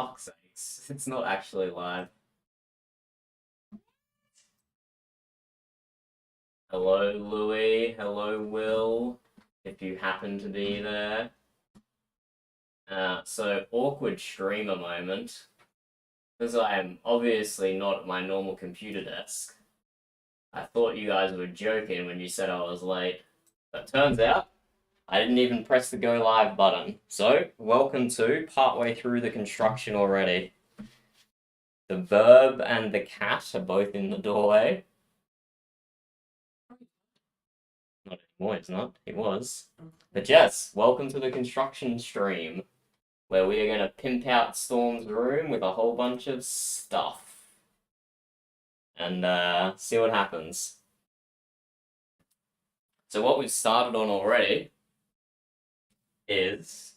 fuck's sakes. It's not actually live. Hello, Louis. Hello, Will. If you happen to be there. So, awkward streamer moment. Because I am obviously not at my normal computer desk. I thought you guys were joking when you said I was late. But turns out, I didn't even press the go live button. So, welcome to partway through the construction already. The Verb and the cat are both in the doorway. Not anymore, it's not. It was. But yes, welcome to the construction stream, where we are going to pimp out Storm's room with a whole bunch of stuff. And see what happens. So what we've started on already is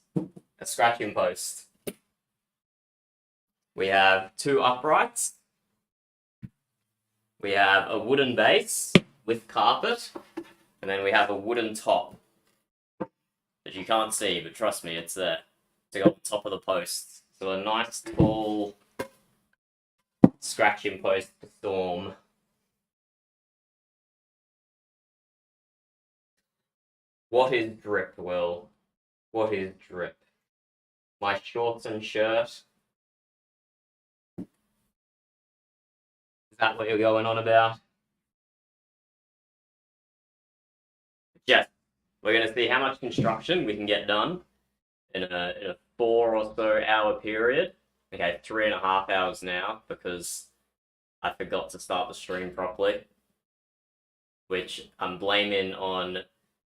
a scratching post. We have 2 uprights. We have a wooden base with carpet. And then we have a wooden top. That you can't see, but trust me, it's there. To go on top of the post. So a nice tall scratching post for Storm. What is drip, Will? What is drip? My shorts and shirt? Is that what you're going on about? Yes. We're going to see how much construction we can get done in a 4 or so hour period. Okay, 3.5 hours now, because I forgot to start the stream properly. Which I'm blaming on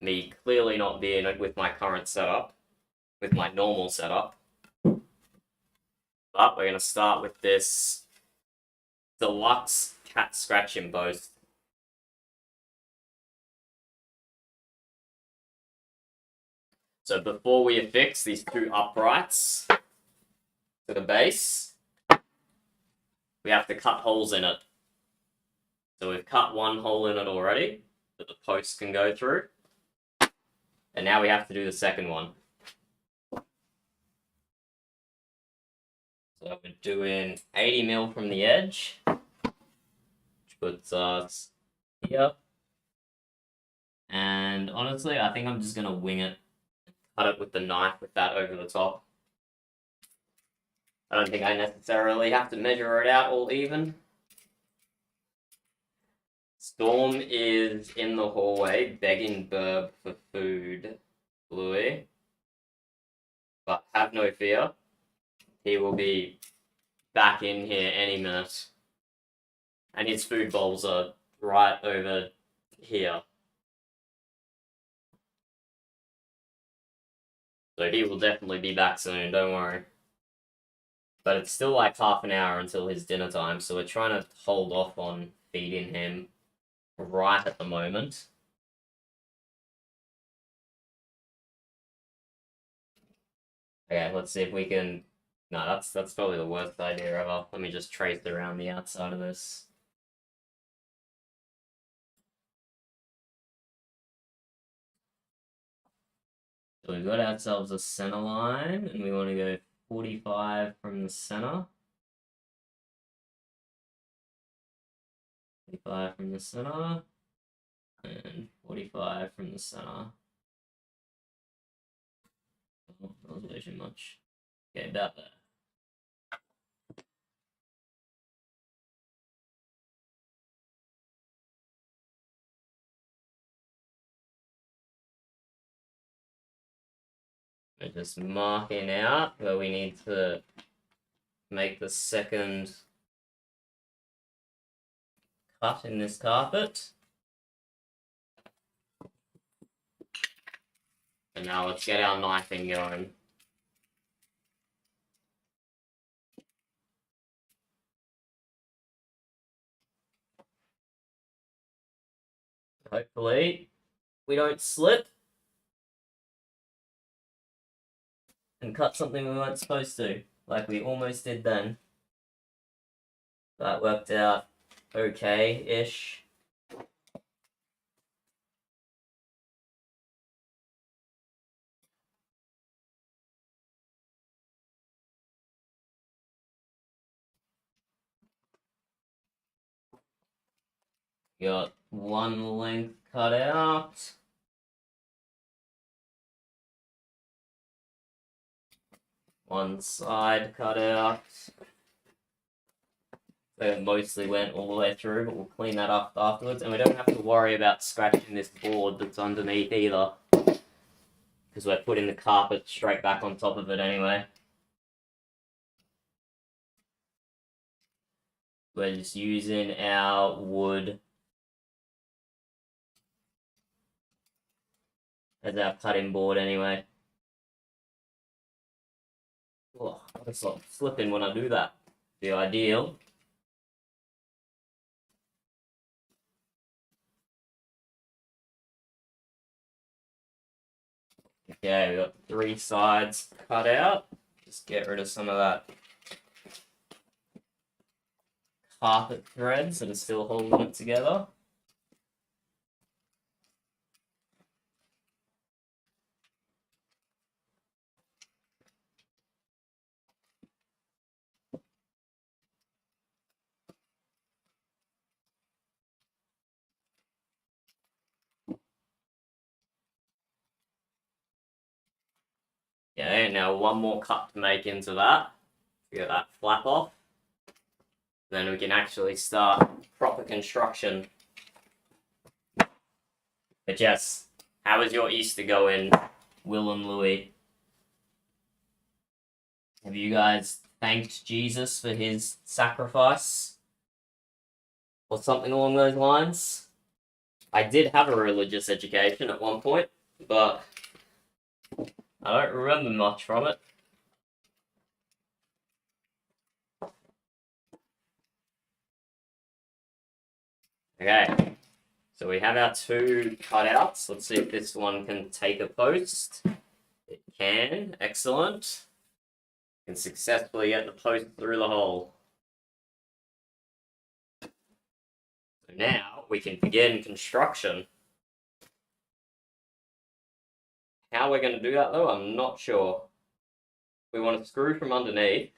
me clearly not being with my current setup, with my normal setup. But we're going to start with this deluxe cat scratching post. So before we affix these 2 uprights to the base, we have to cut holes in it. So we've cut 1 hole in it already that the post can go through. And now we have to do the second one. So we're doing 80mm from the edge, which puts us here. And honestly, I think I'm just going to wing it. Cut it with the knife with that over the top. I don't think I necessarily have to measure it out all even. Storm is in the hallway begging Burb for food, Louis. But have no fear. He will be back in here any minute. And his food bowls are right over here. So he will definitely be back soon, don't worry. But it's still like half an hour until his dinner time, so we're trying to hold off on feeding him right at the moment. Okay, let's see if we can... No, that's probably the worst idea ever. Let me just trace around the outside of this. So we've got ourselves a center line, and we want to go 45 from the center. 45 from the center. And 45 from the center. Oh, that was way too much. Okay, about there. We're just marking out where we need to make the second cut in this carpet. And now let's get our knifing going. Hopefully we don't slip and cut something we weren't supposed to, like we almost did then. That worked out okay-ish. Got one length cut out. One side cut out. So it mostly went all the way through, but we'll clean that up afterwards. And we don't have to worry about scratching this board that's underneath either, because we're putting the carpet straight back on top of it anyway. We're just using our wood as our cutting board anyway. Oh, I gotta stop slipping when I do that. The ideal. Okay, we got 3 sides cut out. Just get rid of some of that carpet threads that are still holding it together. Okay, now one more cut to make into that. Get that flap off. Then we can actually start proper construction. But yes, how was your Easter going, Will and Louis? Have you guys thanked Jesus for his sacrifice? Or something along those lines? I did have a religious education at one point, but I don't remember much from it. Okay, so we have our 2 cutouts. Let's see if this one can take a post. It can. Excellent. Can successfully get the post through the hole. So now we can begin construction. How we're going to do that though, I'm not sure. We want to screw from underneath.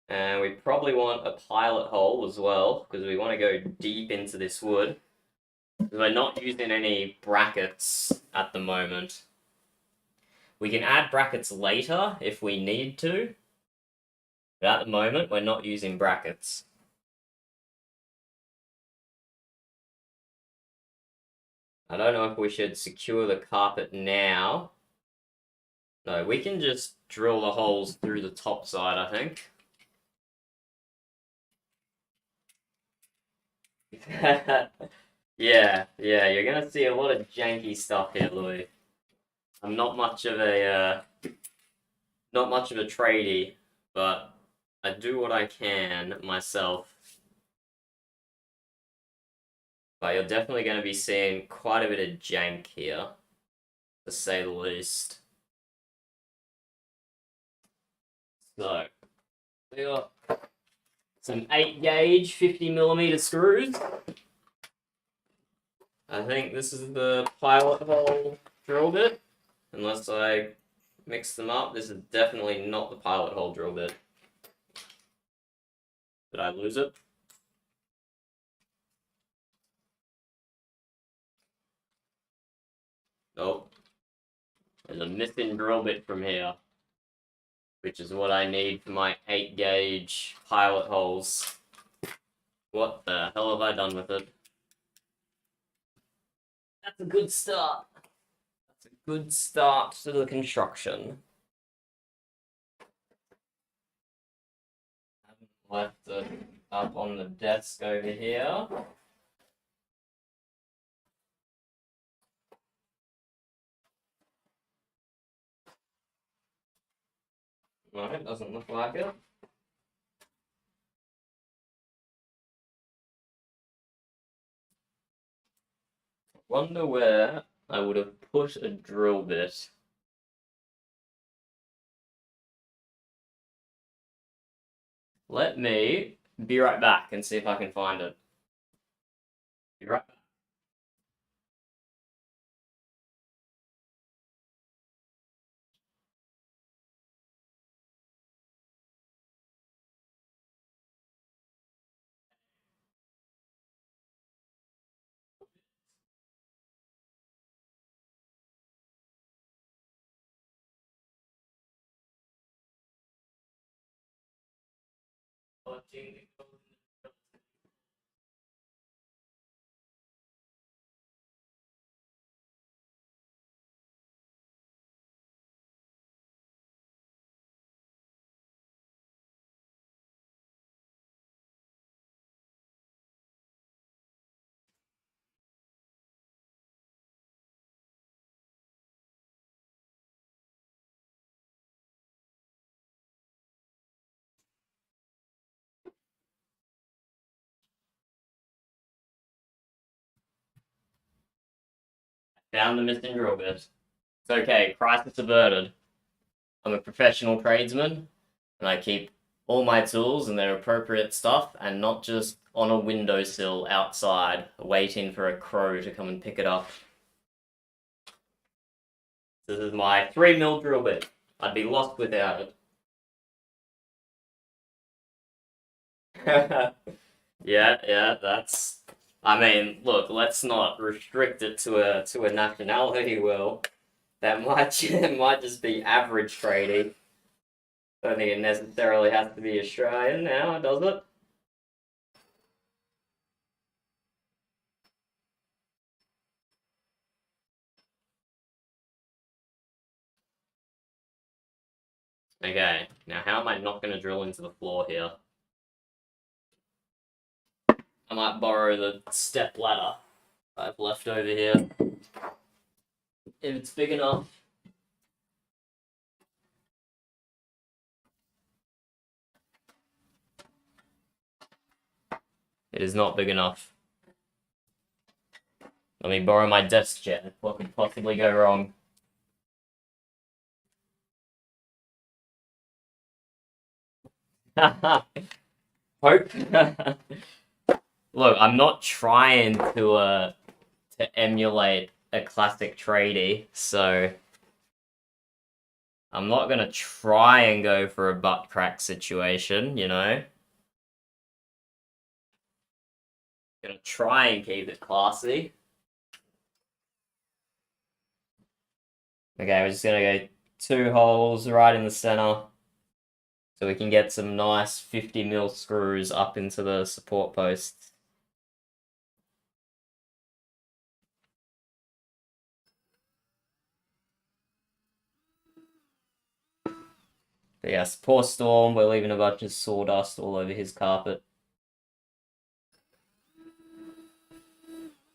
And we probably want a pilot hole as well, because we want to go deep into this wood. We're not using any brackets at the moment. We can add brackets later if we need to, but at the moment we're not using brackets. I don't know if we should secure the carpet now. No, we can just drill the holes through the top side, I think. Yeah, you're gonna see a lot of janky stuff here, Louis. I'm not much of a tradie, but I do what I can myself. But you're definitely going to be seeing quite a bit of jank here, to say the least. So, we got some 8 gauge 50mm screws. I think this is the pilot hole drill bit, unless I mix them up. This is definitely not the pilot hole drill bit. Did I lose it? Nope. There's a missing drill bit from here, which is what I need for my 8 gauge pilot holes. What the hell have I done with it? That's a good start. That's a good start to the construction. I haven't left it up on the desk over here. No, it doesn't look like it. Wonder where I would have put a drill bit. Let me be right back and see if I can find it. Be right back. watching the found the missing drill bit. It's okay, crisis averted. I'm a professional tradesman, and I keep all my tools in their appropriate stuff, and not just on a windowsill outside, waiting for a crow to come and pick it up. This is my 3mm drill bit. I'd be lost without it. Yeah, that's. I mean, look, let's not restrict it to a nationality. Well, that might it might just be average trading. Don't think it necessarily has to be Australian now, does it? Okay, now how am I not going to drill into the floor here? I might borrow the step ladder I've left over here. If it's big enough. It is not big enough. Let me borrow my desk chair. What could possibly go wrong? Hope. Look, I'm not trying to emulate a classic tradie, so I'm not gonna try and go for a butt crack situation, you know? Gonna try and keep it classy. Okay, we're just gonna go 2 holes right in the center, so we can get some nice 50mm screws up into the support posts. But yes, poor Storm, we're leaving a bunch of sawdust all over his carpet.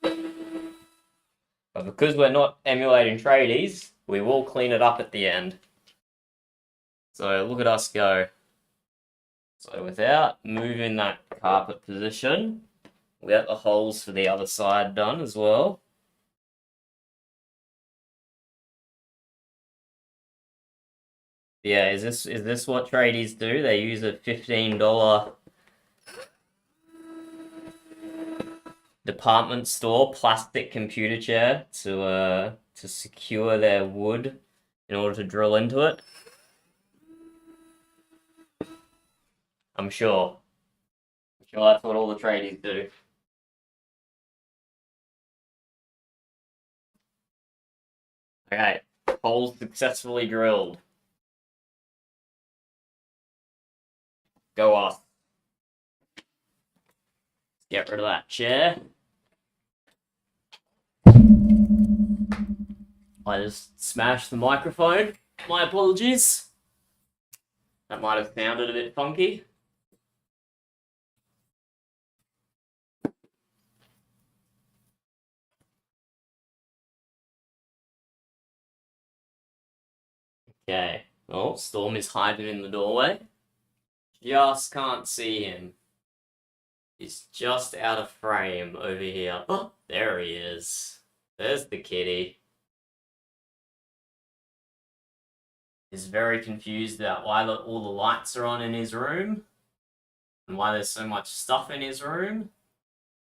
But because we're not emulating tradies, we will clean it up at the end. So look at us go. So without moving that carpet position, we got the holes for the other side done as well. Yeah, is this what tradies do? They use a $15 department store plastic computer chair to secure their wood in order to drill into it. I'm sure. I'm sure that's what all the tradies do. Okay, holes successfully drilled. Go off. Get rid of that chair. I just smashed the microphone. My apologies. That might have sounded a bit funky. Okay. Oh, Storm is hiding in the doorway. Just can't see him. He's just out of frame over here. Oh, there he is. There's the kitty. He's very confused about why all the lights are on in his room, and why there's so much stuff in his room,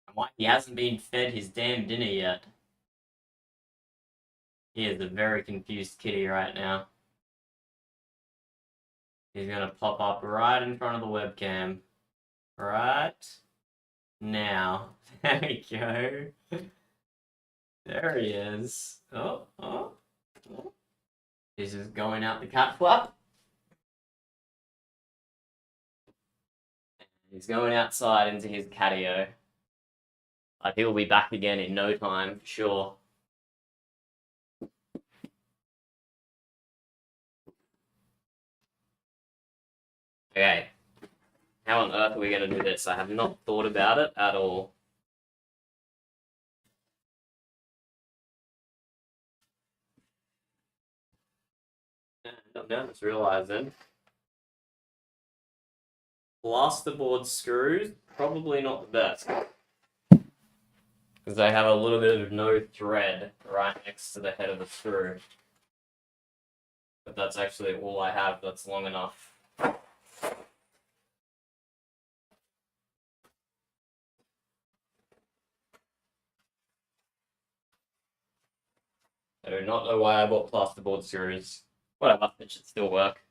and why he hasn't been fed his damn dinner yet. He is a very confused kitty right now. He's gonna pop up right in front of the webcam. Right now. There we go. There he is. Oh. He's just going out the cat flap. He's going outside into his catio. He'll be back again in no time, for sure. Okay. How on earth are we going to do this? I have not thought about it at all. I'm now just realising. Plasterboard screws, probably not the best. Because they have a little bit of no thread right next to the head of the screw. But that's actually all I have that's long enough. I do not know why I bought plasterboard screws. Whatever, it should still work.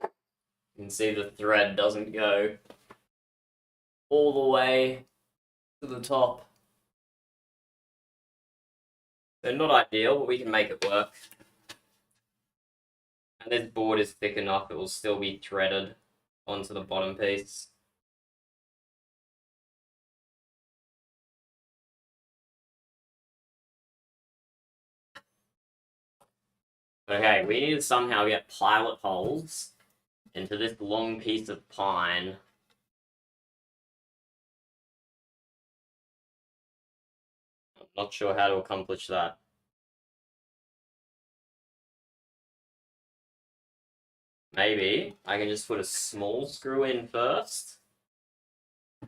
You can see the thread doesn't go all the way to the top. They're not ideal, but we can make it work. And this board is thick enough, it will still be threaded onto the bottom piece. Okay, we need to somehow get pilot holes into this long piece of pine. I'm not sure how to accomplish that. Maybe I can just put a small screw in first,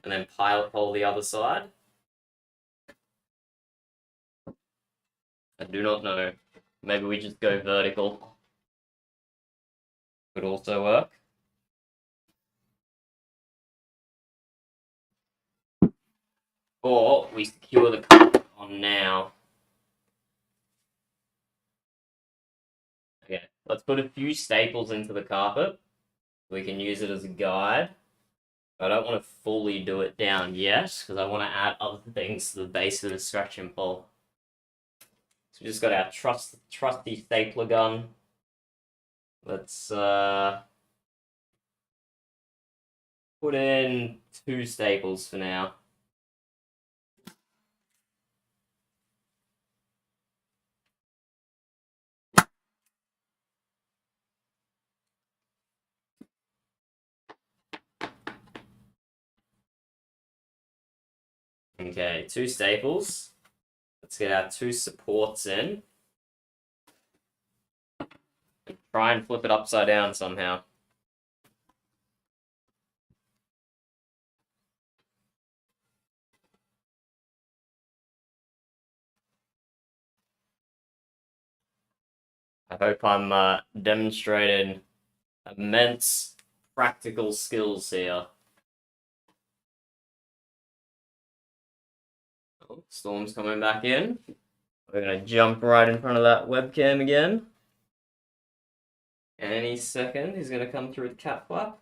and then pilot hole the other side. I do not know. Maybe we just go vertical. Could also work. Or we secure the carpet on now. Okay, let's put a few staples into the carpet. We can use it as a guide. I don't want to fully do it down yet, because I want to add other things to the base of the stretching pole. So we just got our trusty stapler gun. Let's put in 2 staples for now. Okay, 2 staples. Let's get our 2 supports in. And try and flip it upside down somehow. I hope I'm demonstrating immense practical skills here. Oh, Storm's coming back in. We're going to jump right in front of that webcam again. Any second, he's going to come through with cat flap.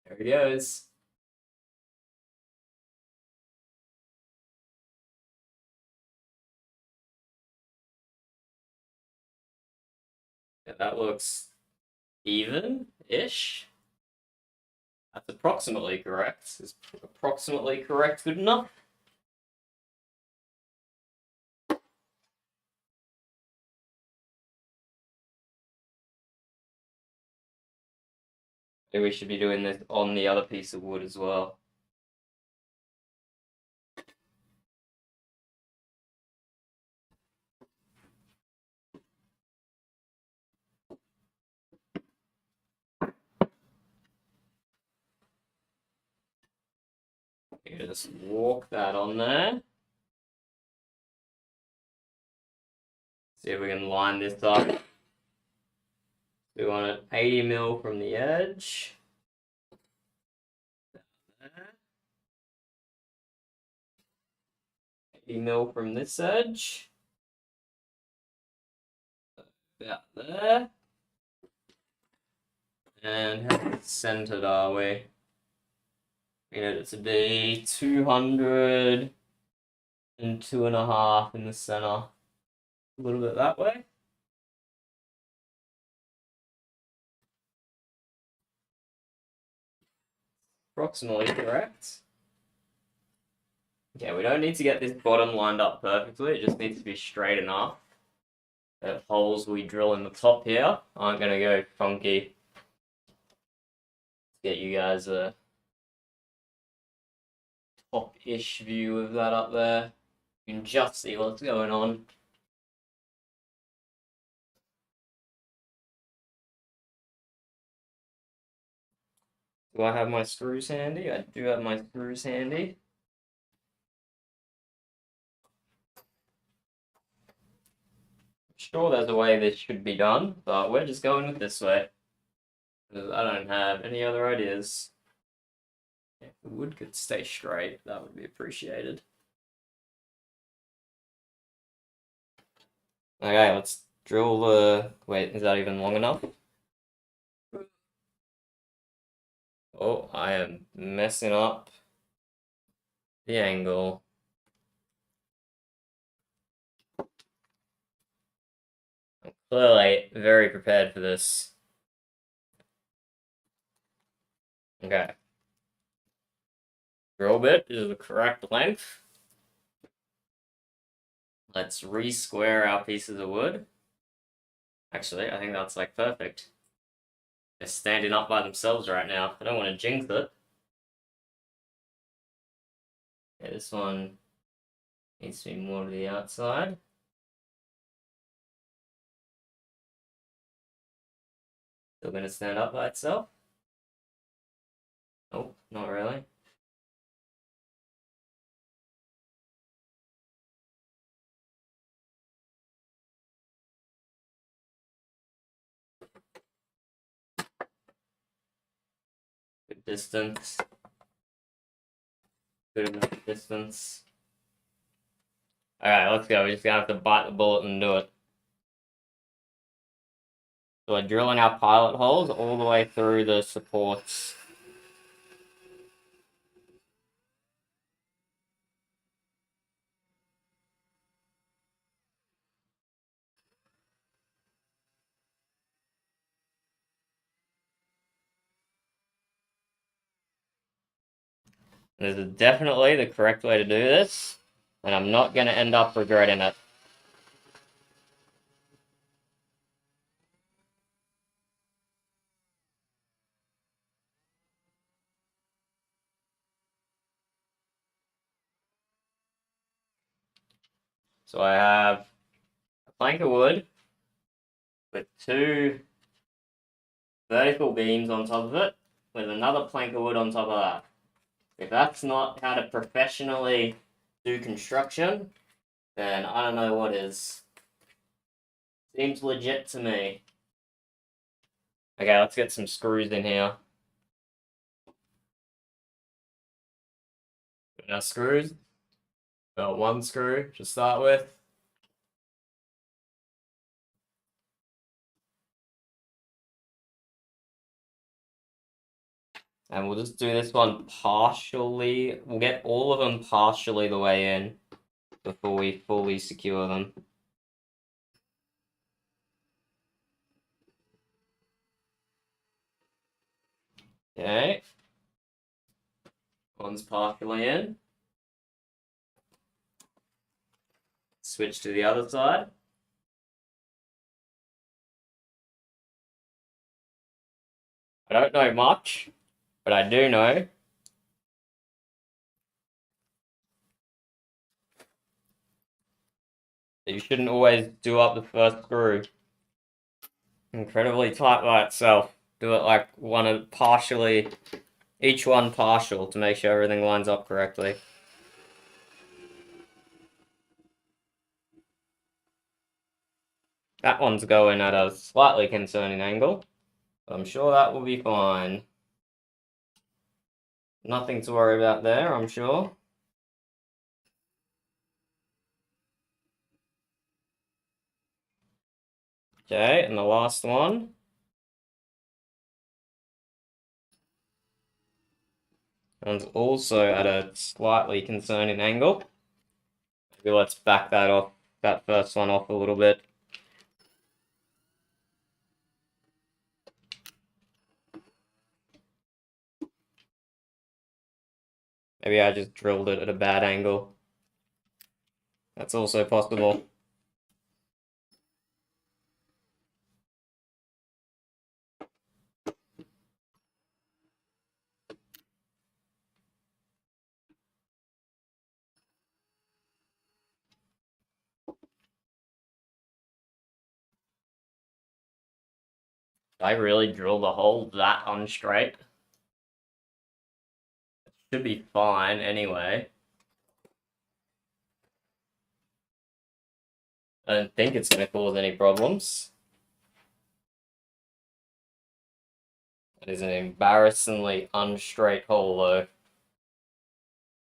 There he goes. Yeah, that looks even-ish. That's approximately correct. Is approximately correct good enough? Maybe we should be doing this on the other piece of wood as well. You just walk that on there. See if we can line this up. We want it 80 mil from the edge. 80 mil from this edge. About there. And how centered are we? We need it to be 202.5 in the center. A little bit that way. Approximately correct. Okay, we don't need to get this bottom lined up perfectly, it just needs to be straight enough. The holes we drill in the top here aren't going to go funky. Get you guys a top-ish view of that up there. You can just see what's going on. Do I have my screws handy? I do have my screws handy. Sure, there's a way this should be done, but we're just going with this way. Because I don't have any other ideas. If the wood could stay straight, that would be appreciated. Okay, let's drill the... Wait, is that even long enough? Oh, I am messing up the angle. I'm clearly very prepared for this. Okay. Drill bit is the correct length. Let's re-square our pieces of wood. Actually, I think that's like perfect. They're standing up by themselves right now. I don't want to jinx it. Yeah, this one needs to be more to the outside. Still going to stand up by itself? Nope, not really. Good distance. Good enough distance. Alright, let's go. We're just gonna have to bite the bullet and do it. So we're drilling our pilot holes all the way through the supports. This is definitely the correct way to do this, and I'm not going to end up regretting it. So I have a plank of wood with 2 vertical beams on top of it, with another plank of wood on top of that. If that's not how to professionally do construction, then I don't know what is. Seems legit to me. Okay, let's get some screws in here. Now screws. Got 1 screw to start with. And we'll just do this one partially. We'll get all of them partially the way in before we fully secure them. Okay. One's partially in. Switch to the other side. I don't know much, but I do know that you shouldn't always do up the first screw. Incredibly tight by itself. Do it like each one partial to make sure everything lines up correctly. That one's going at a slightly concerning angle. I'm sure that will be fine. Nothing to worry about there, I'm sure. Okay, and the last one. One's also at a slightly concerning angle. Maybe let's back that off that first one off a little bit. Maybe I just drilled it at a bad angle. That's also possible. I really drilled a hole that unstraight. Should be fine anyway. I don't think it's going to cause any problems. It is an embarrassingly unstraight hole though.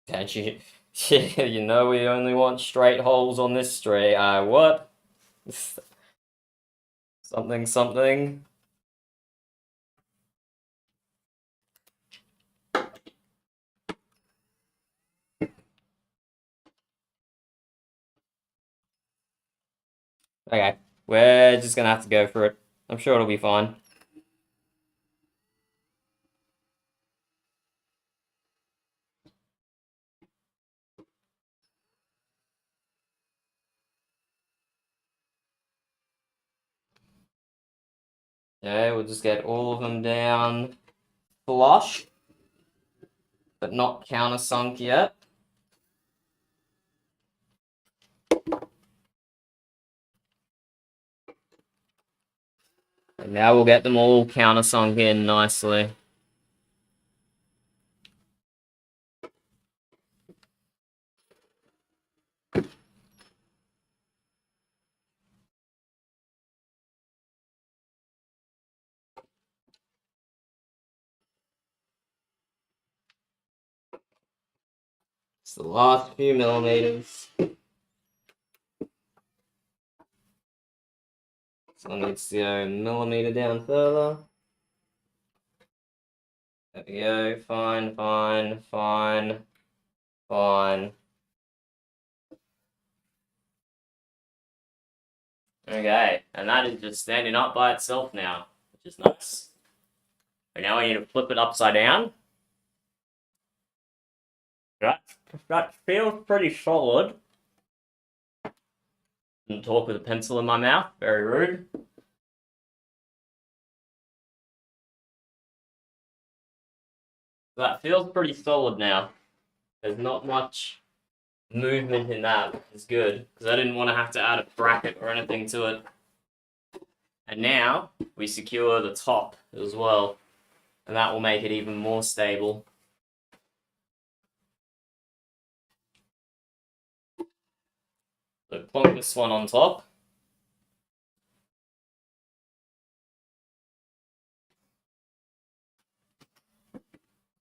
Can't you? You know we only want straight holes on this straight. What? Something, something. Okay, we're just gonna have to go for it. I'm sure it'll be fine. Okay, we'll just get all of them down flush, but not countersunk yet. And now we'll get them all countersunk in nicely. It's the last few millimeters. So it needs to go a millimeter down further. There we go. Fine, fine, fine, fine. Okay, and that is just standing up by itself now, which is nice. And now I need to flip it upside down. That feels pretty solid. And talk with a pencil in my mouth, very rude. That feels pretty solid now. There's not much movement in that, which is good, because I didn't want to have to add a bracket or anything to it. And now we secure the top as well, and that will make it even more stable. So plonk this one on top.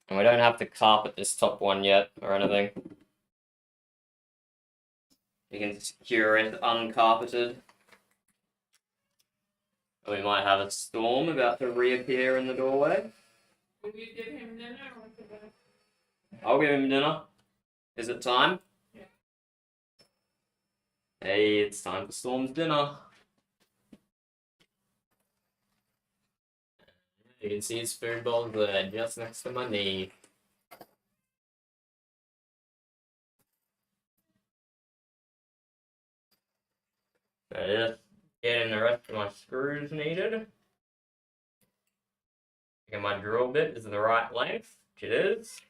And we don't have to carpet this top one yet or anything. We can secure it uncarpeted. We might have a storm about to reappear in the doorway. Will you give him dinner or today? I'll give him dinner. Is it time? Yeah. Hey, it's time for Storm's dinner. You can see his food bowl there, just next to my knee. So just getting the rest of my screws needed. And my drill bit is the right length, which it is.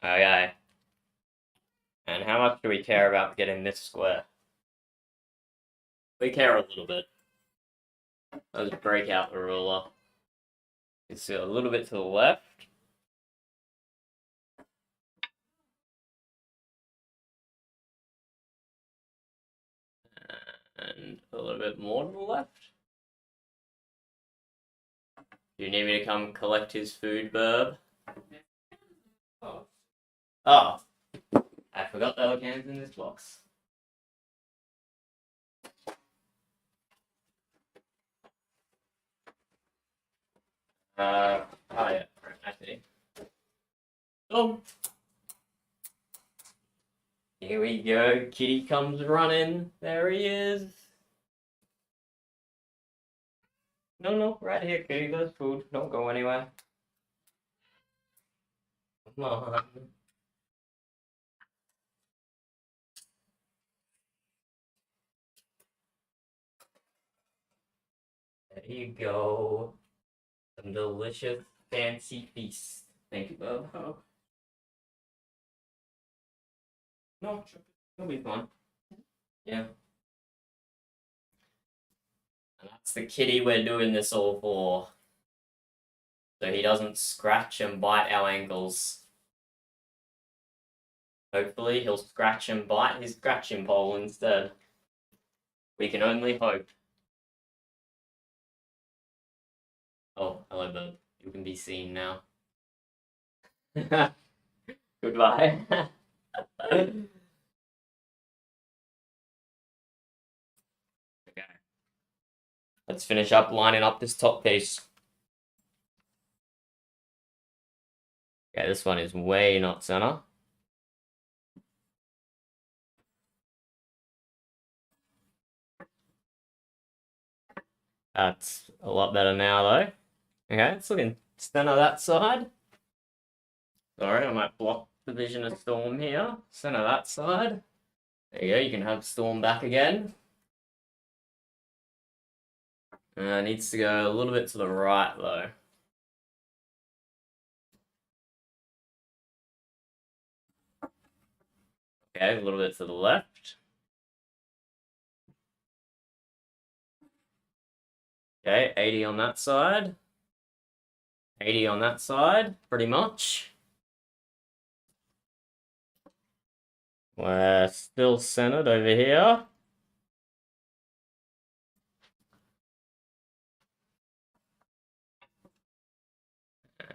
Okay. And how much do we care about getting this square? We care a little bit. Let's break out the ruler. It's a little bit to the left. And a little bit more to the left. Do you need me to come collect his food, Burb? Oh. Oh. I forgot there were cans in this box. Oh yeah, right, I see. Oh. Here we go. Kitty comes running. There he is. No, right here, Kitty. There's food. Don't go anywhere. Come on. There you go. Some delicious, fancy feast. Thank you, Bob. Oh. No, it'll be fine. Yeah. And that's the kitty we're doing this all for. So he doesn't scratch and bite our ankles. Hopefully he'll scratch and bite his scratching pole instead. We can only hope. Oh, hello, Bob. You can be seen now. Goodbye. Okay. Let's finish up lining up this top piece. Okay, this one is way not center. That's a lot better now, though. Okay, it's looking center that side. Sorry, I might block the vision of Storm here. Center that side. There you go, you can have Storm back again. Needs to go a little bit to the right, though. Okay, a little bit to the left. Okay, 80 on that side. 80 on that side, pretty much. We're still centered over here.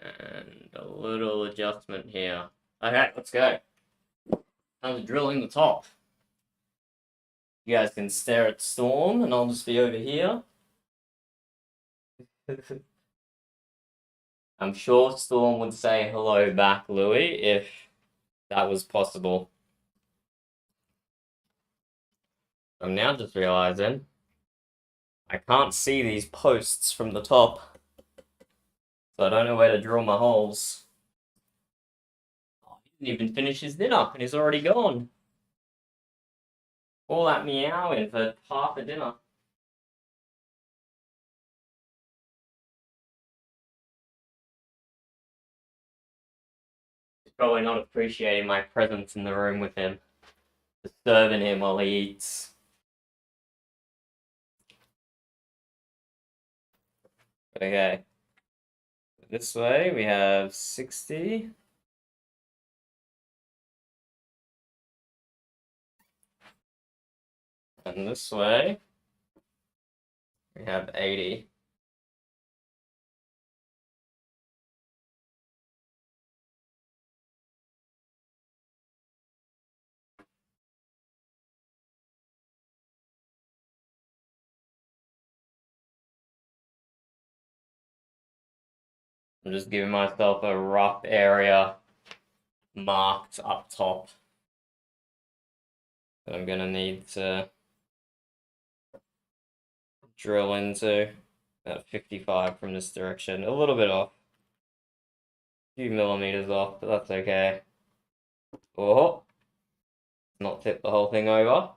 And a little adjustment here. Okay, let's go. I'm drilling the top. You guys can stare at Storm, and I'll just be over here. I'm sure Storm would say hello back, Louis, if that was possible. I'm now just realizing I can't see these posts from the top, so I don't know where to drill my holes. Oh, he didn't even finish his dinner, and he's already gone. All that meowing for half a dinner. He's probably not appreciating my presence in the room with him, disturbing him while he eats. Okay. This way we have 60. And this way we have 80. I'm just giving myself a rough area marked up top that I'm gonna need to drill into. About 55 from this direction. A little bit off. A few millimeters off, but that's okay. Oh, not tip the whole thing over.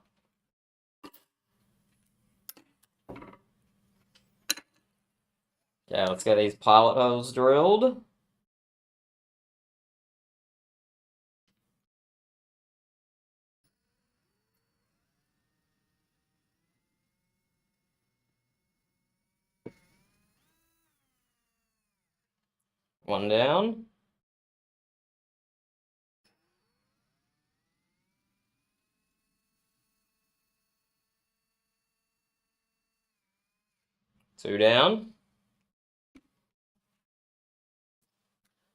Okay, let's get these pilot holes drilled. One down. Two down.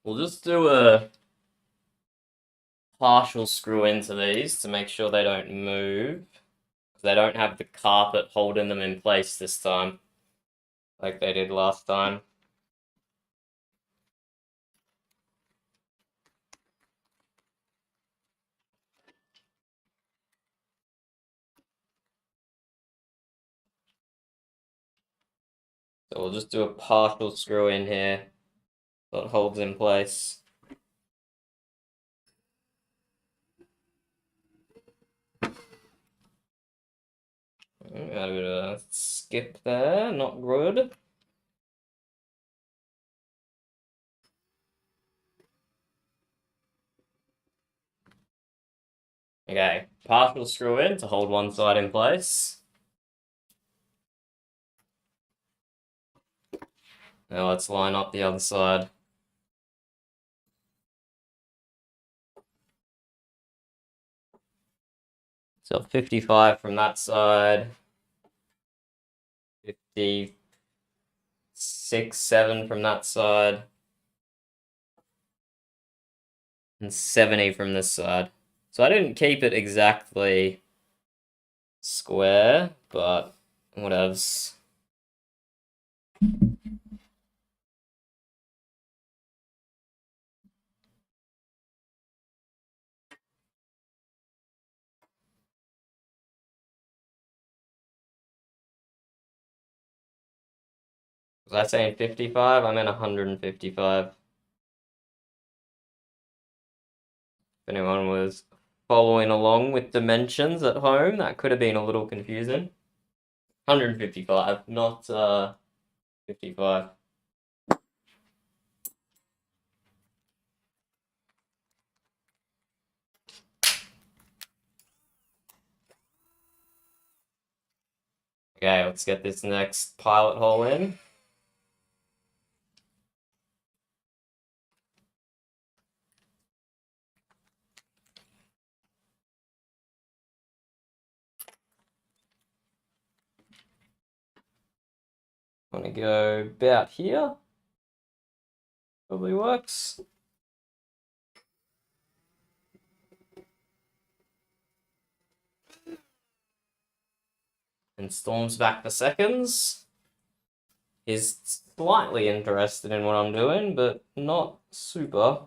We'll just do a partial screw into these to make sure they don't move. They don't have the carpet holding them in place this time, like they did last time. So we'll just do a partial screw in here so it holds in place. Got a bit of a skip there, not good. Okay, partial screw in to hold one side in place. Now let's line up the other side. So 55 from that side, 56, 7 from that side, and 70 from this side. So I didn't keep it exactly square, but whatevs. Was I saying 55? I meant 155. If anyone was following along with dimensions at home, that could have been a little confusing. 155, not 55. Okay, let's get this next pilot hole in. I'm gonna go about here. Probably works. And Storm's back for seconds. He's slightly interested in what I'm doing, but not super.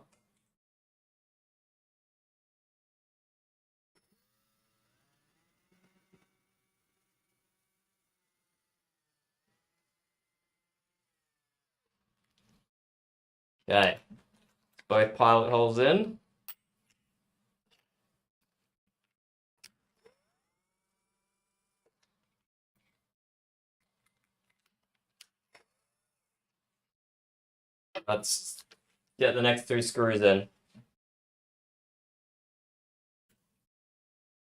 Okay, both pilot holes in. Let's get the next 2 screws in.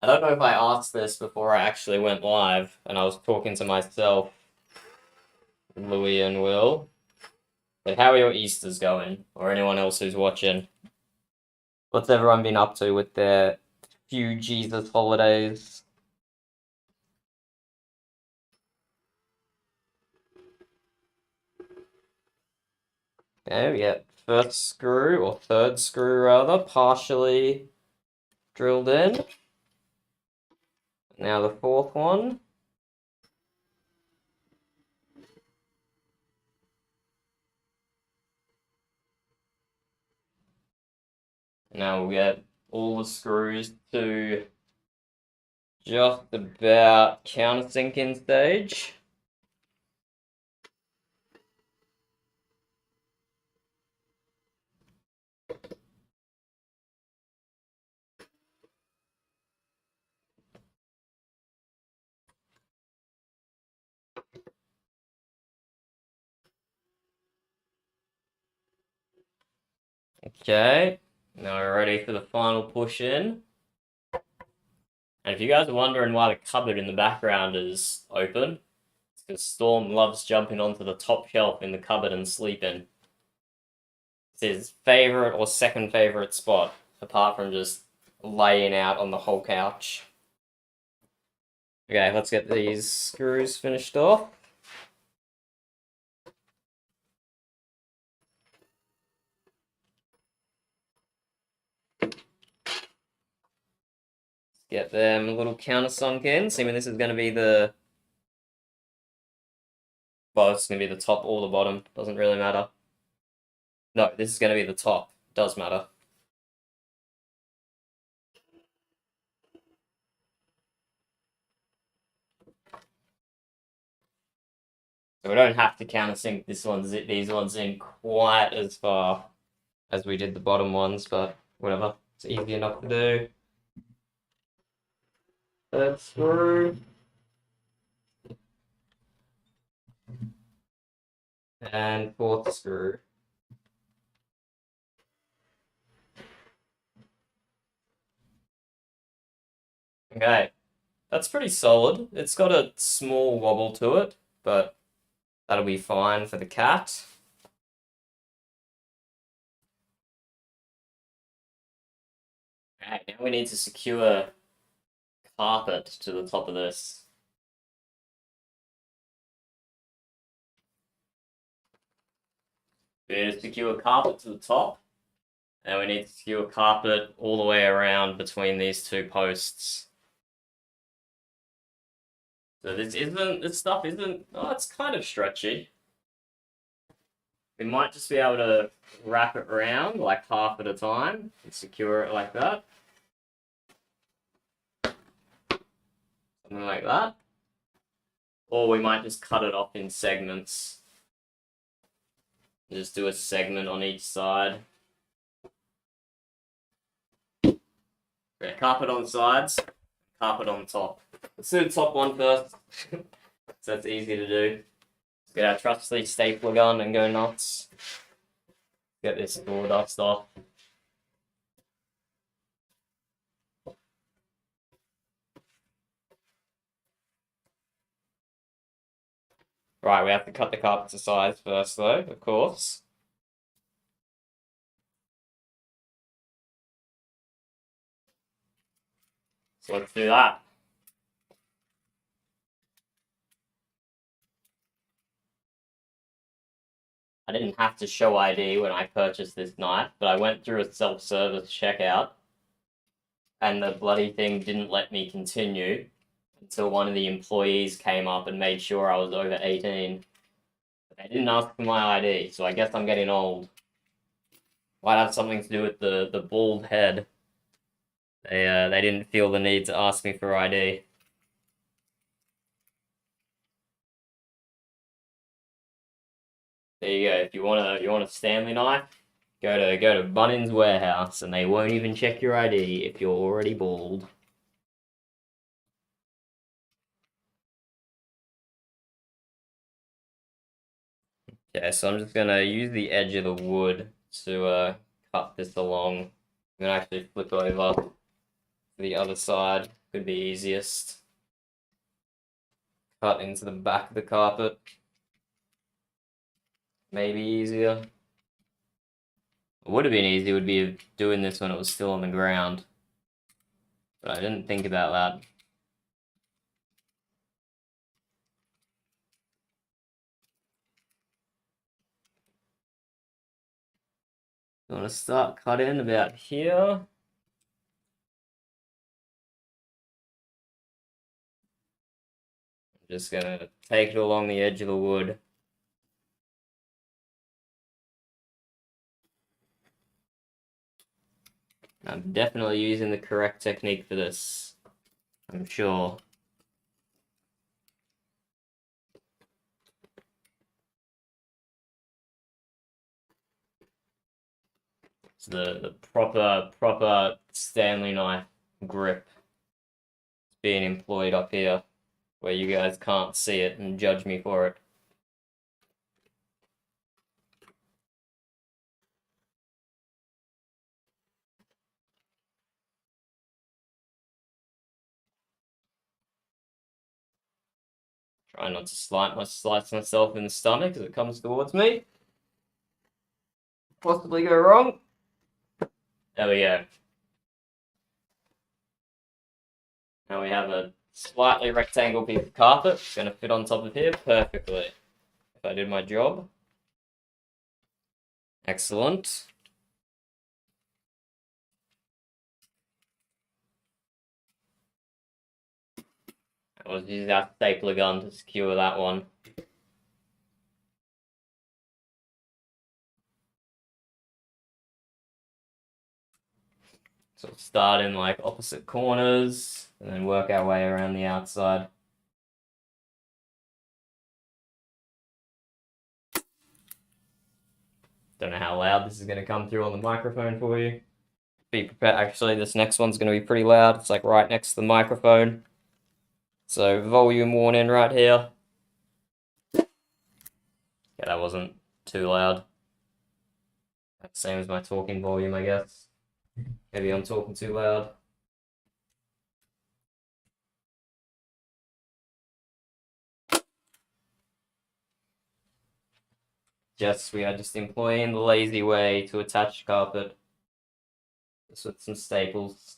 I don't know if I asked this before I actually went live, and I was talking to myself, Louis and Will. But how are your Easters going? Or anyone else who's watching? What's everyone been up to with their few Jesus holidays? Okay, we get first screw, or third screw rather, partially drilled in. Now the fourth one. Now we'll get all the screws to just about countersink in stage. Okay, now we're ready for the final push in. And if you guys are wondering why the cupboard in the background is open, it's because Storm loves jumping onto the top shelf in the cupboard and sleeping. It's his favorite or second favorite spot, apart from just laying out on the whole couch. Okay, let's get these screws finished off. Get them a little countersunk in, assuming this is going to be the... Well, it's going to be the top or the bottom, doesn't really matter. No, this is going to be the top, does matter. So we don't have to countersink these ones in quite as far as we did the bottom ones, but whatever. It's easy enough to do. Third screw. And fourth screw. Okay, that's pretty solid. It's got a small wobble to it, but that'll be fine for the cat. Okay, now we need to secure carpet to the top of this. We need to secure carpet to the top, and we need to secure carpet all the way around between these two posts. So this stuff isn't, oh, it's kind of stretchy. We might just be able to wrap it around like half at a time and secure it like that. Something like that. Or we might just cut it off in segments. Just do a segment on each side. Okay, carpet on the sides, carpet on the top. Let's do the top one first, so that's easy to do. Let's get our trusty stapler gun and go nuts. Get this sawdust off. Right, we have to cut the carpet to size first though, of course. So let's do that. I didn't have to show ID when I purchased this knife, but I went through a self-service checkout and the bloody thing didn't let me continue until one of the employees came up and made sure I was over 18. But they didn't ask for my ID, so I guess I'm getting old. Might have something to do with the bald head. They didn't feel the need to ask me for ID. There you go. If you want a Stanley knife, go to Bunnings Warehouse, and they won't even check your ID if you're already bald. Okay, so I'm just gonna use the edge of the wood to cut this along. I'm gonna actually flip over to the other side. Could be easiest. Cut into the back of the carpet. Maybe easier. What would have been easy would be doing this when it was still on the ground. But I didn't think about that. I'm gonna start cutting about here. I'm just gonna take it along the edge of the wood. I'm definitely using the correct technique for this, I'm sure. It's the proper Stanley knife grip. It's being employed up here, where you guys can't see it and judge me for it. Try not to slice myself in the stomach as it comes towards me. Possibly go wrong. There we go. Now we have a slightly rectangle piece of carpet. It's going to fit on top of here perfectly. If I did my job. Excellent. I'll just use our stapler gun to secure that one. So we'll start in like opposite corners and then work our way around the outside. Don't know how loud this is going to come through on the microphone for you. Be prepared. Actually, this next one's going to be pretty loud. It's like right next to the microphone. So volume warning right here. Yeah, that wasn't too loud. Same as my talking volume, I guess. Maybe I'm talking too loud. We are just employing the lazy way to attach carpet. Just with some staples.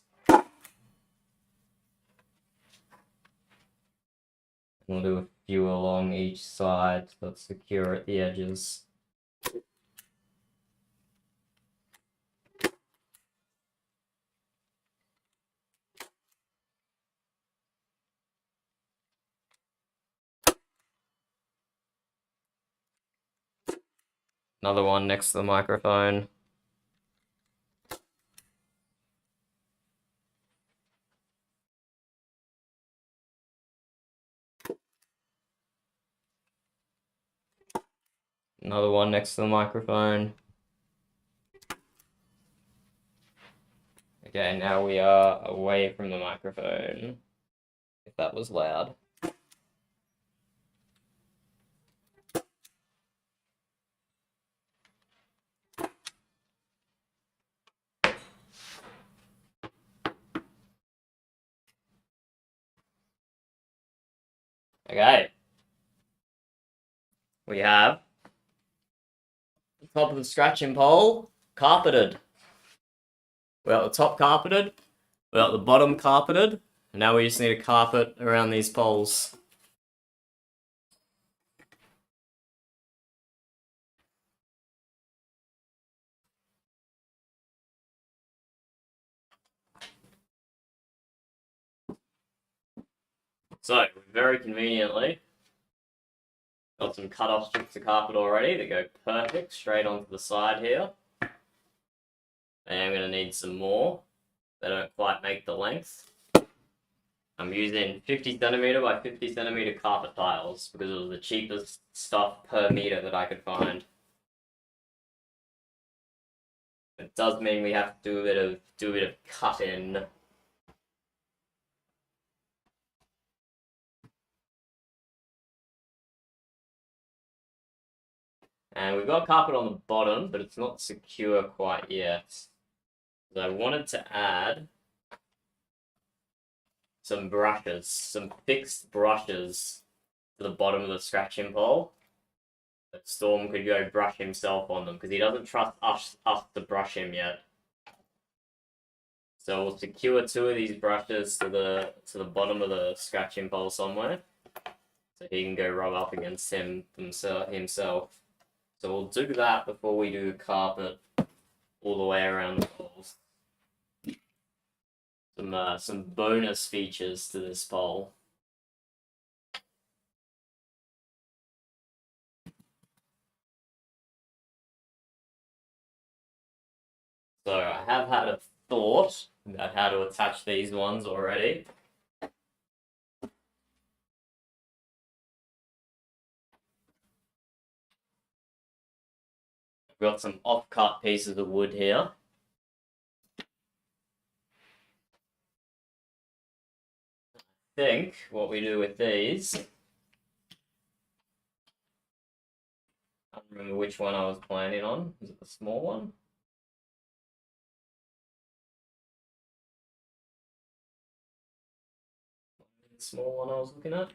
We'll do a few along each side that's secure at the edges. Another one next to the microphone. Another one next to the microphone. Okay, now we are away from the microphone. If that was loud. Okay. We have the top of the scratching pole carpeted. We got the top carpeted. We got the bottom carpeted. And now we just need a carpet around these poles. So, very conveniently, got some cut-off strips of carpet already that go perfect straight onto the side here. And I'm going to need some more. They don't quite make the length. I'm using 50 centimeter by 50 centimeter carpet tiles because it was the cheapest stuff per meter that I could find. It does mean we have to do a bit of cutting. And we've got carpet on the bottom, but it's not secure quite yet. So I wanted to add some brushes, some fixed brushes to the bottom of the scratching pole. That Storm could go brush himself on them because he doesn't trust us to brush him yet. So we'll secure 2 of these brushes to the bottom of the scratching pole somewhere, so he can go rub up against himself. So we'll do that before we do carpet all the way around the poles. Some bonus features to this pole. So I have had a thought about how to attach these ones already. I've got some off-cut pieces of wood here. I think what we do with these, I don't remember which one I was planning on. Was it the small one? The small one I was looking at?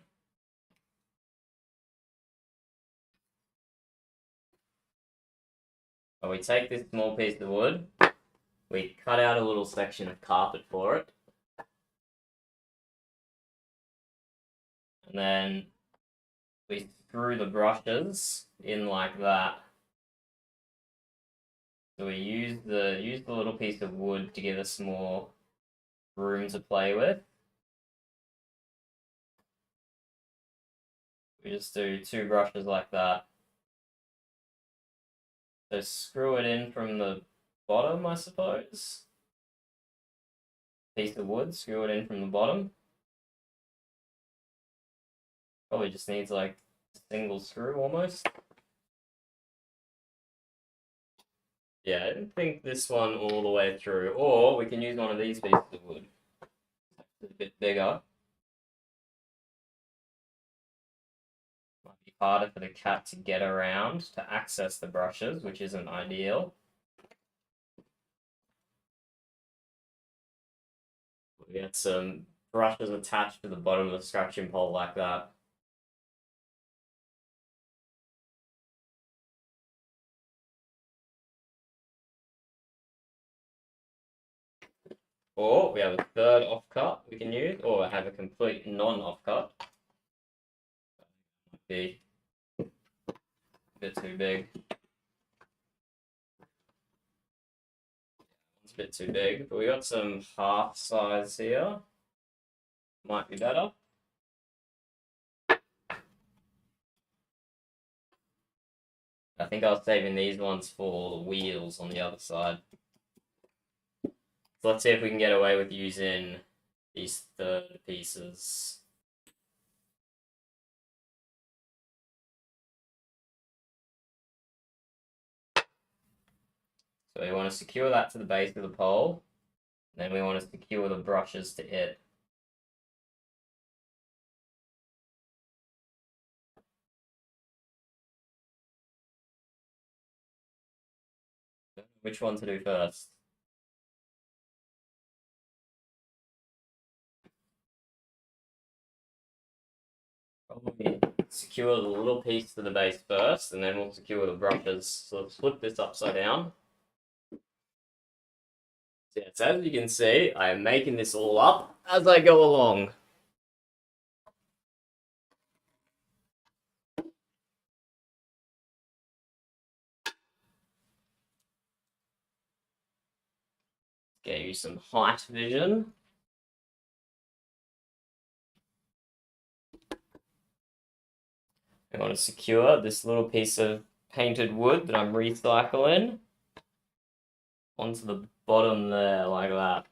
So we take this small piece of wood, we cut out a little section of carpet for it, and then we screw the brushes in like that. So we use the little piece of wood to give us more room to play with. We just do 2 brushes like that. So screw it in from the bottom, I suppose. Piece of wood, screw it in from the bottom. Probably just needs like a single screw almost. Yeah, I don't think this one all the way through. Or we can use one of these pieces of wood. It's a bit bigger. Might be harder for the cat to get around to access the brushes, which isn't ideal. We get some brushes attached to the bottom of the scratching pole like that. Or we have a third offcut we can use, or have a complete non-offcut. Might be a bit too big. It's a bit too big, but we got some half size here. Might be better. I think I was saving these ones for the wheels on the other side. So let's see if we can get away with using these third pieces. So we want to secure that to the base of the pole. Then we want to secure the brushes to it. Which one to do first? Probably secure the little piece to the base first, and then we'll secure the brushes. So let's flip this upside down. Yeah, so as you can see, I am making this all up as I go along. Gave you some height vision. I want to secure this little piece of painted wood that I'm recycling onto the bottom there, like that.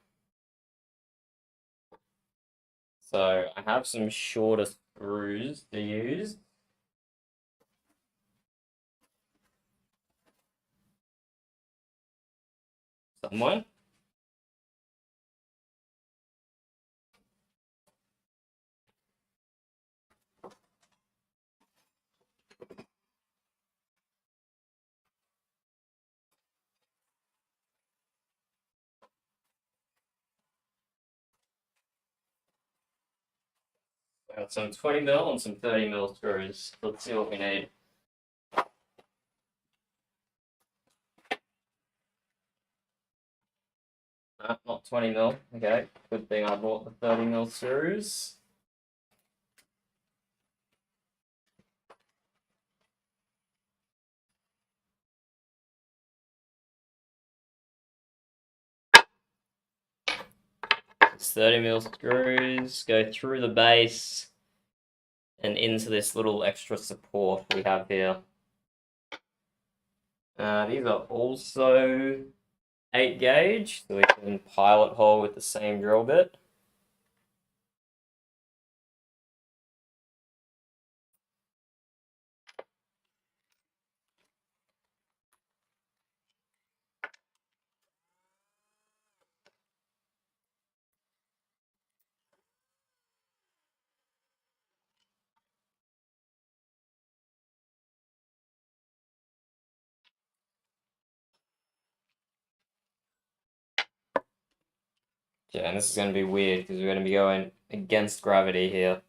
So I have some shorter screws to use. Somewhere. I got some 20mm and some 30mm screws. Let's see what we need. Not 20mm. Okay, good thing I bought the 30mm screws. It's 30mm screws go through the base and into this little extra support we have here. These are also 8 gauge, so we can pilot hole with the same drill bit. Yeah, and this is going to be weird because we're going to be going against gravity here.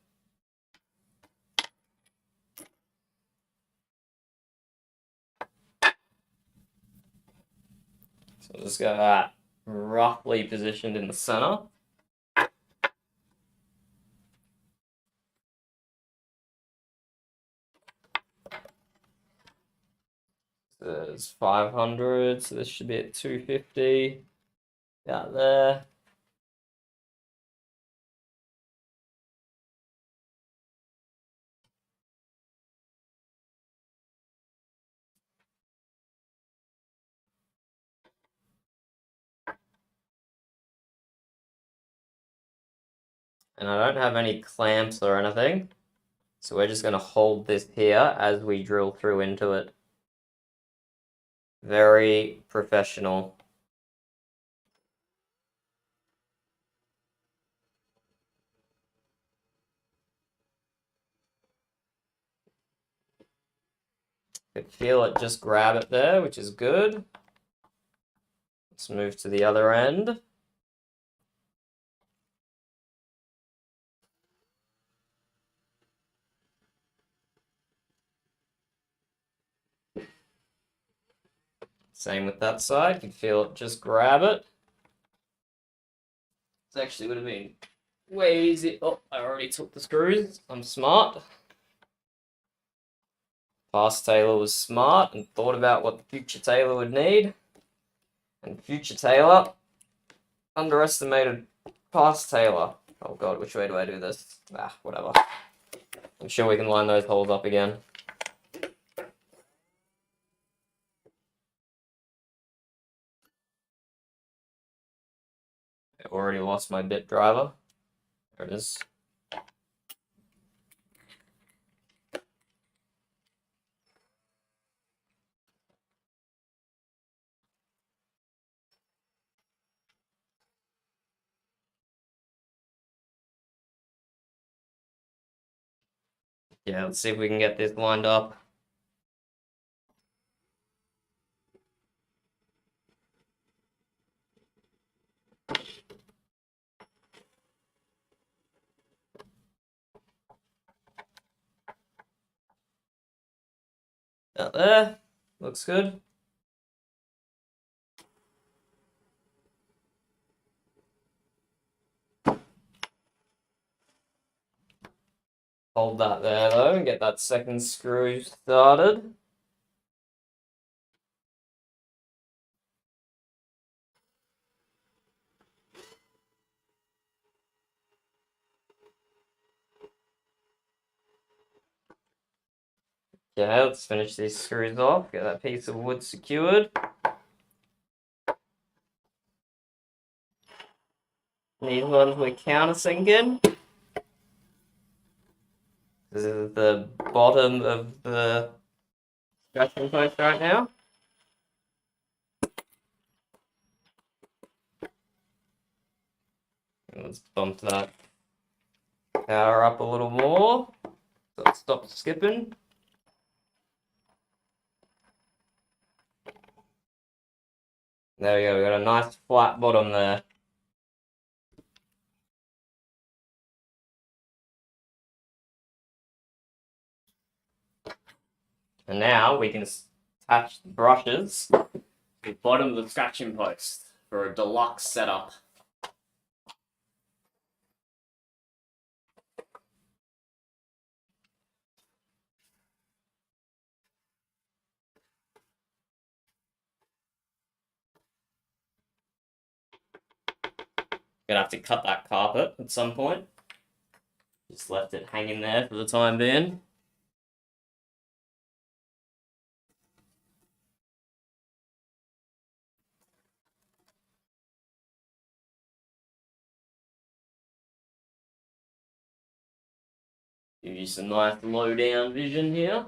So we'll just got that roughly positioned in the center. There's 500, so this should be at 250. Out there. And I don't have any clamps or anything, so we're just going to hold this here as we drill through into it. Very professional. Could feel it just grab it there, which is good. Let's move to the other end. Same with that side. You can feel it just grab it. This actually would have been way easy. Oh, I already took the screws. I'm smart. Past Taylor was smart and thought about what the future Taylor would need. And future Taylor underestimated past Taylor. Oh god, which way do I do this? Ah, whatever. I'm sure we can line those holes up again. I already lost my bit driver. There it is. Yeah, let's see if we can get this lined up. Out there. Looks good. Hold that there though and get that second screw started. Yeah, let's finish these screws off, get that piece of wood secured. These ones we're countersinking. This is the bottom of the scratching post right now. And let's bump that power up a little more so it stops skipping. There we go, we got a nice flat bottom there. And now we can attach the brushes to the bottom of the scratching post for a deluxe setup. Gonna have to cut that carpet at some point. Just left it hanging there for the time being. Give you some nice low down vision here.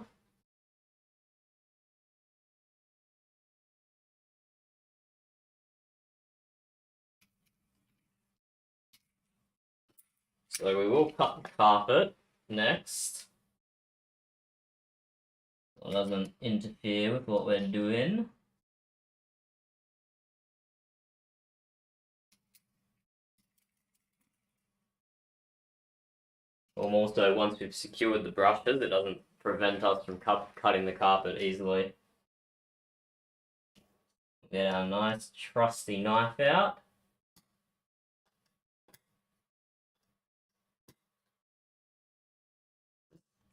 So we will cut the carpet next. So it doesn't interfere with what we're doing. Also, once we've secured the brushes, it doesn't prevent us from cutting the carpet easily. Get our nice trusty knife out.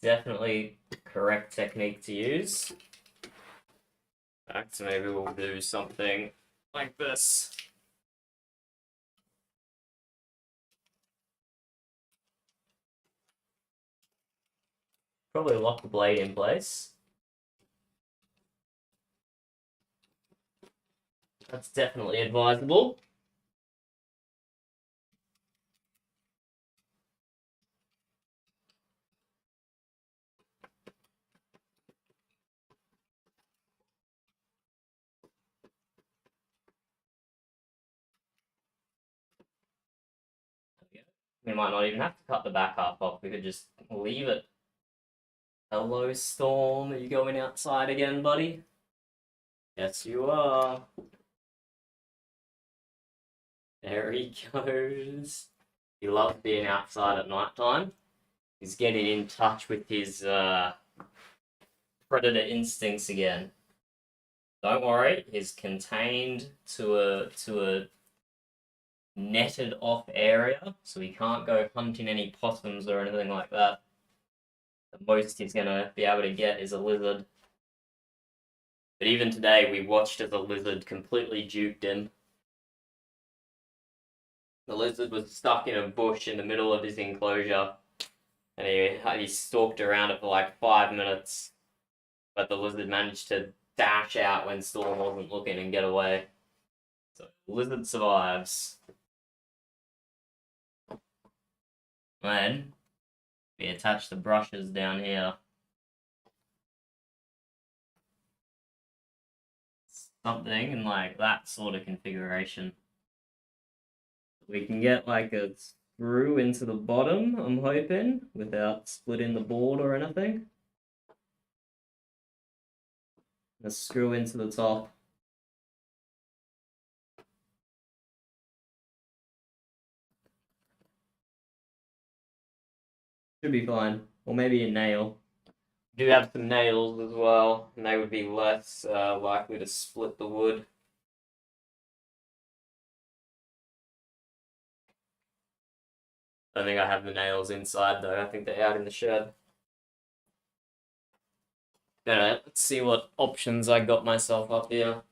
Definitely correct technique to use. In fact, maybe we'll do something like this. Probably lock the blade in place. That's definitely advisable. We might not even have to cut the back half off. We could just leave it. Hello, Storm. Are you going outside again, buddy? Yes, you are. There he goes. He loves being outside at night time. He's getting in touch with his predator instincts again. Don't worry, he's contained to a netted off area, so he can't go hunting any possums or anything like that. The most he's gonna be able to get is a lizard. But even today, we watched as a lizard completely duped him. The lizard was stuck in a bush in the middle of his enclosure, and he stalked around it for like 5 minutes. But the lizard managed to dash out when Storm wasn't looking and get away. So the lizard survives. Then we attach the brushes down here. Something in like that sort of configuration. We can get like a screw into the bottom, I'm hoping, without splitting the board or anything. A screw into the top. Should be fine. Or maybe a nail. Do have some nails as well, and they would be less likely to split the wood. I think I have the nails inside though. I think they're out in the shed. Alright, let's see what options I got myself up here.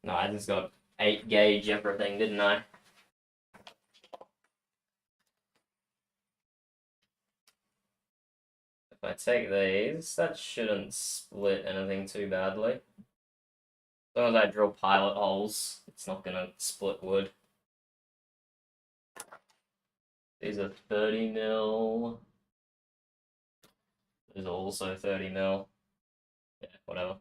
No, I just got 8 gauge everything, didn't I? If I take these, that shouldn't split anything too badly. As long as I drill pilot holes, it's not gonna split wood. These are 30 mil. These are also 30 mil. Yeah, whatever.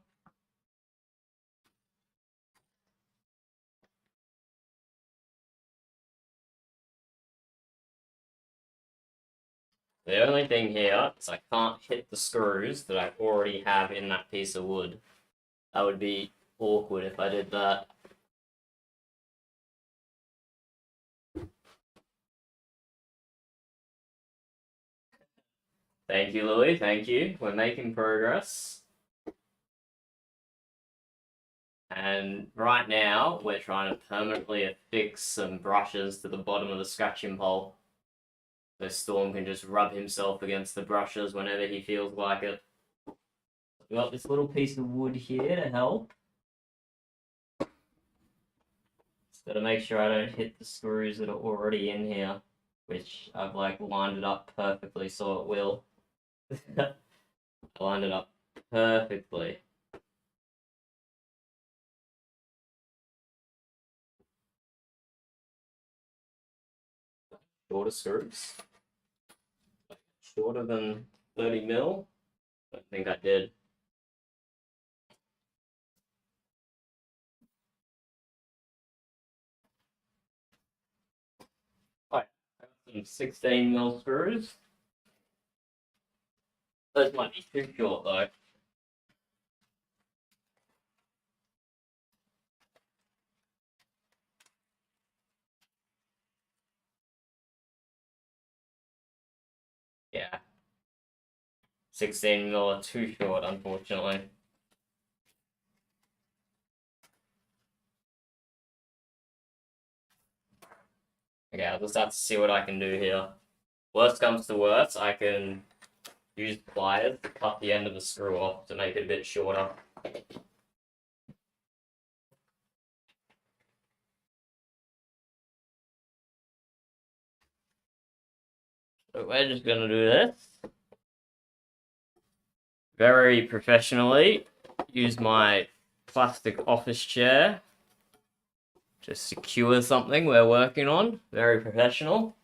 The only thing here is I can't hit the screws that I already have in that piece of wood. That would be awkward if I did that. Thank you, Louis. Thank you. We're making progress. And right now, we're trying to permanently affix some brushes to the bottom of the scratching pole. So Storm can just rub himself against the brushes whenever he feels like it. We've got this little piece of wood here to help. Just gotta make sure I don't hit the screws that are already in here, which I've like lined it up perfectly so it will. I lined it up perfectly. Shorter screws. Shorter than 30 mil. I think I did. Alright, I got some 16 mil screws. Those might be too short though. Yeah. 16 mil are too short, unfortunately. Okay, I'll just have to see what I can do here. Worst comes to worst, I can use pliers to cut the end of the screw off to make it a bit shorter. So we're just gonna do this. Very professionally, use my plastic office chair to secure something we're working on. Very professional.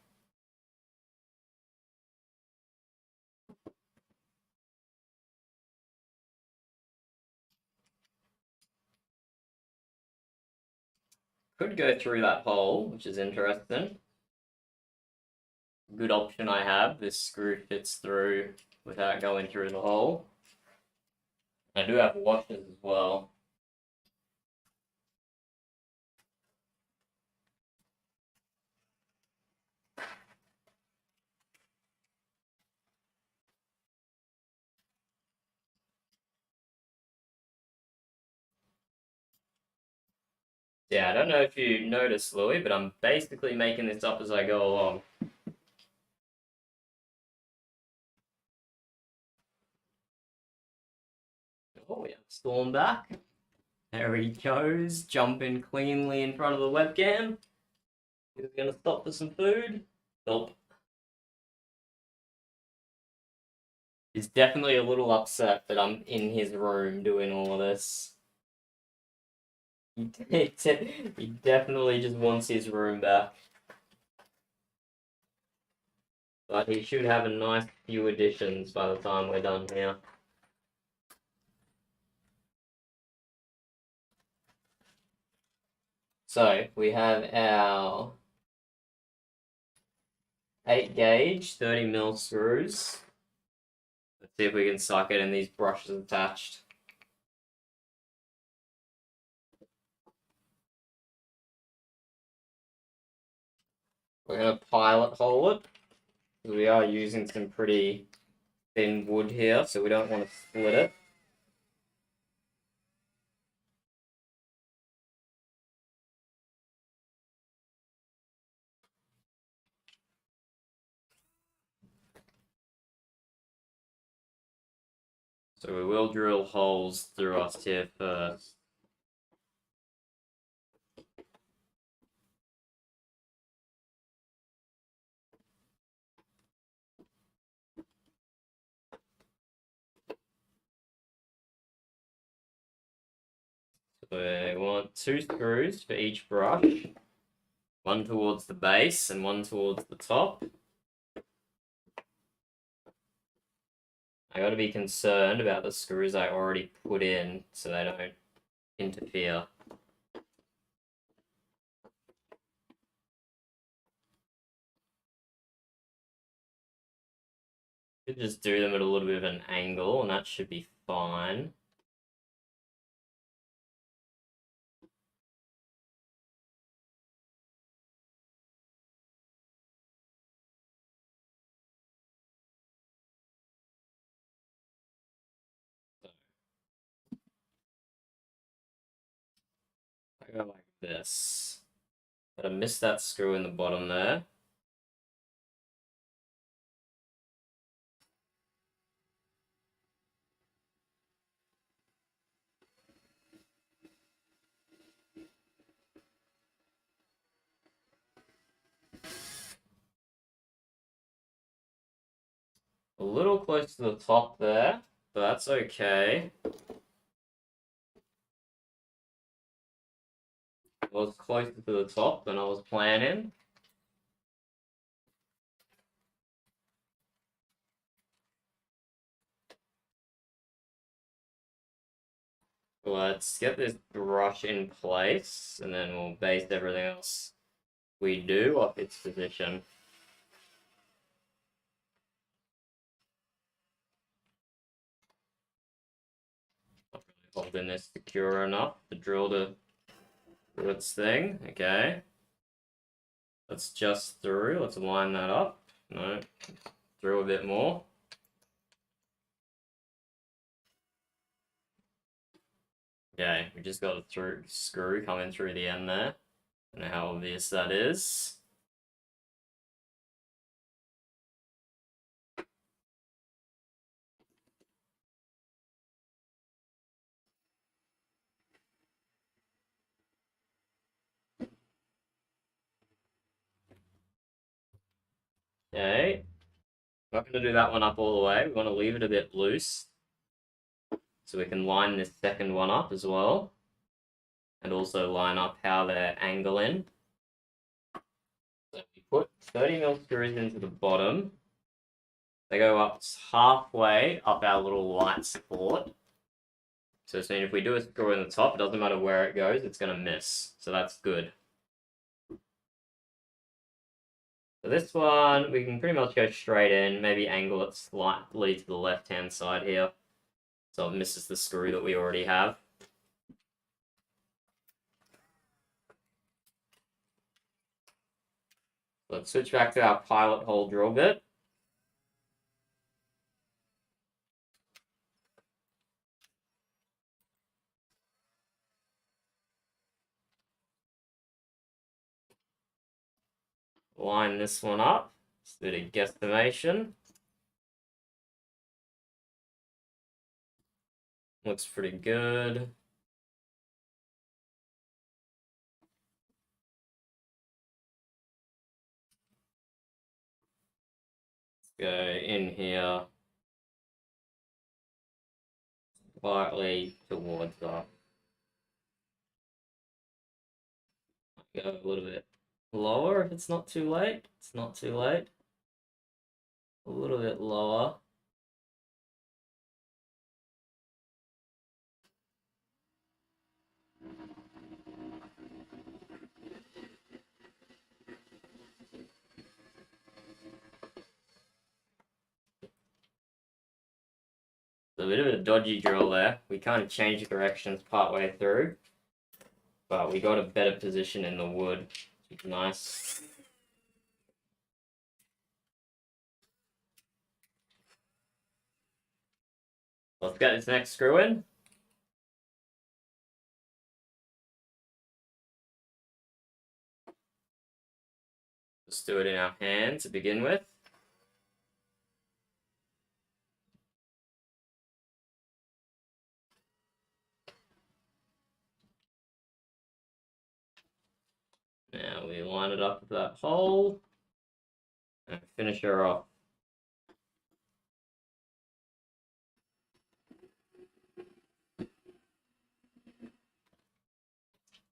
Could go through that hole, which is interesting. Good option I have. This screw fits through without going through the hole. I do have washers as well. Yeah, I don't know if you noticed, Louis, but I'm basically making this up as I go along. Oh, we have Storm back. There he goes, jumping cleanly in front of the webcam. He's gonna stop for some food. Nope. He's definitely a little upset that I'm in his room doing all of this. He definitely just wants his room back. But he should have a nice few additions by the time we're done here. So we have our 8 gauge 30mm screws. Let's see if we can suck it in these brushes attached. We're going to pilot hole it. We are using some pretty thin wood here, so we don't want to split it. So we will drill holes through us here first. So we want 2 screws for each brush. One towards the base and one towards the top. I gotta be concerned about the screws I already put in so they don't interfere. Could just do them at a little bit of an angle and that should be fine. I go like this. But I missed that screw in the bottom there. A little close to the top there, but that's okay. It was closer to the top than I was planning. Let's get this brush in place, and then we'll base everything else we do off its position. Not really holding this secure enough to drill to do its thing. Okay. Let's just through. Let's line that up. No, through a bit more. Okay, we just got a through screw coming through the end there. I don't know how obvious that is. Okay. Not going to do that one up all the way. We want to leave it a bit loose. So we can line this second one up as well. And also line up how they're angling. So we put 30mm screws into the bottom. They go up halfway up our little light support. So it's mean if we do a screw in the top, it doesn't matter where it goes, it's going to miss. So that's good. So this one, we can pretty much go straight in, maybe angle it slightly to the left-hand side here, so it misses the screw that we already have. Let's switch back to our pilot hole drill bit. Line this one up. Just do a guesstimation. Looks pretty good. Let's go in here. Slightly towards that. Go a little bit lower if it's not too late. It's not too late. A little bit lower. A bit of a dodgy drill there. We kind of changed directions partway through, but we got a better position in the wood, which is nice. Let's get this next screw in. Let's do it in our hand to begin with. Now we line it up with that hole and finish her off.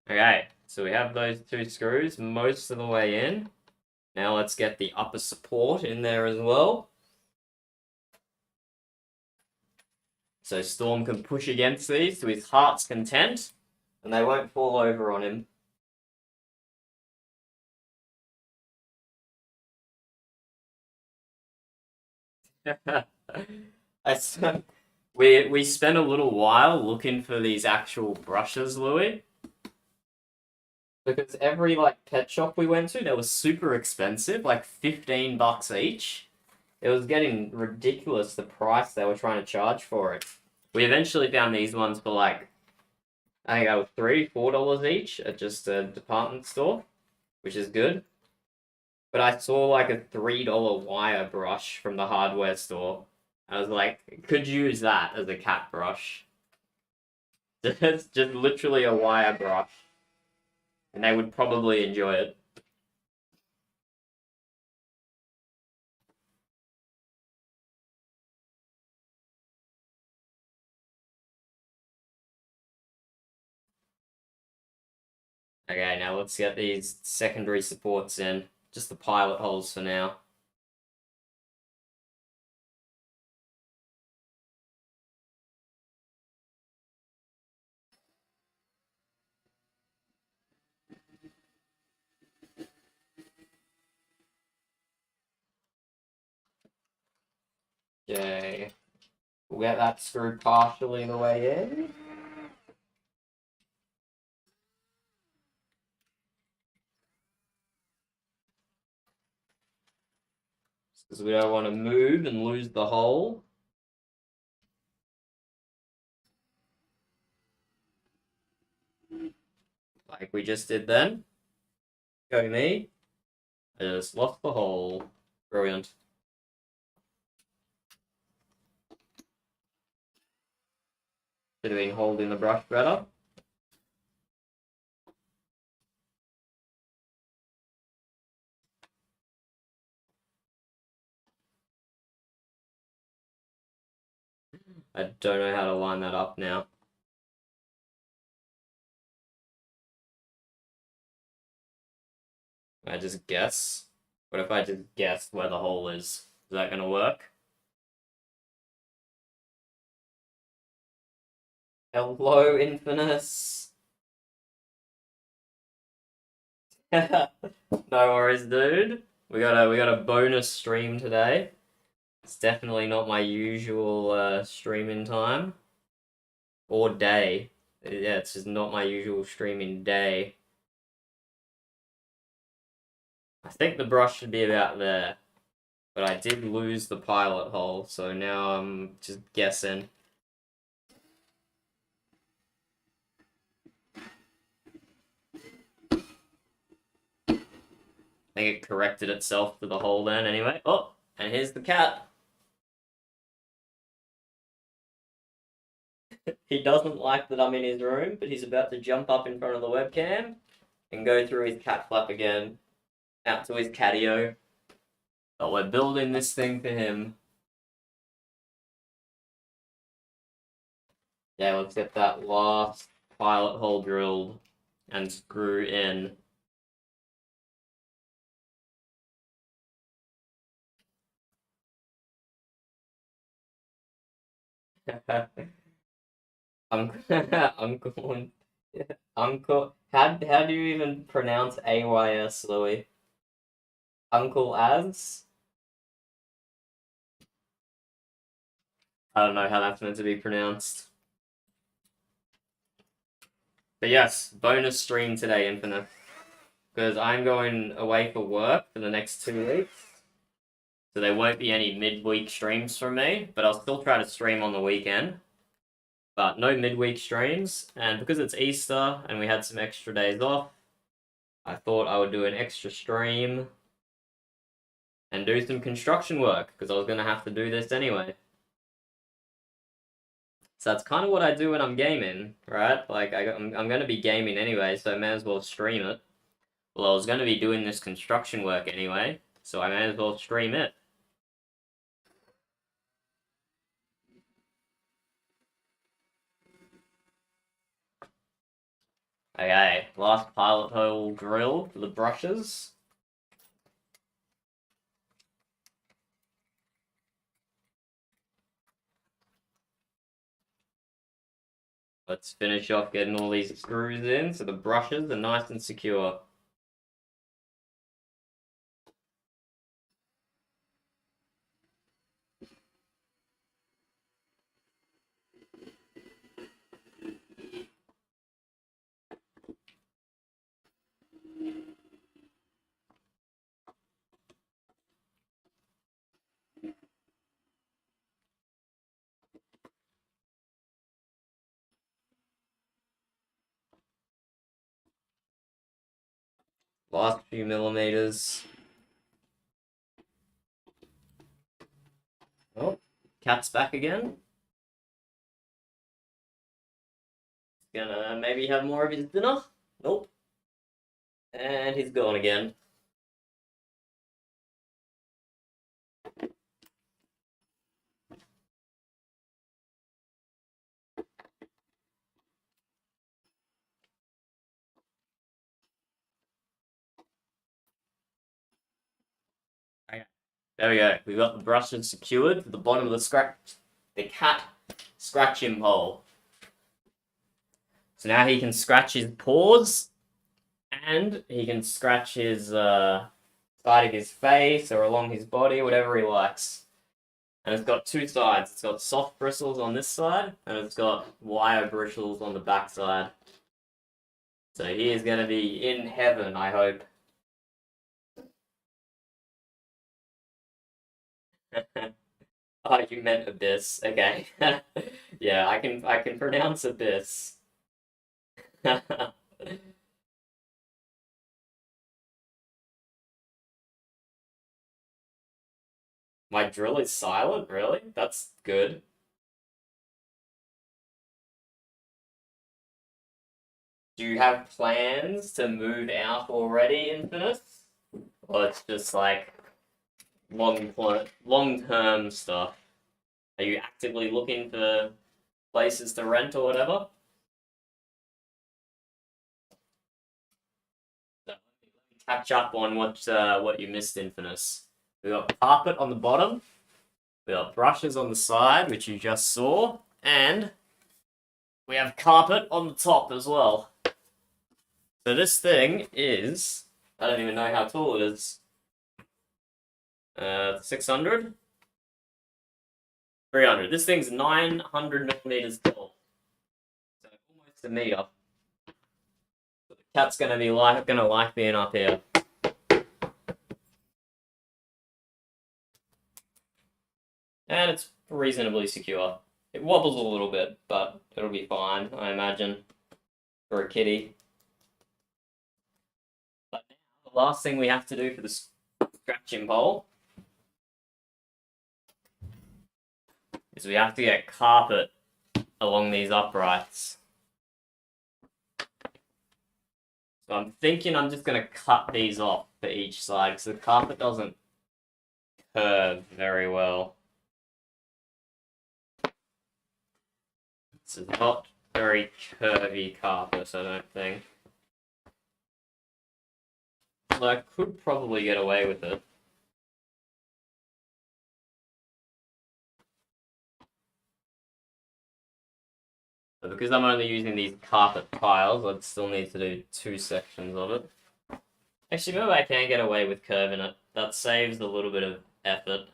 Okay, so we have those two screws most of the way in. Now let's get the upper support in there as well. So Storm can push against these to his heart's content, and they won't fall over on him. We spent a little while looking for these actual brushes, Louis. Because every like pet shop we went to, they were super expensive, like $15 each. It was getting ridiculous the price they were trying to charge for it. We eventually found these ones for like, I think they were $3-4 each at just a department store, which is good. But I saw like a $3 wire brush from the hardware store. I was like, could use that as a cat brush. It's just literally a wire brush. And they would probably enjoy it. Okay, now let's get these secondary supports in. Just the pilot holes for now. Okay. We'll get that screwed partially the way in. Because we don't want to move and lose the hole. Like we just did then. Go me. I just lost the hole. Brilliant. Should have been holding the brush better. I don't know how to line that up now. I just guess. What if I just guessed where the hole is? Is that gonna work? Hello, Infinus. No worries, dude. we got a bonus stream today. It's definitely not my usual streaming time or day. Yeah, it's just not my usual streaming day. I think the brush should be about there, but I did lose the pilot hole, so now I'm just guessing. I think it corrected itself to the hole then anyway. Oh, and here's the cat. He doesn't like that I'm in his room, but he's about to jump up in front of the webcam and go through his cat flap again, out to his catio. But we're building this thing for him. Yeah, let's get that last pilot hole drilled and screw in. Uncle, Uncle, how do you even pronounce AYS, Louis? Uncle Az? I don't know how that's meant to be pronounced. But yes, bonus stream today, Infinite. Because I'm going away for work for the next 2 weeks. So there won't be any midweek streams from me, but I'll still try to stream on the weekend. But no midweek streams, and because it's Easter and we had some extra days off, I thought I would do an extra stream and do some construction work, because I was going to have to do this anyway. So that's kind of what I do when I'm gaming, right? Like, I'm going to be gaming anyway, so I may as well stream it. Well, I was going to be doing this construction work anyway, so I may as well stream it. Okay, last pilot hole drill for the brushes. Let's finish off getting all these screws in so the brushes are nice and secure. Last few millimeters. Oh, cat's back again. Gonna maybe have more of his dinner. Nope. And he's gone again. Okay. There we go. We've got the brushes secured for the bottom of the cat scratching hole. So now he can scratch his paws, and he can scratch his side of his face or along his body, whatever he likes. And it's got two sides. It's got soft bristles on this side, and it's got wire bristles on the back side. So he is going to be in heaven, I hope. Oh, you meant abyss. Okay. Yeah, I can pronounce abyss. My drill is silent, really? That's good. Do you have plans to move out already, Infinite? Or it's just like long-term stuff? Are you actively looking for places to rent or whatever? So, let me catch up on what you missed, Infinite. We got carpet on the bottom. We got brushes on the side, which you just saw, and we have carpet on the top as well. So this thing is, I don't even know how tall it is. 600. 300. This thing's 900 millimeters tall. So almost a meter. The cat's gonna like being up here. And it's reasonably secure. It wobbles a little bit, but it'll be fine, I imagine, for a kitty. But now, the last thing we have to do for the scratching pole is we have to get carpet along these uprights. So I'm thinking I'm just going to cut these off for each side because the carpet doesn't curve very well. This is not very curvy carpet, I don't think. Although I could probably get away with it. But because I'm only using these carpet tiles, I'd still need to do 2 sections of it. Actually, maybe I can get away with curving it. That saves a little bit of effort.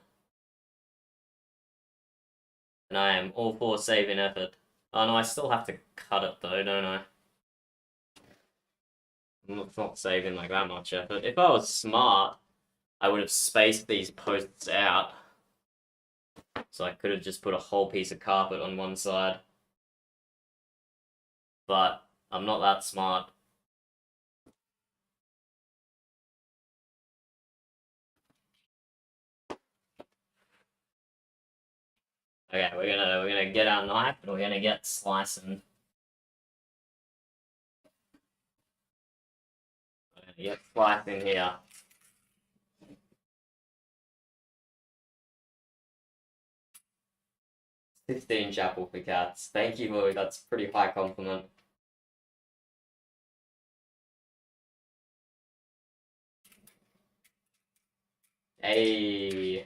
And I am all for saving effort. Oh no, I still have to cut it though, don't I? It's not saving like that much effort. If I was smart, I would have spaced these posts out. So I could have just put a whole piece of carpet on one side. But I'm not that smart. Okay, we're gonna get our knife and we're gonna get slicing. We're gonna get slicing here. $15 apple for cats. Thank you, Louis. That's a pretty high compliment. Hey.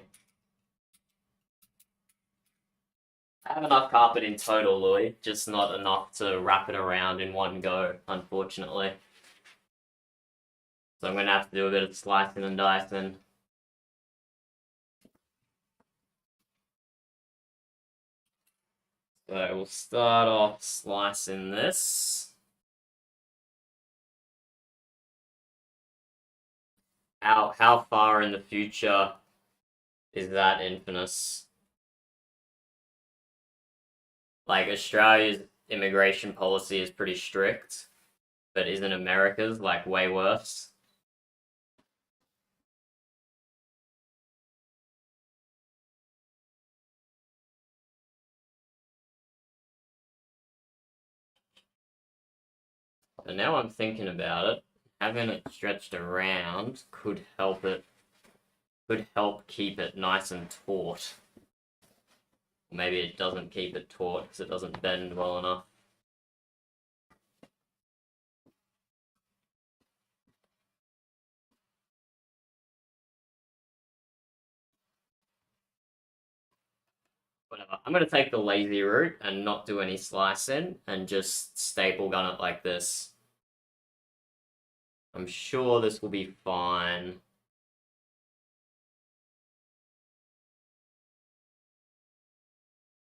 I have enough carpet in total, Louis, just not enough to wrap it around in one go, unfortunately. So I'm going to have to do a bit of slicing and dicing. So we'll start off slicing this. How far in the future is that, Infamous? Like, Australia's immigration policy is pretty strict, but isn't America's, like, way worse? But now I'm thinking about it, having it stretched around could help keep it nice and taut. Maybe it doesn't keep it taut because it doesn't bend well enough. Whatever. I'm going to take the lazy route and not do any slicing and just staple gun it like this. I'm sure this will be fine.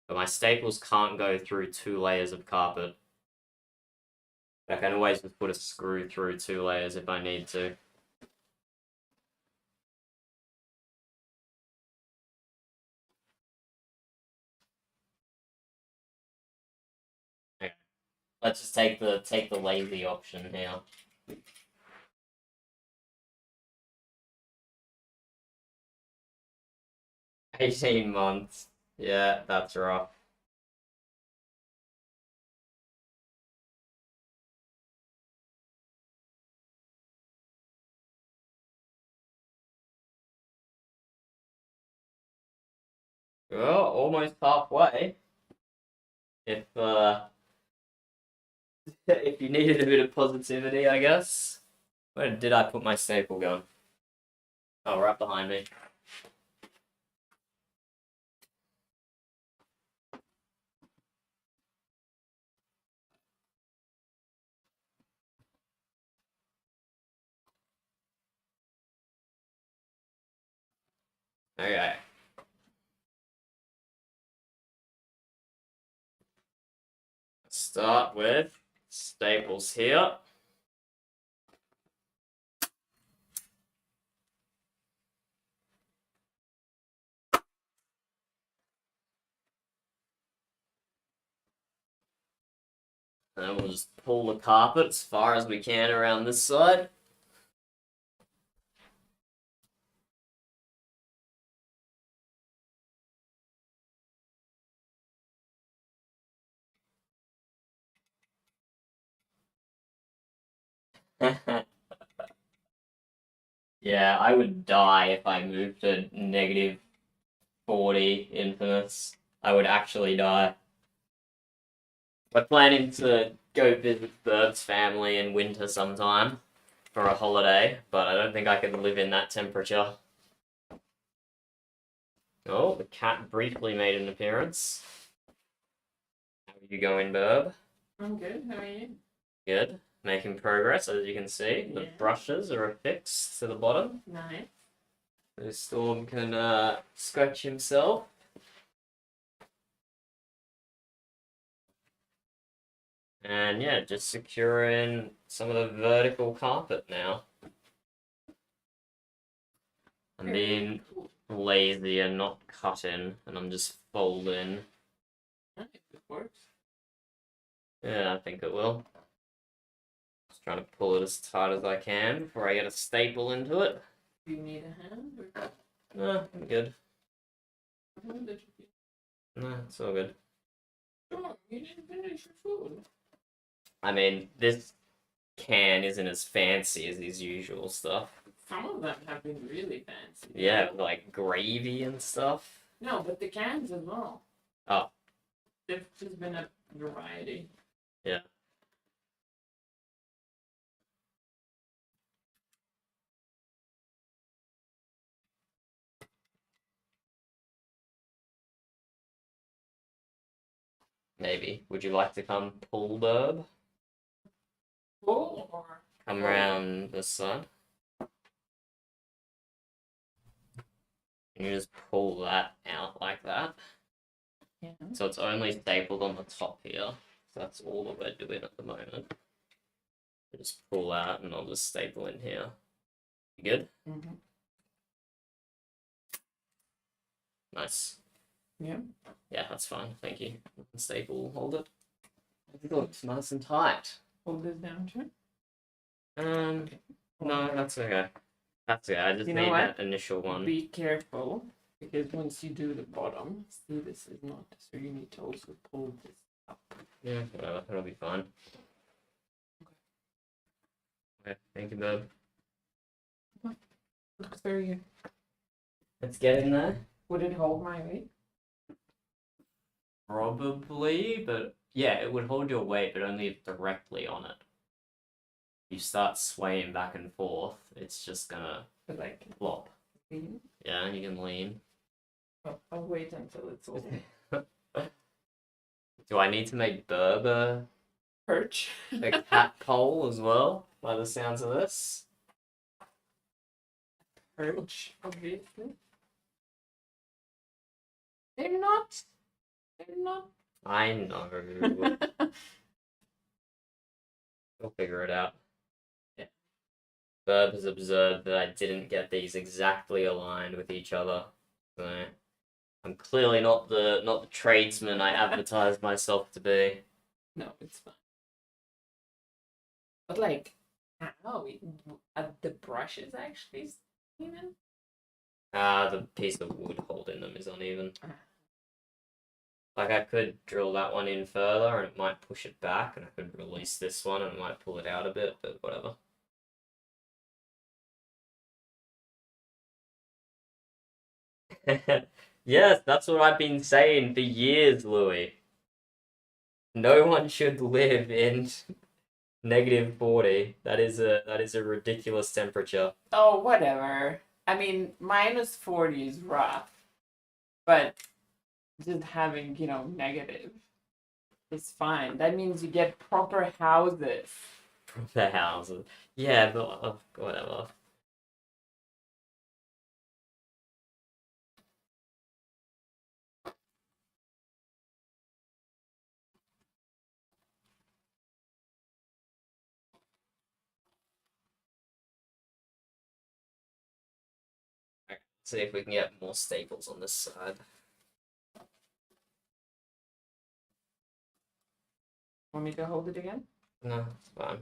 But my staples can't go through 2 layers of carpet. I can always just put a screw through 2 layers if I need to. Okay. Let's just take the lazy option here. $18 months. Yeah, that's rough. Well, almost halfway. If if you needed a bit of positivity, I guess. Where did I put my staple gun? Oh, right behind me. Okay. Start with staples here. And we'll just pull the carpet as far as we can around this side. Yeah, I would die if I moved to -40 Infamous. I would actually die. We're planning to go visit Bird's family in winter sometime for a holiday, but I don't think I can live in that temperature. Oh, the cat briefly made an appearance. How are you going, Burb? I'm good. How are you? Good. Making progress, as you can see. The Yeah. brushes are affixed to the bottom. Nice. So Storm can scratch himself. And yeah, just securing some of the vertical carpet now. I'm being lazy and not cutting, and I'm just folding. Nice. It works. Yeah, I think it will. Just trying to pull it as tight as I can before I get a staple into it. Do you need a hand? Or... No, I'm good. How did you... No, it's all good. Sure, you didn't finish your food. I mean, this can isn't as fancy as his usual stuff. Some of them have been really fancy. Yeah, with, like gravy and stuff. No, but the cans as well. Oh. There's just been a variety. Yeah. Maybe. Would you like to come pull, Burb? Full or... Come around this side. And you just pull that out like that. Yeah. So it's only stapled on the top here. So that's all that we're doing at the moment. Just pull out and I'll just staple in here. You good? Mm-hmm. Nice. Yeah. Yeah, that's fine. Thank you. Staple, hold it. It looks nice and tight. Hold this down too. No, that's okay. That's okay. I just You know need what? that initial one. Be careful, because once you do the bottom, see this is not, so you need to also pull this up. Yeah, whatever. It'll be fine. Okay, thank you, Bob. Looks very good. Let's get in there. Would it hold my weight? Probably, but yeah, it would hold your weight, but only if directly on it. You start swaying back and forth, it's just gonna But like, flop. lean? Yeah, you can lean. I'll wait until it's all Do I need to make Burb perch. a cat pole as well, by the sounds of this? Perch, obviously. They're not. They're not. I know. We'll figure it out. Yeah. Burb has observed that I didn't get these exactly aligned with each other. So I'm clearly not the tradesman I advertised myself to be. No, it's fine. But like, how? The brushes actually even? The piece of wood holding them is uneven. Like I could drill that one in further and it might push it back, and I could release this one and it might pull it out a bit, but whatever. Yes, that's what I've been saying for years, Louis. No one should live in -40. That is a ridiculous temperature. Oh, whatever. I mean, -40 is rough, but just having, negative is fine. That means you get proper houses. From the houses. Yeah, but whatever. See if we can get more staples on this side. Want me to hold it again? No, it's fine.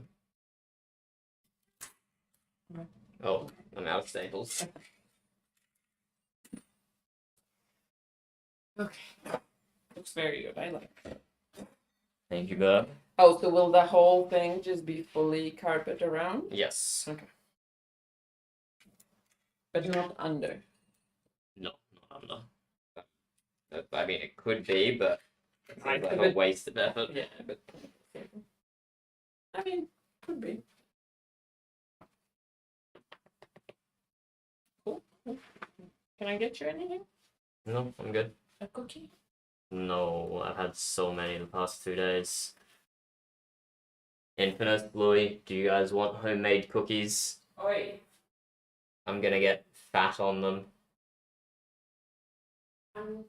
Okay. Oh, I'm out of staples. Okay. Looks very good. I like it. Thank you, Bert. Oh, so will the whole thing just be fully carpet around? Yes. Okay. But not under. No, not under. I mean, it could be, but it's I like could a be- waste of effort. Yeah, but I mean, could be. Cool. Can I get you anything? No, I'm good. A cookie? No, I've had so many the past 2 days. Infinite, Louis, do you guys want homemade cookies? Oi. I'm gonna get fat on them. Um,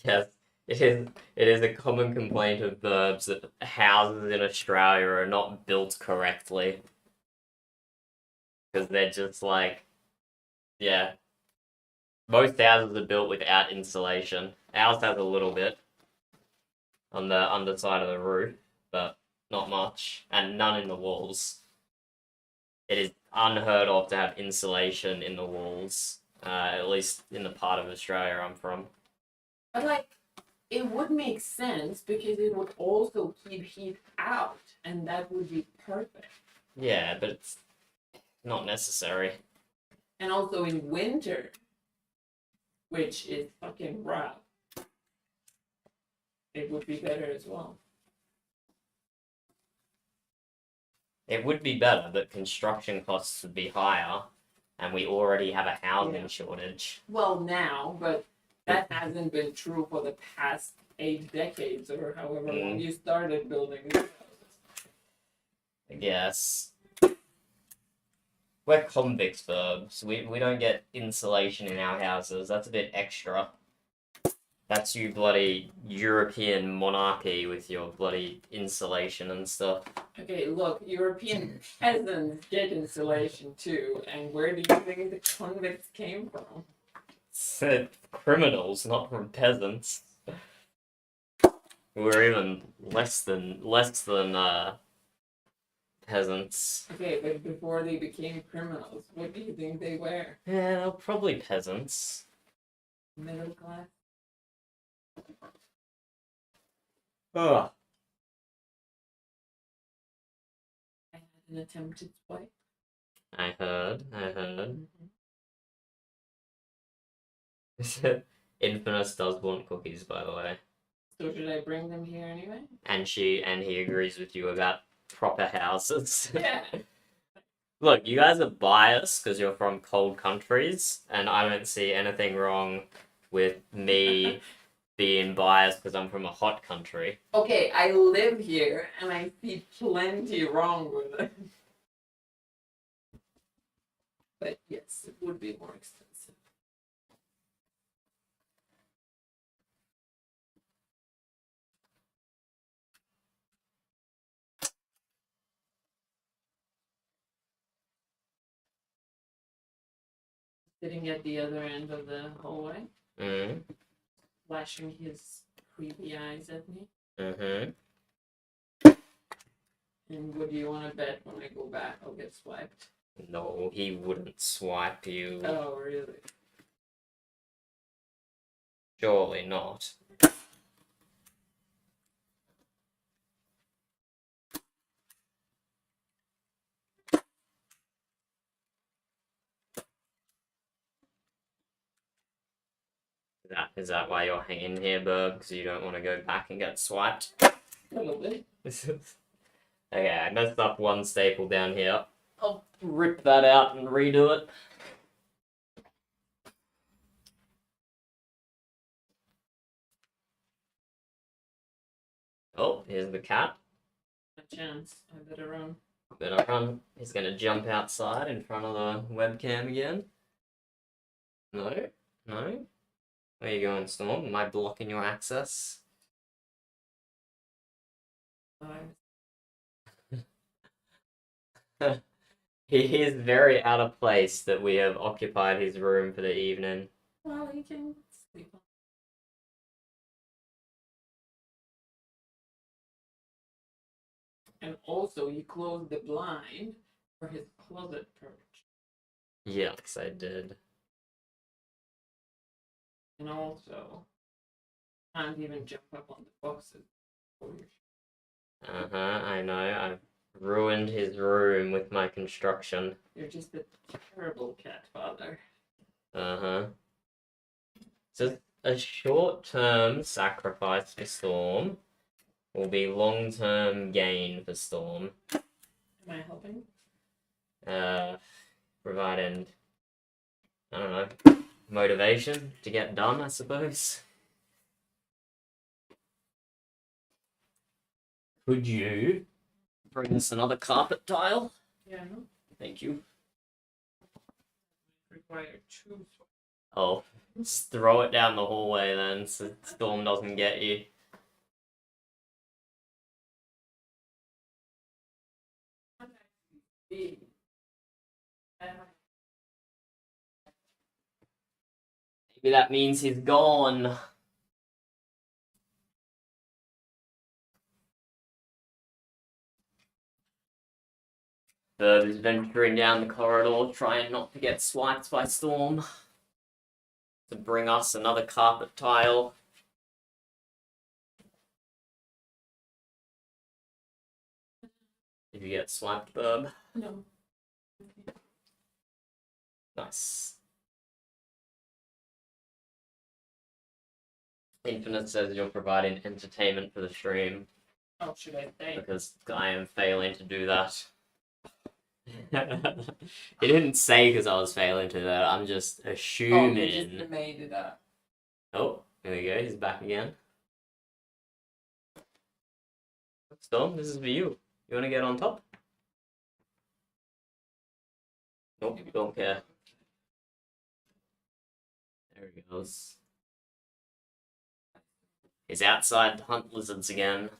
Yes, it is. It is a common complaint of verbs that houses in Australia are not built correctly. Because they're just like, yeah. Most houses are built without insulation. Ours has a little bit on the underside of the roof, but not much, and none in the walls. It is unheard of to have insulation in the walls, at least in the part of Australia I'm from. But like, it would make sense because it would also keep heat out, and that would be perfect. Yeah, but it's not necessary. And also in winter, which is fucking rough, it would be better as well. It would be better, but construction costs would be higher, and we already have a housing Yeah. shortage. Well, now, but that hasn't been true for the past 8 decades or however long you started building these houses. I guess. We're convicts, verbs. We don't get insulation in our houses. That's a bit extra. That's you bloody European monarchy with your bloody insulation and stuff. Okay, look, European peasants get insulation too, and where do you think the convicts came from? It's criminals, not from peasants. We're even less than peasants. Okay, but before they became criminals, what do you think they were? Yeah, they're probably peasants. Middle class? Ugh. I had an attempted swipe. I heard. Infamous does want cookies, by the way. So should I bring them here anyway? And he agrees with you about proper houses. Yeah. Look, you guys are biased because you're from cold countries, and I don't see anything wrong with me being biased because I'm from a hot country. Okay, I live here and I see plenty wrong with it. But yes, it would be more expensive. Sitting at the other end of the hallway, Mm. flashing his creepy eyes at me. Mm-hmm. And what do you want to bet when I go back I'll get swiped? No, he wouldn't swipe you. Oh, really? Surely not. Is that why you're hanging here, Berg? Because you don't want to go back and get swiped? Probably. Okay, I messed up one staple down here. I'll rip that out and redo it. Oh, here's the cat. A chance. I better run. Better run. He's gonna jump outside in front of the webcam again. No? No? Where you going, Storm? Am I blocking your access? He is very out of place that we have occupied his room for the evening. Well, you can sleep on. And also, you closed the blind for his closet perch. Yes, I did. And also, can't even jump up on the boxes. Uh-huh, I know. I've ruined his room with my construction. You're just a terrible cat father. Uh-huh. So a short-term sacrifice for Storm will be long-term gain for Storm. Am I helping? Providing, I don't know, motivation to get done, I suppose. Could you bring us another carpet tile? Yeah, no. Thank you. Require two. Oh, just throw it down the hallway then, so Storm doesn't get you. Maybe that means he's gone. Bird is venturing down the corridor, trying not to get swiped by Storm. To bring us another carpet tile. Did you get swiped, Burb? No. Nice. Infinite says you're providing entertainment for the stream. Oh, should I say? Because I am failing to do that. He didn't say because I was failing to do that. I'm just Oh, assuming. you just made it up. Oh, here we go. He's back again. Storm, this is for you. You want to get on top? Nope, don't care. There he goes. He's outside to hunt lizards again.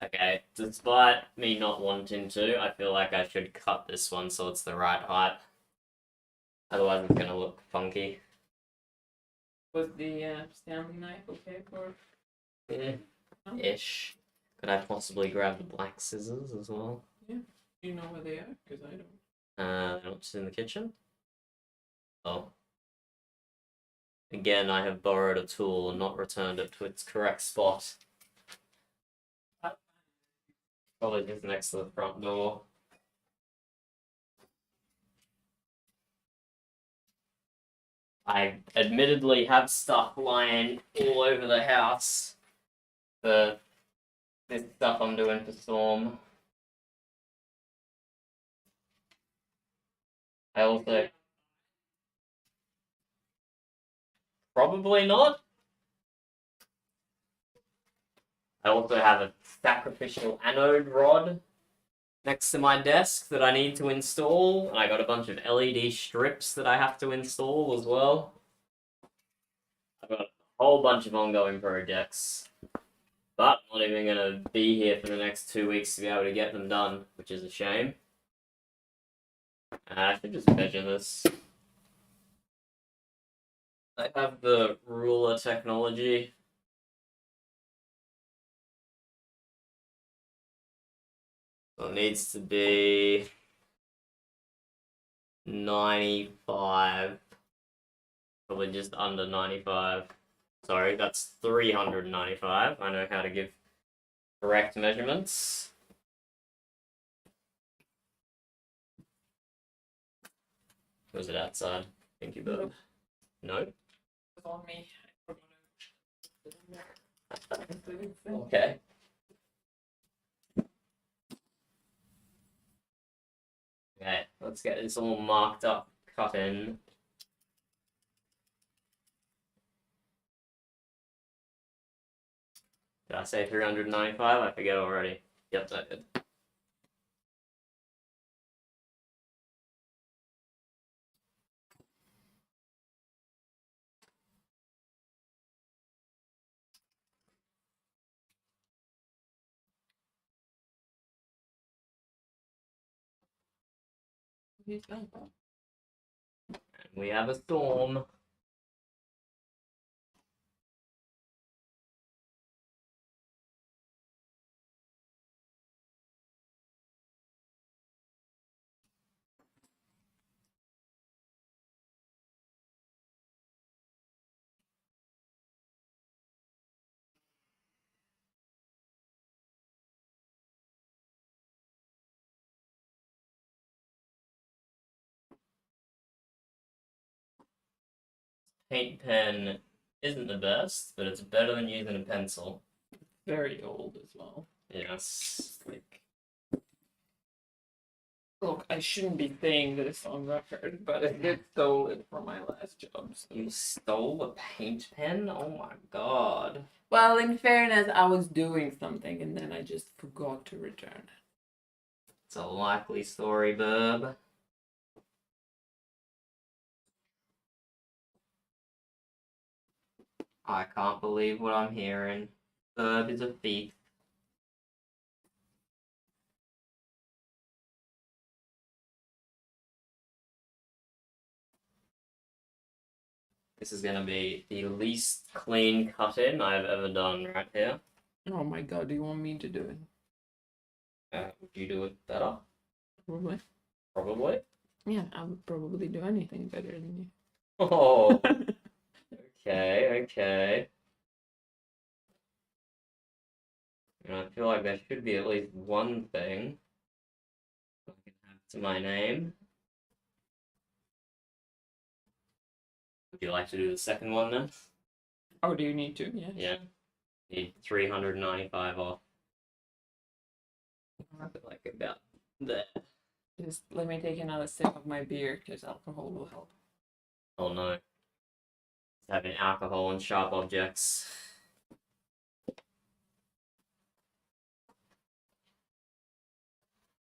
Okay, despite me not wanting to, I feel like I should cut this one so it's the right height. Otherwise it's gonna look funky. Was the Stanley knife okay for? Yeah. No? Ish. Could I possibly grab the black scissors as well? Do you know where they are? Because I don't. They're not just in the kitchen? Oh. Again, I have borrowed a tool and not returned it to its correct spot. Probably just next to the front door. I admittedly have stuff lying all over the house for this stuff I'm doing for Storm. I also... Probably not. I also have a sacrificial anode rod next to my desk that I need to install. And I got a bunch of LED strips that I have to install as well. I've got a whole bunch of ongoing projects. But I'm not even going to be here for the next 2 weeks to be able to get them done, which is a shame. I should just measure this. I have the ruler technology. So it needs to be 95. Probably just under 95. Sorry, that's 395. I know how to give correct measurements. Was it outside? Thank you, Bob. No? It's on me. I forgot. Okay. Okay, let's get this all marked up, cut in. Did I say 395? I forget already. Yep, I did. He's gone. We have a storm. Paint pen isn't the best, but it's better than using a pencil. Very old as well. Yes. Like, Look, I shouldn't be saying this on record, but I did stole it from my last job. So. you stole a paint pen? Oh my god. Well, in fairness, I was doing something and then I just forgot to return it. It's a likely story, bub. I can't believe what I'm hearing. Bub is a thief. This is gonna be the least clean cut-in I've ever done right here. Oh my god, do you want me to do it? Would you do it better? Probably. Probably. Yeah, I would probably do anything better than Oh, you. okay. And I feel like there should be at least one thing I can have to my name. Would you like to do the second one then? Oh, do you need to? Yeah. Yeah. Need 395 off. I feel like about there. Just let me take another sip of my beer because alcohol will help. Oh no. Having alcohol and sharp objects.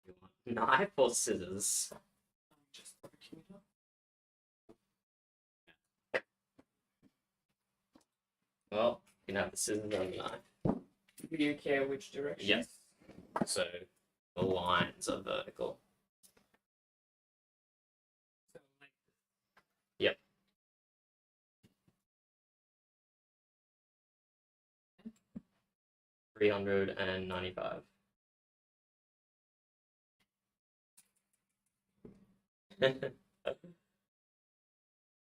You want knife or scissors? Just working it up. Well, you can have the scissors and the knife. Do you care which direction? Yes. So the lines are vertical. So, like, Yep. $395.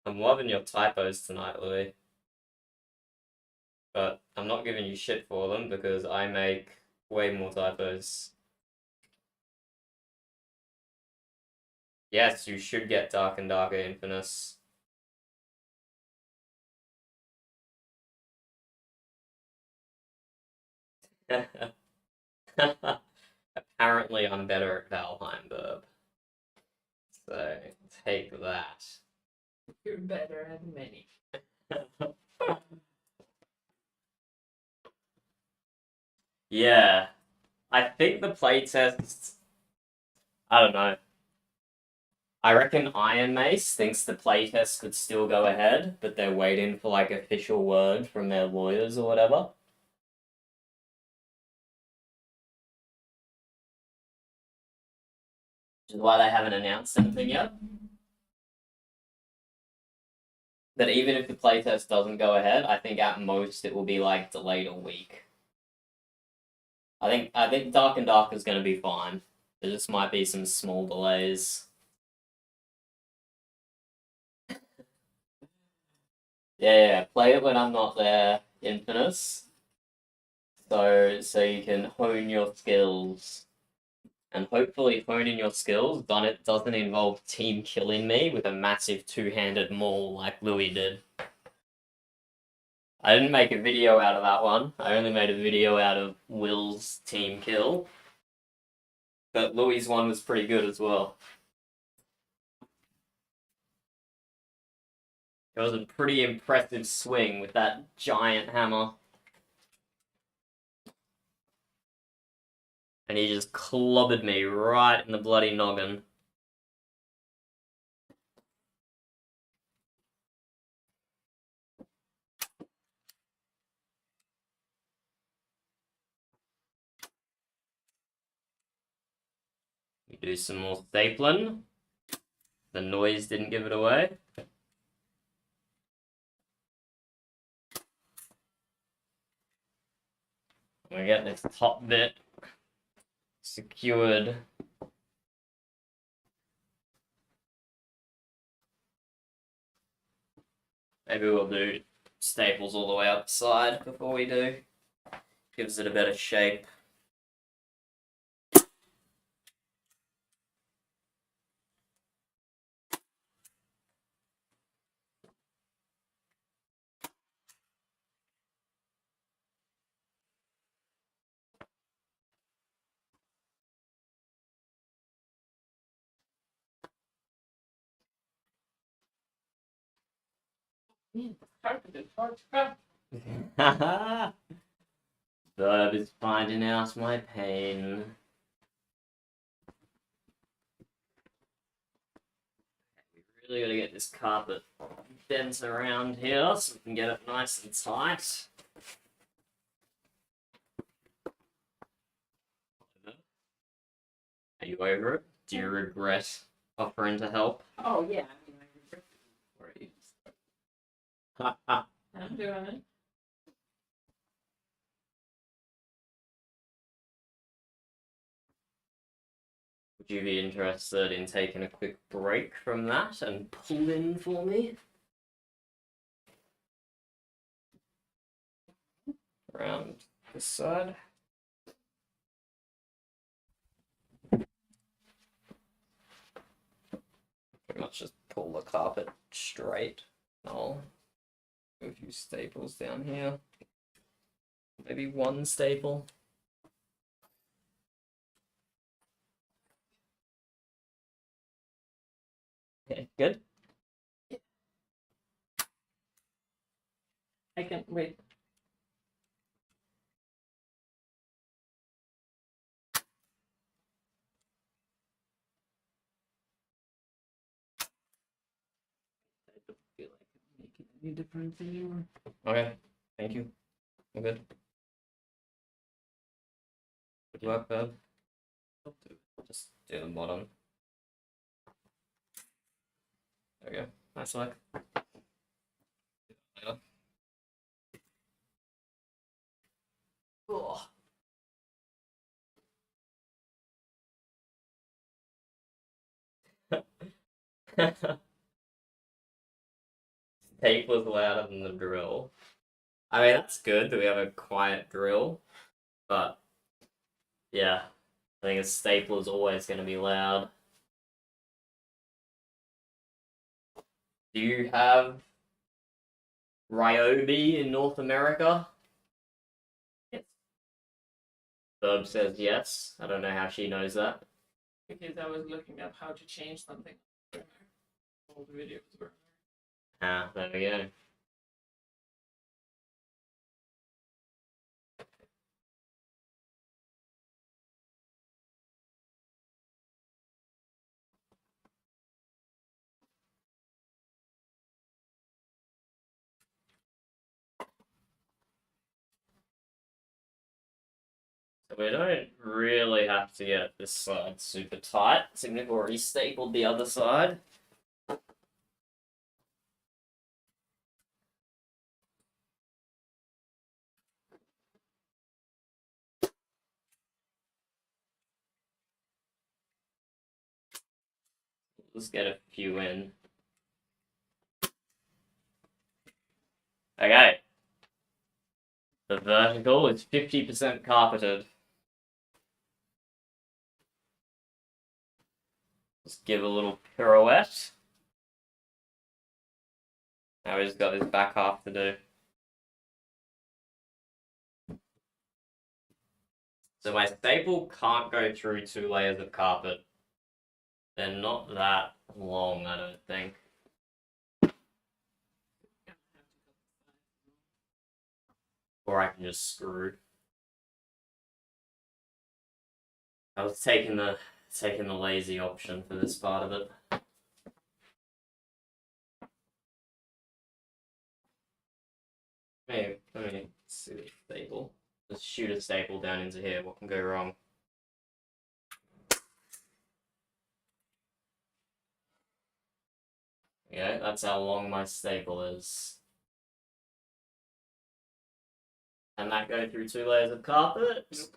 I'm loving your typos tonight, Louis. But I'm not giving you shit for them because I make way more typos. Yes, you should get Dark and Darker Infamous. Apparently, I'm better at Valheim, Burb. So, take that. you're better at many. Yeah. I think the playtest. I don't know. I reckon Iron Mace thinks the playtest could still go ahead, but they're waiting for like official word from their lawyers or whatever. Which is why they haven't announced anything yet. But even if the playtest doesn't go ahead, I think at most it will be like delayed a week. I think Dark and Dark is going to be fine. There just might be some small delays. Yeah, play it when I'm not there, Infamous. So you can hone your skills. And hopefully honing your skills doesn't involve team killing me with a massive two-handed maul like Louis did. I didn't make a video out of that one. I only made a video out of Will's team kill. But Louis' one was pretty good as well. It was a pretty impressive swing with that giant hammer. And he just clobbered me right in the bloody noggin. You do some more stapling. The noise didn't give it away. We get this top bit secured. Maybe we'll do staples all the way up the side before we do. Gives it a better shape. Carpet is hard to craft. Verb is finding out my pain. We really gotta get this carpet bent around here so we can get it nice and tight. Are you over it? Do you regret offering to help? Oh yeah, I mean, I regret it before you start. I'm doing it. Would you be interested in taking a quick break from that and pull in for me? Around this side. Pretty much just pull the carpet straight. I'll do a few staples down here. Maybe one staple. Okay, good. I can wait. I don't feel like it's making any difference anymore. Okay, thank you. I'm good. Good work, Bob. Just do the bottom. There we go. Nice work. Later. Oh. Tape was louder than the drill. I mean, that's good that we have a quiet drill, but yeah, I think a staple is always going to be loud. Do you have Ryobi in North America? Yes, Verb says yes. I don't know how she knows that. because I was looking up how to change something. All the videos were. Ah, there we go. So we don't really have to get this side super tight. Seems like we've already stapled the other side. Let's get a few in. Okay. The vertical is 50% carpeted. Just give a little pirouette. Now we just got this back half to do. So my staple can't go through 2 layers of carpet. They're not that long, I don't think. Or I can just screw. I was taking the lazy option for this part of it. Hey, let me see the staple. Just shoot a staple down into here. What can go wrong? – Yeah, that's how long my staple is. And that go through 2 layers of carpet? Nope.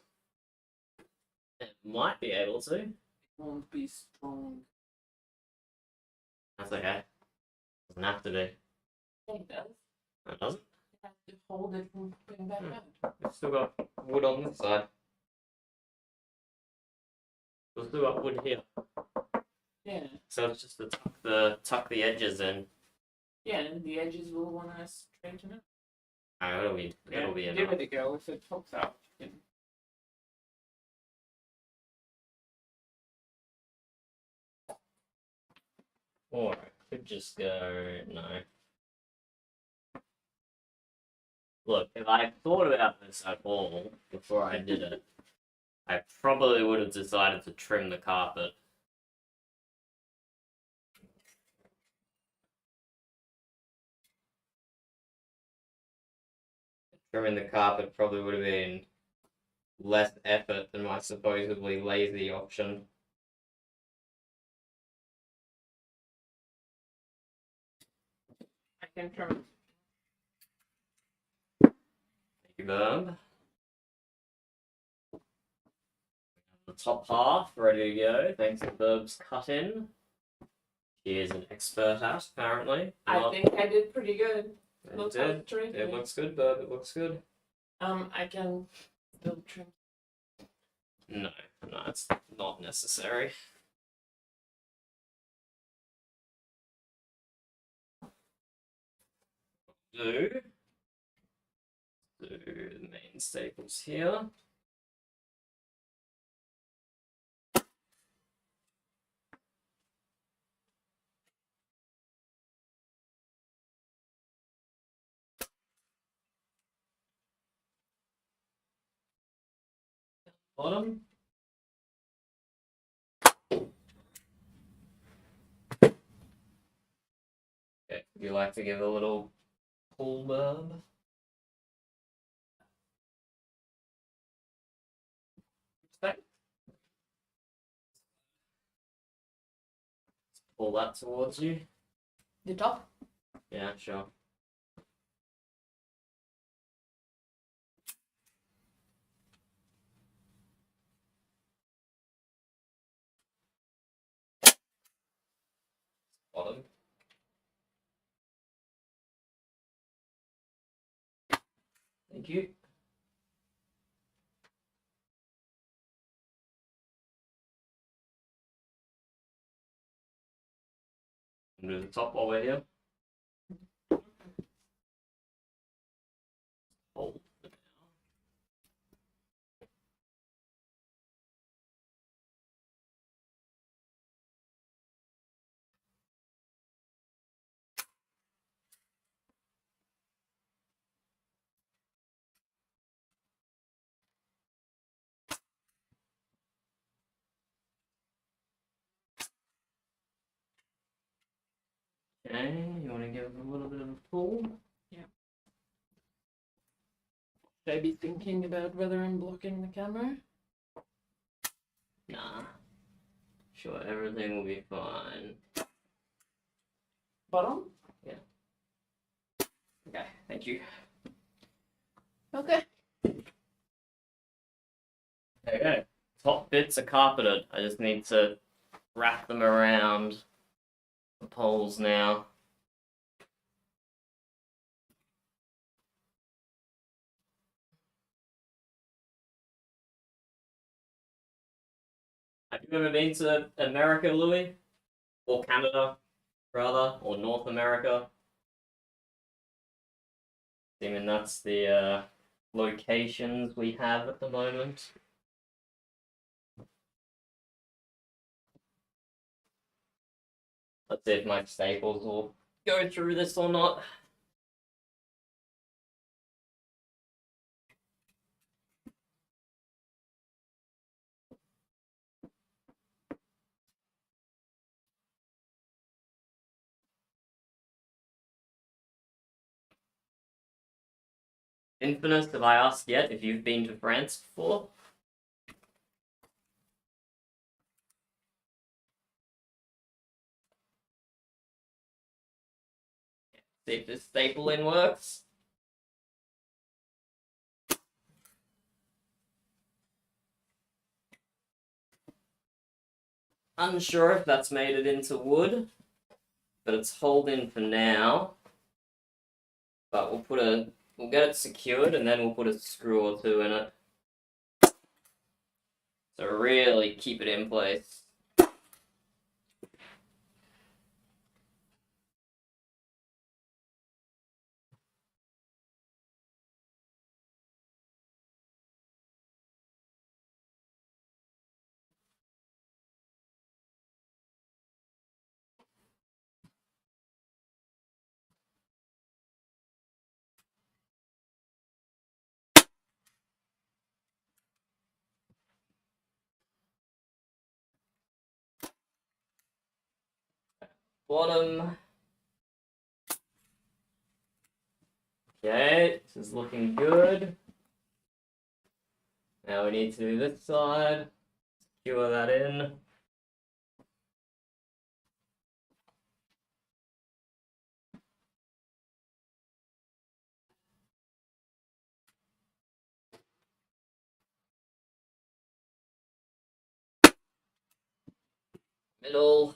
It might be able to. It won't be strong. That's okay. Doesn't have to be. It does. It doesn't. You have to hold it from putting back out. We've still got wood on this side. We've still got wood here. Yeah. So it's just to tuck the edges in. Yeah, the edges will want to straighten out. It'll be Give enough. it a go. If it pops out, you can. Or I could just go no. Look, if I thought about this at all before I did it, I probably would have decided to trim the carpet. Trimming the carpet probably would have been less effort than my supposedly lazy option. I can trim. Thank you, Burb. The top half ready to go, thanks to Burb's cut in. She is an expert at, apparently. I think I did pretty good. It Looks did. straight. It looks good, Burb. It looks good. I can still trim. No, it's not necessary. Do the main staples here. Bottom. Okay, would you like to give a little pull, Burb? But Pull that towards you. the top. Yeah, sure. Bottom. Thank you. Do the top while we're here. Hold it down. Okay, you want to give it a little bit of a pull? Should I be thinking about whether I'm blocking the camera? Nah. Sure, everything will be fine. Bottom? Yeah. Okay, thank you. Okay. Okay, top bits are carpeted. I just need to wrap them around the poles now. Have you ever been to America, Louis? Or Canada, rather, or North America? I mean, that's the locations we have at the moment. Let's see if my staples will go through this or not. Infinite, have I asked yet if you've been to France before? See if this staple in works. Unsure if that's made it into wood, but it's holding for now. But we'll get it secured and then we'll put a screw or two in it. So really keep it in place. Bottom. Okay, this is looking good. Now we need to do this side. Secure that in. Middle.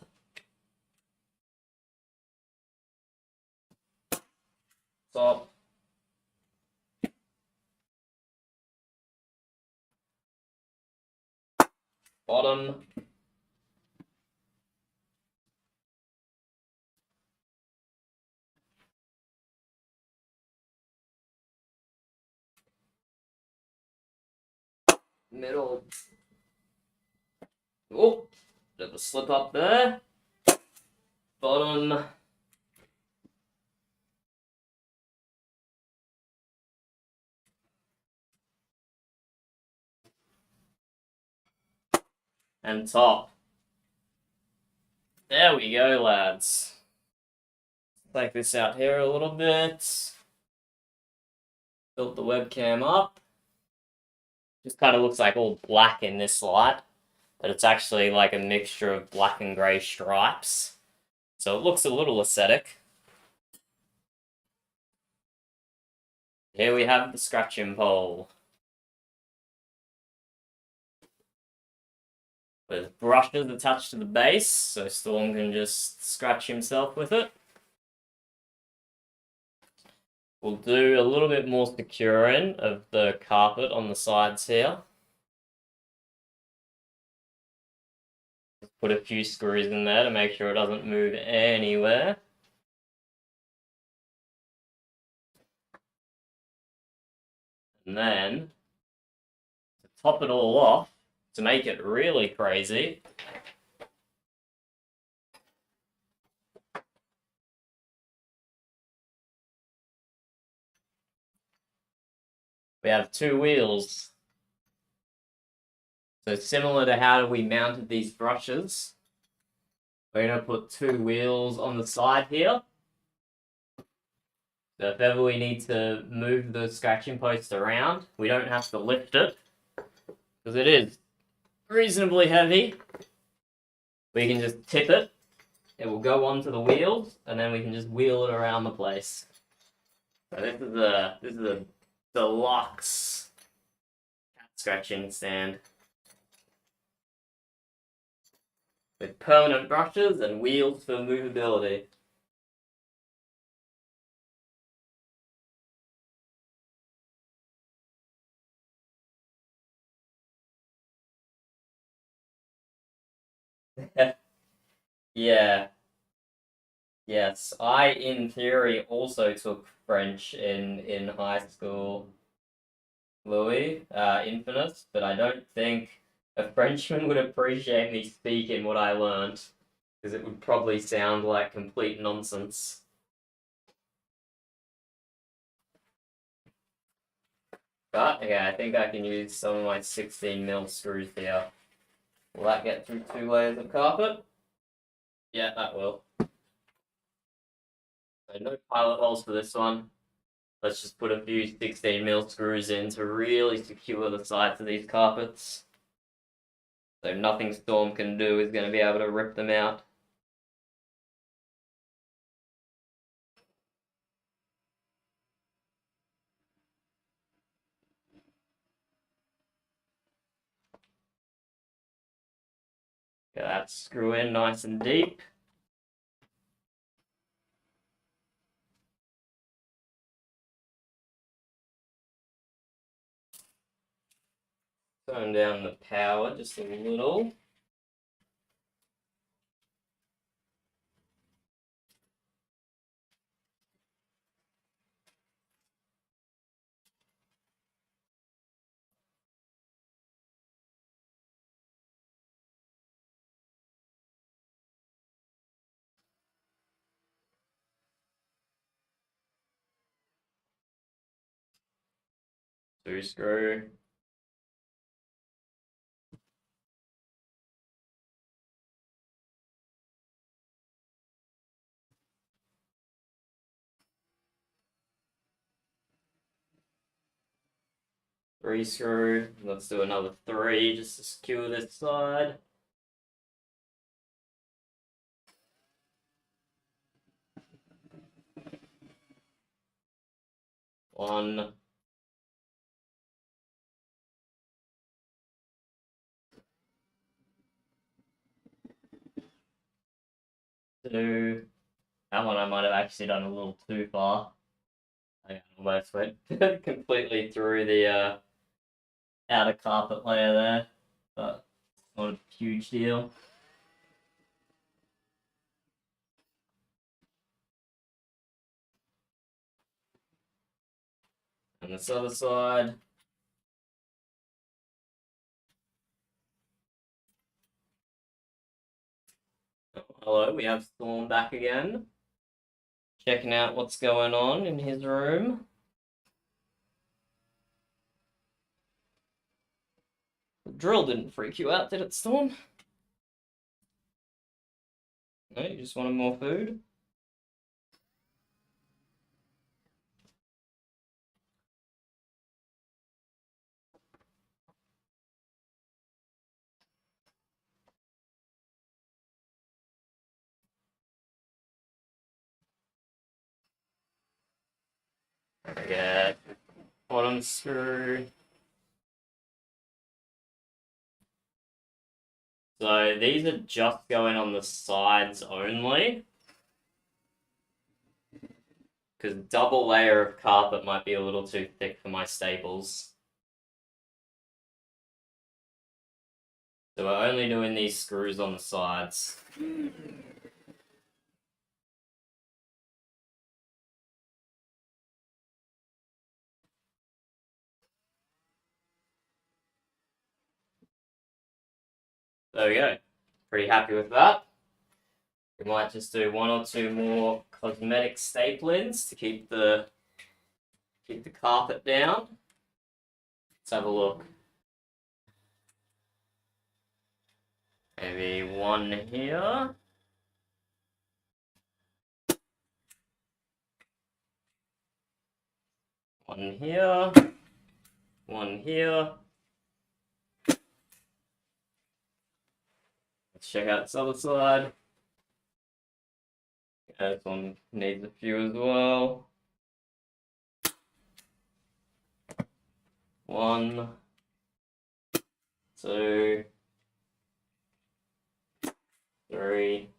Top. Bottom. Middle. Oh, bit of a slip up there. Bottom. And top. There we go, lads. Take this out here a little bit. Built the webcam up. Just kind of looks like all black in this light, but it's actually like a mixture of black and grey stripes. So it looks a little aesthetic. Here we have the scratching pole. With brushes attached to the base, so Storm can just scratch himself with it. We'll do a little bit more securing of the carpet on the sides here. Put a few screws in there to make sure it doesn't move anywhere. And then, to top it all off, to make it really crazy, we have two wheels. So similar to how we mounted these brushes, we're going to put two wheels on the side here. So if ever we need to move the scratching post around, we don't have to lift it, because it is reasonably heavy. We can just tip it, it will go onto the wheels, and then we can just wheel it around the place. So this is a deluxe cat scratching stand with permanent brushes and wheels for movability. Yeah. Yes, I in theory also took French in high school, Louis, Infinite, but I don't think a Frenchman would appreciate me speaking what I learned, because it would probably sound like complete nonsense. But okay, I think I can use some of my 16mm screws here. Will that get through 2 layers of carpet? Yeah, that will. So no pilot holes for this one. Let's just put a few 16mm screws in to really secure the sides of these carpets. So nothing Storm can do is going to be able to rip them out. Get that screw in nice and deep. Turn down the power just a little. Two screw. Three screw. Let's do another three just to secure this side. One. Two. That one I might have actually done a little too far. I almost went completely through the outer carpet layer there, but not a huge deal. And this other side. Oh, hello, we have Storm back again. Checking out what's going on in his room. The drill didn't freak you out, did it, Storm? No, you just wanted more food? Yeah. Bottom screw. So these are just going on the sides only. Because double layer of carpet might be a little too thick for my staples. So we're only doing these screws on the sides. There we go. Pretty happy with that. We might just do one or two more cosmetic staplings to keep the carpet down. Let's have a look. Maybe one here. One here. One here. Let's check out this other side. Yeah, this one needs a few as well. One, two, three,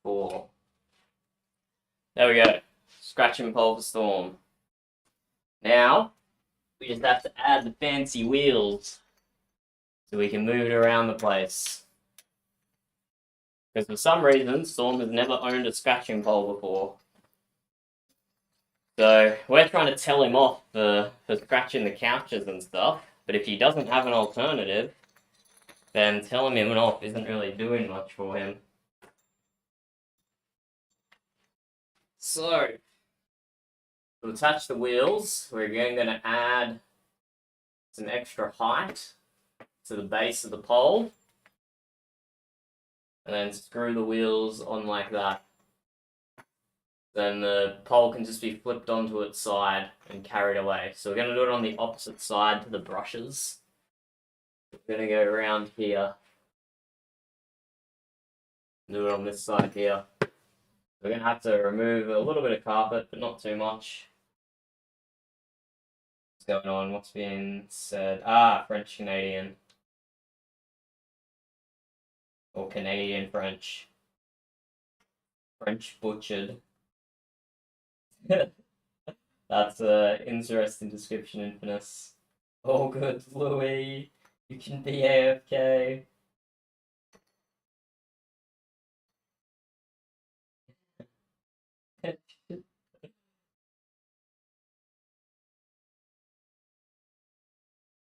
four. There we go. Scratching pole for Storm. Now, we just have to add the fancy wheels so we can move it around the place. Because for some reason, Storm has never owned a scratching pole before. So we're trying to tell him off for scratching the couches and stuff. But if he doesn't have an alternative, then telling him off isn't really doing much for him. So, to attach the wheels, we're again going to add some extra height to the base of the pole. And then screw the wheels on like that. Then the pole can just be flipped onto its side and carried away. So we're going to do it on the opposite side to the brushes. We're going to go around here. Do it on this side here. We're going to have to remove a little bit of carpet, but not too much. What's going on? What's being said? Ah, French Canadian. Or Canadian French. French butchered. That's an interesting description, Infamous. All good, Louis. You can be AFK.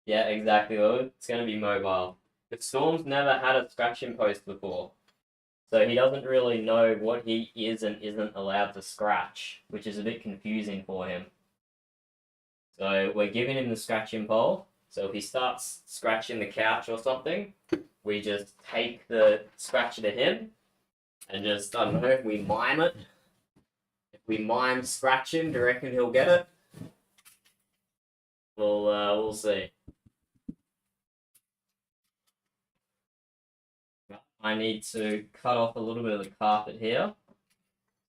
Yeah, exactly. It's gonna be mobile. But Storm's never had a scratching post before, so he doesn't really know what he is and isn't allowed to scratch, which is a bit confusing for him. So we're giving him the scratching pole. So if he starts scratching the couch or something, we just take the scratcher to him and just, I don't know, we mime it. If we mime scratch him, do you reckon he'll get it? We'll see. I need to cut off a little bit of the carpet here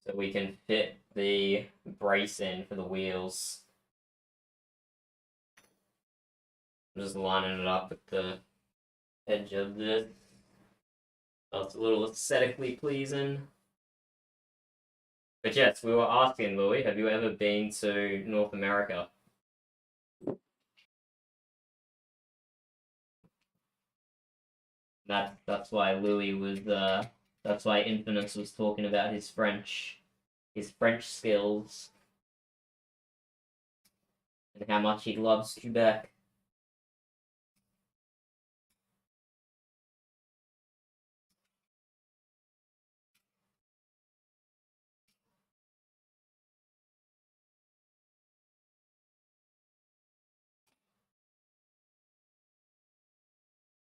so we can fit the brace in for the wheels. I'm just lining it up with the edge of this. So it's a little aesthetically pleasing. But yes, we were asking, Louis, have you ever been to North America? That's why Louis was that's why Infamous was talking about his French skills and how much he loves Quebec.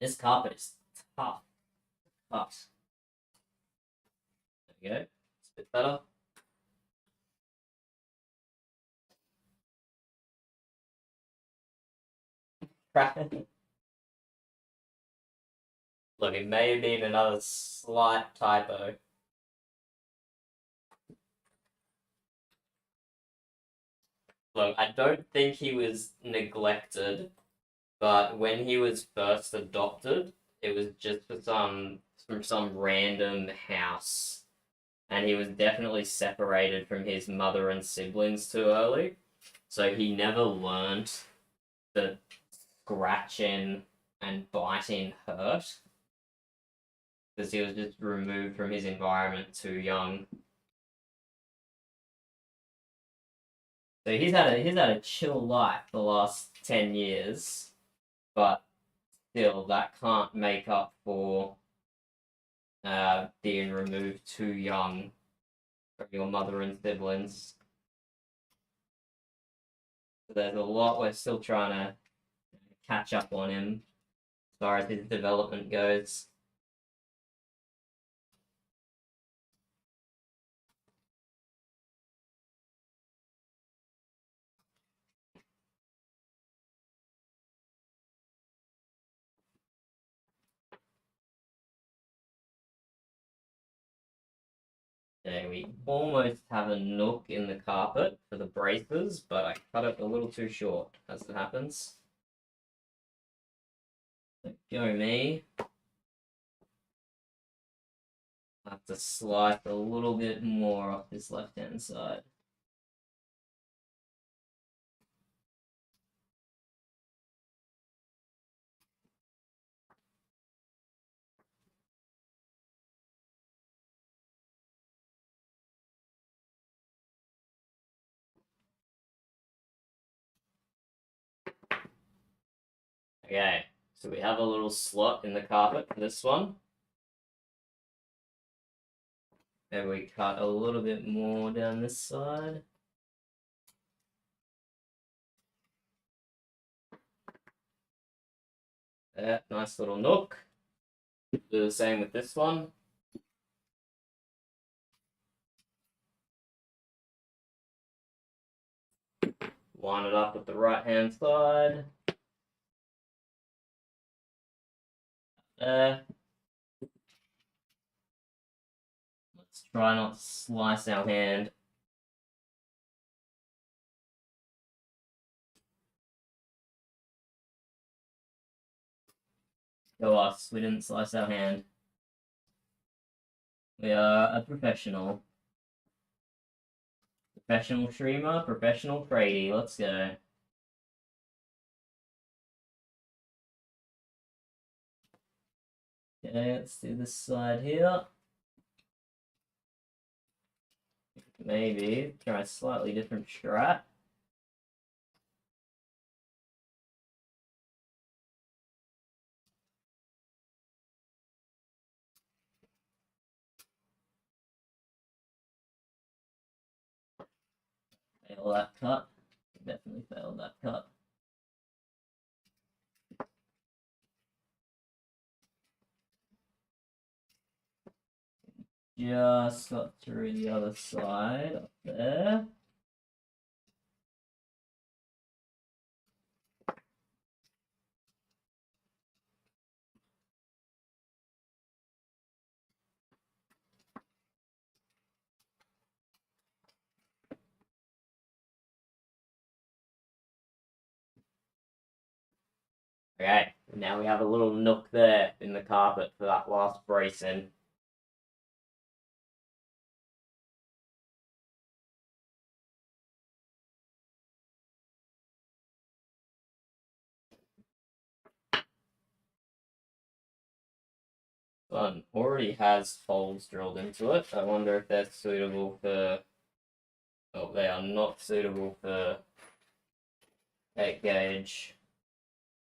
This carpet is tough. Tough. There we go. It's a bit better. Look, it may have been another slight typo. Look, I don't think he was neglected, but when he was first adopted, it was just from some random house, and he was definitely separated from his mother and siblings too early, so he never learned that scratching and biting hurt because he was just removed from his environment too young. So he's had a chill life the last 10 years, but still that can't make up for being removed too young from your mother and siblings. So there's a lot we're still trying to catch up on him as far as his development goes. Okay, we almost have a nook in the carpet for the braces, but I cut it a little too short, as it happens. So go me. I have to slice a little bit more off this left-hand side. Okay, so we have a little slot in the carpet for this one. And we cut a little bit more down this side. There, nice little nook. Do the same with this one. Line it up with the right-hand side. There. Let's try not to slice our hand. Go us, we didn't slice our hand. We are a professional. Professional streamer, professional tradie. Let's go. Okay, let's do this side here. Maybe try a slightly different strat. Fail that cut. Definitely failed that cut. Just got through the other side up there. Okay, now we have a little nook there in the carpet for that last bracing. One already has holes drilled into it. I wonder if they're suitable for. Oh, they are not suitable for 8 gauge.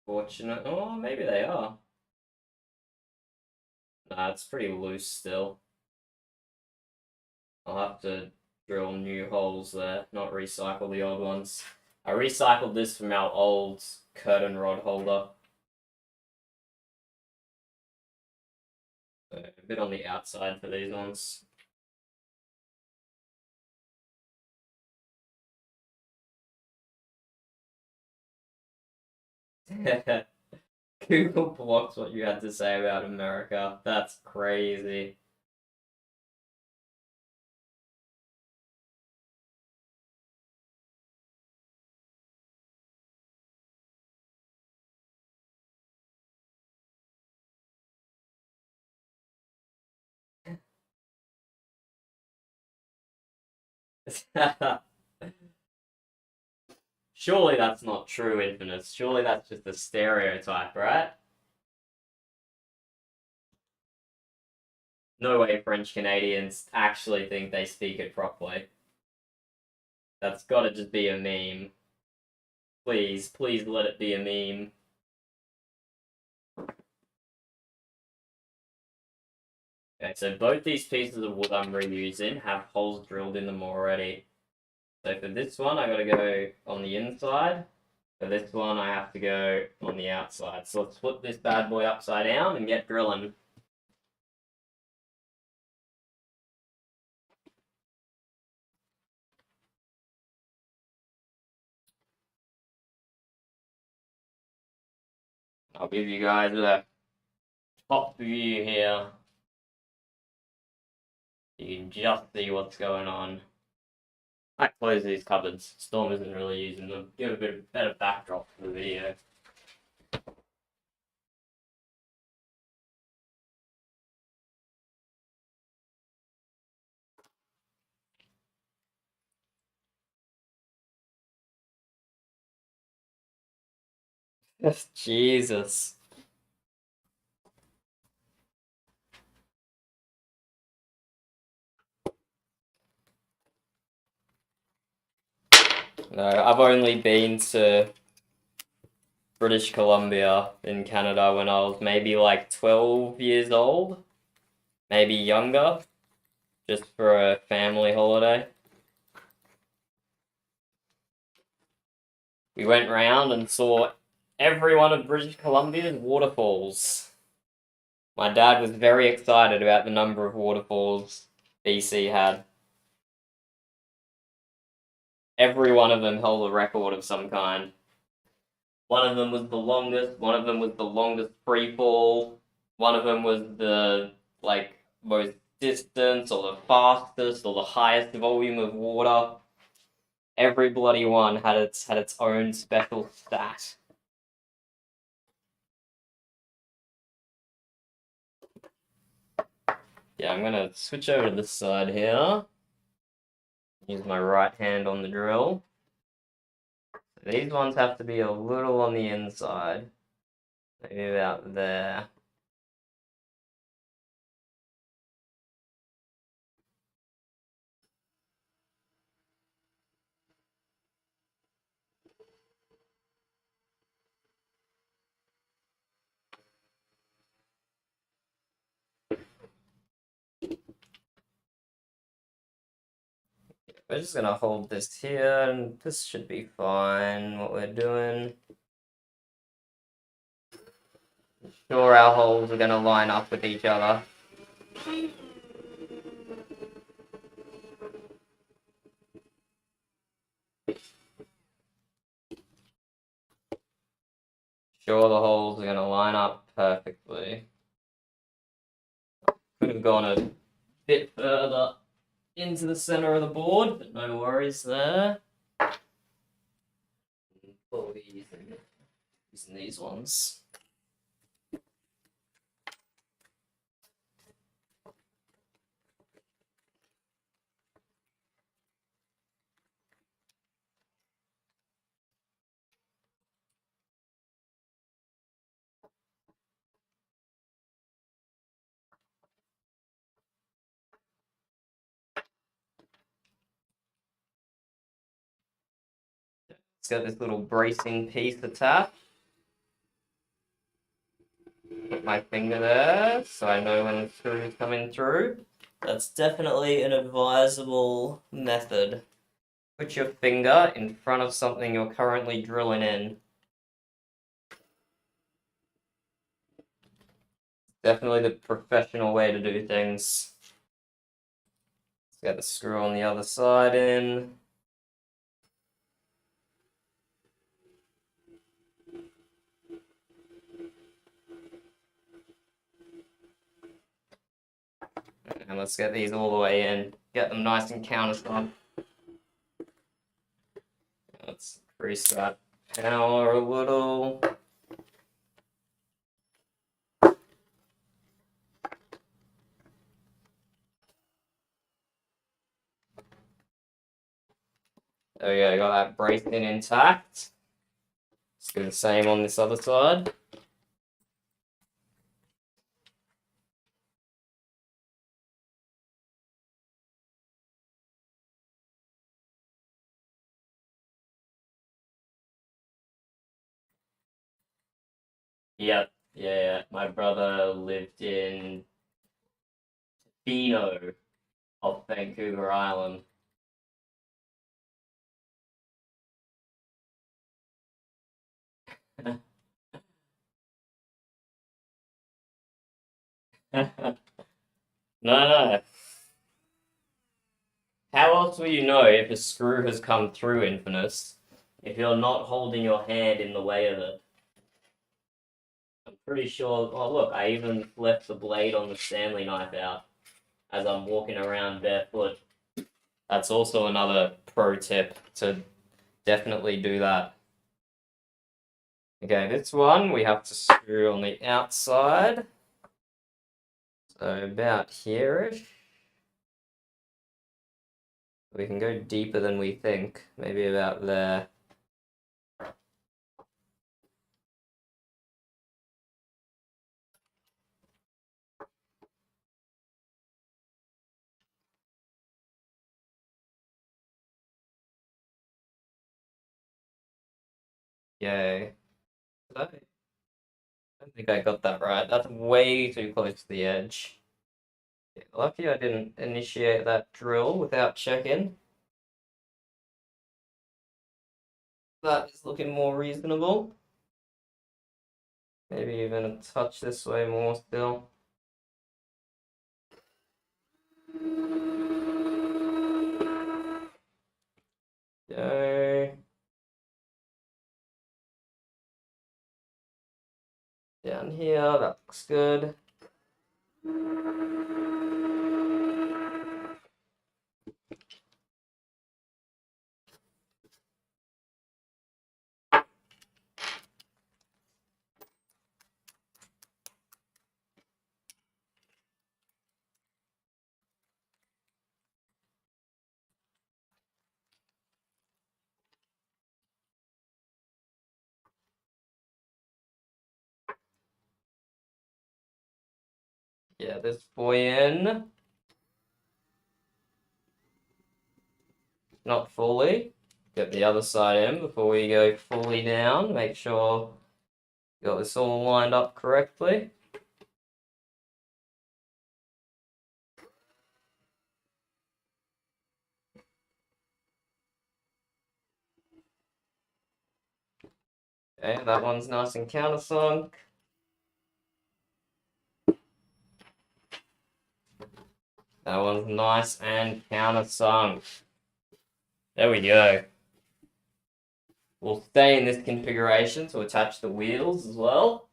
Fortunate. Oh, maybe they are. Nah, it's pretty loose still. I'll have to drill new holes there, not recycle the old ones. I recycled this from our old curtain rod holder. So a bit on the outside for these ones. Google blocks what you had to say about America. That's crazy. Surely that's not true, Infamous. Surely that's just a stereotype, right? No way French Canadians actually think they speak it properly. That's gotta just be a meme. Please, please let it be a meme. Okay, so both these pieces of wood I'm reusing have holes drilled in them already. So for this one, I gotta go on the inside. For this one, I have to go on the outside. So let's flip this bad boy upside down and get drilling. I'll give you guys a top view here. You can just see what's going on. I close these cupboards. Storm isn't really using them. Give a bit of better backdrop for the video. Jesus. No, I've only been to British Columbia in Canada when I was maybe like 12 years old, maybe younger, just for a family holiday. We went round and saw every one of British Columbia's waterfalls. My dad was very excited about the number of waterfalls BC had. Every one of them held a record of some kind. One of them was the longest, one of them was the longest free fall, one of them was the most distance or the fastest or the highest volume of water. Every bloody one had its own special stat. Yeah, I'm gonna switch over to this side here. Use my right hand on the drill. These ones have to be a little on the inside. Maybe about there. We're just gonna hold this here, and this should be fine, what we're doing. Sure, our holes are gonna line up with each other. Sure, the holes are gonna line up perfectly. Could have gone a bit further into the center of the board, but no worries there. What are we using? Using these ones. It's got this little bracing piece attached. Put my finger there so I know when the screw is coming through. That's definitely an advisable method. Put your finger in front of something you're currently drilling in. Definitely the professional way to do things. Let's get the screw on the other side in. And let's get these all the way in. Get them nice and countersunk. Let's increase that power a little. There we go, got that bracing intact. Let's do the same on this other side. Yep, yeah. My brother lived in Tofino off Vancouver Island. No, no. How else will you know if a screw has come through Infamous if you're not holding your hand in the way of it? I'm pretty sure. Oh, look, I even left the blade on the Stanley knife out as I'm walking around barefoot. That's also another pro tip to definitely do that. Okay, this one we have to screw on the outside. So about here-ish. We can go deeper than we think. Maybe about there. Yay. I don't think I got that right. That's way too close to the edge. Yeah, lucky I didn't initiate that drill without checking. That is looking more reasonable. Maybe even a touch this way more still. Go. Down here, that looks good. Get this boy in. Not fully. Get the other side in before we go fully down. Make sure you got this all lined up correctly. Okay, that one's nice and countersunk. That one's nice and countersunk. There we go. We'll stay in this configuration to attach the wheels as well.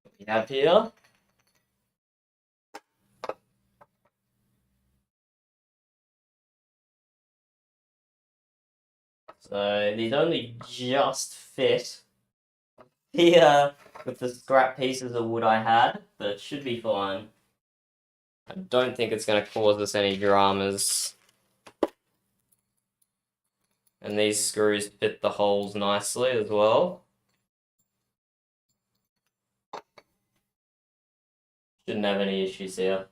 What we have here. So these only just fit here with the scrap pieces of wood I had, but it should be fine. I don't think it's going to cause us any dramas. And these screws fit the holes nicely as well. Shouldn't have any issues here.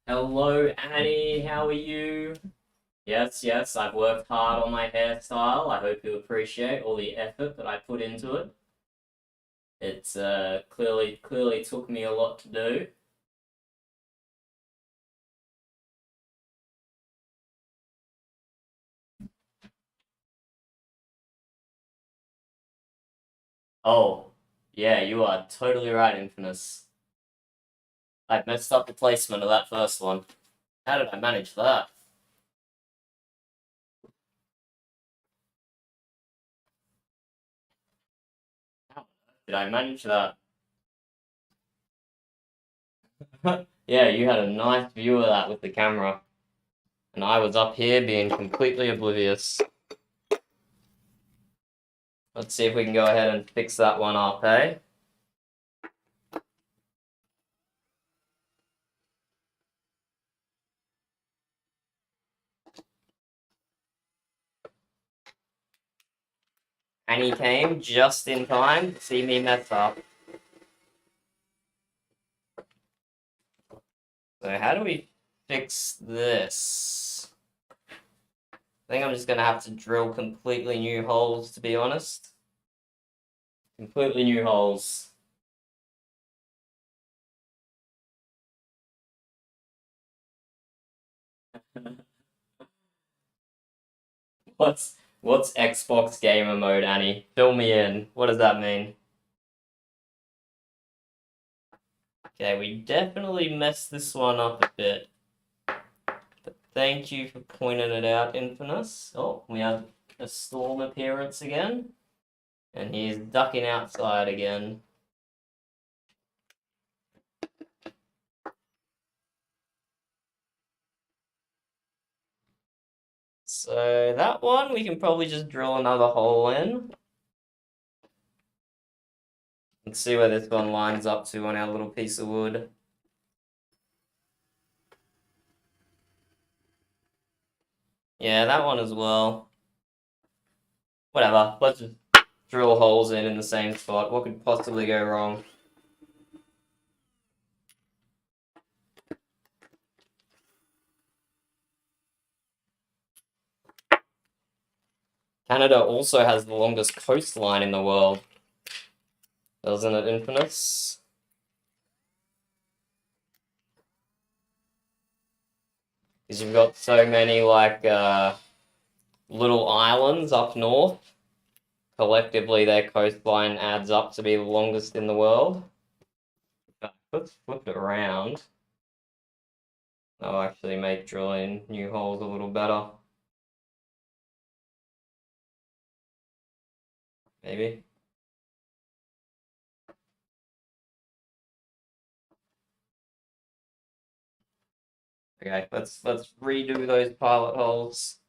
Hello, Annie. How are you? Yes, I've worked hard on my hairstyle. I hope you appreciate all the effort that I put into it. It's clearly took me a lot to do. Oh, yeah, you are totally right, Infamous. I messed up the placement of that first one. How did I manage that? How did I manage that? Yeah, you had a nice view of that with the camera. And I was up here being completely oblivious. Let's see if we can go ahead and fix that one up, eh? And he came just in time to see me mess up. So how do we fix this? I think I'm just going to have to drill completely new holes, to be honest. Completely new holes. What's Xbox gamer mode, Annie? Fill me in. What does that mean? Okay, we definitely messed this one up a bit. But thank you for pointing it out, Infamous. Oh, we have a storm appearance again. And he's ducking outside again. So that one, we can probably just drill another hole in. Let's see where this one lines up to on our little piece of wood. Yeah, that one as well. Whatever, let's just drill holes in the same spot. What could possibly go wrong? Canada also has the longest coastline in the world. Doesn't it, Infamous? Because you've got so many, like, little islands up north. Collectively, their coastline adds up to be the longest in the world. Let's flip it around. That'll actually make drilling new holes a little better. Maybe. Okay, let's redo those pilot holes.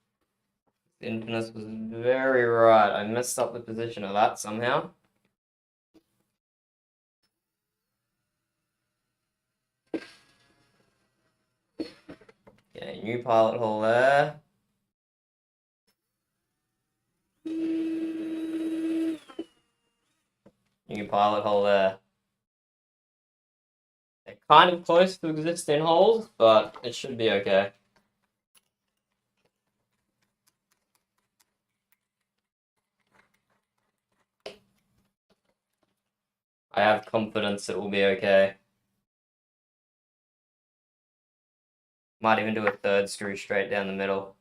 Infamous was very right. I messed up the position of that somehow. Okay, new pilot hole there. New pilot hole there. They're kind of close to existing holes, but it should be okay. I have confidence it will be okay. Might even do a third screw straight down the middle.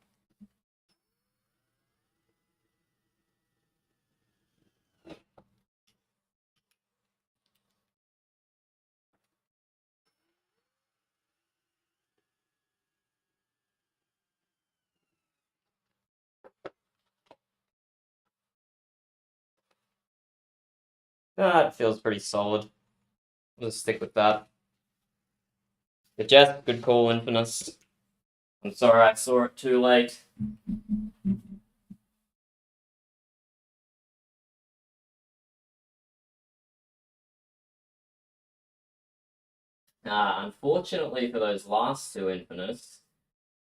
It feels pretty solid. We'll stick with that. But Jess, good call, Infamous. I'm sorry I saw it too late. Unfortunately for those last two Infamous,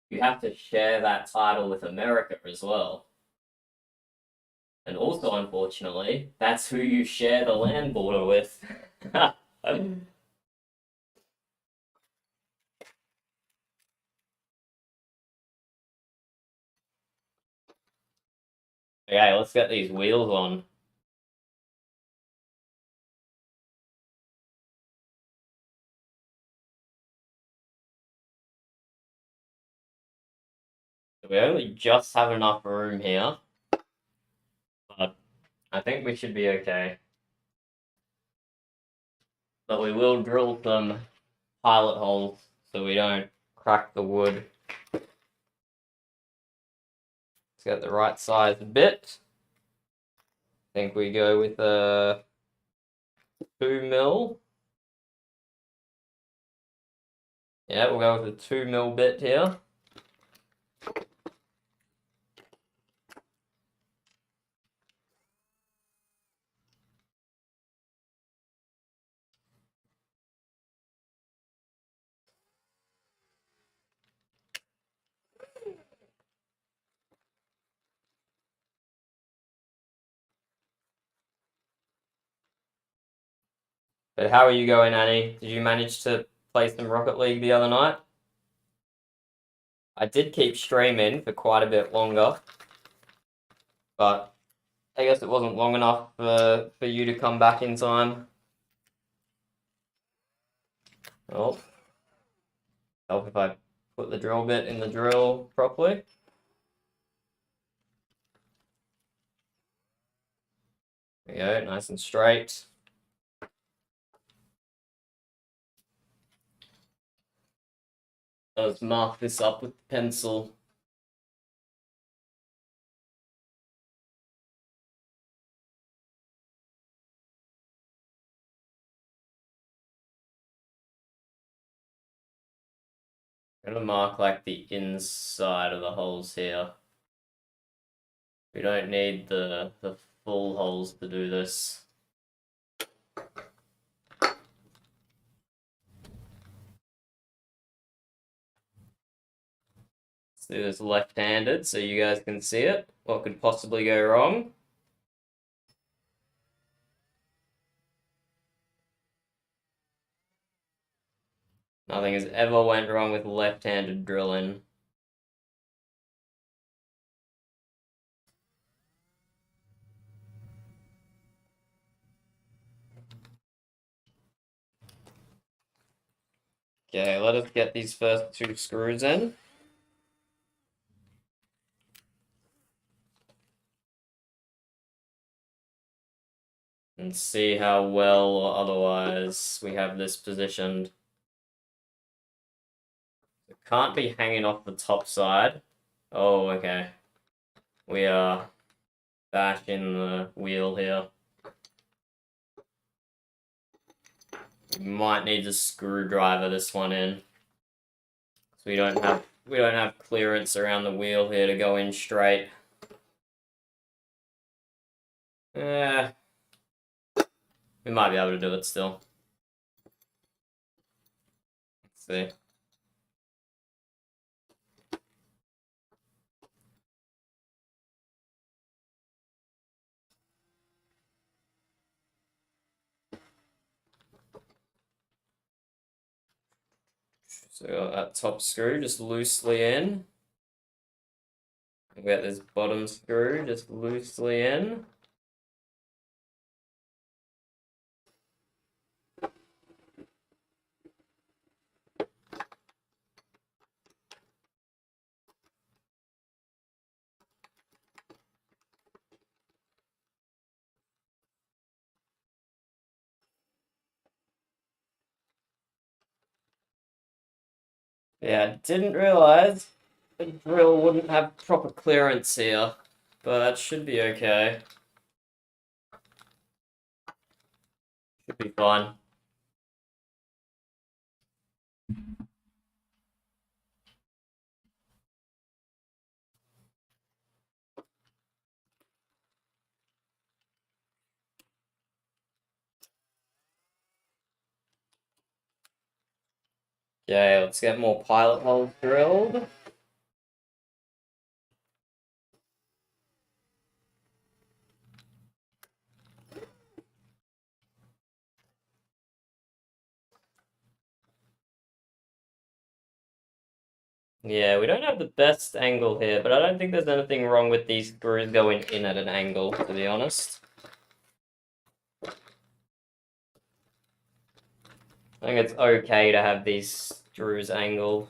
you have to share that title with America as well. And also, unfortunately, that's who you share the land border with. Okay, let's get these wheels on. We only just have enough room here, but I think we should be okay. But we will drill some pilot holes so we don't crack the wood. Let's get the right size bit. I think we go with a 2mm. Yeah, we'll go with a 2mm bit here. But how are you going, Annie? Did you manage to play some Rocket League the other night? I did keep streaming for quite a bit longer, but I guess it wasn't long enough for you to come back in time. Oh, help if I put the drill bit in the drill properly. There we go, nice and straight. Let's mark this up with the pencil. I'm gonna mark like the inside of the holes here. We don't need the full holes to do this. Let's do this left-handed so you guys can see it. What could possibly go wrong? Nothing has ever went wrong with left-handed drilling. Okay, let us get these first two screws in. And see how well or otherwise we have this positioned. It can't be hanging off the top side. Oh, okay. We are bashing the wheel here. We might need to screwdriver this one in. So we don't have clearance around the wheel here to go in straight. Yeah. We might be able to do it still. Let's see. So we got that top screw just loosely in. We got this bottom screw just loosely in. Yeah, didn't realize the drill wouldn't have proper clearance here, but that should be okay. Should be fine. Okay, let's get more pilot holes drilled. Yeah, we don't have the best angle here, but I don't think there's anything wrong with these screws going in at an angle, to be honest. I think it's okay to have these screws angled.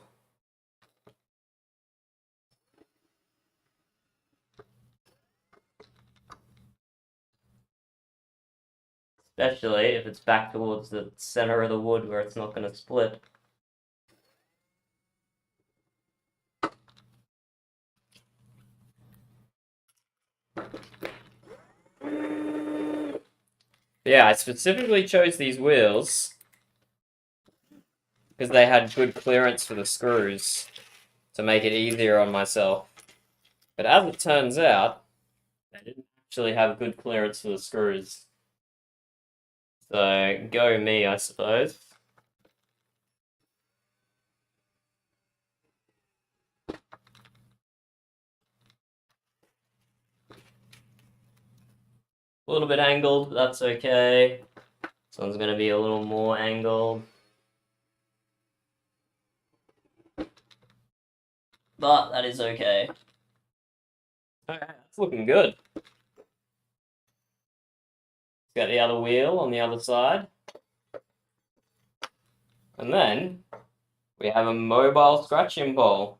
Especially if it's back towards the center of the wood where it's not going to split. Yeah, I specifically chose these wheels because they had good clearance for the screws to make it easier on myself. But as it turns out, they didn't actually have good clearance for the screws. So, go me, I suppose. A little bit angled, but that's okay. This one's going to be a little more angled. But that is okay. Okay, that's looking good. Got the other wheel on the other side. And then we have a mobile scratching pole.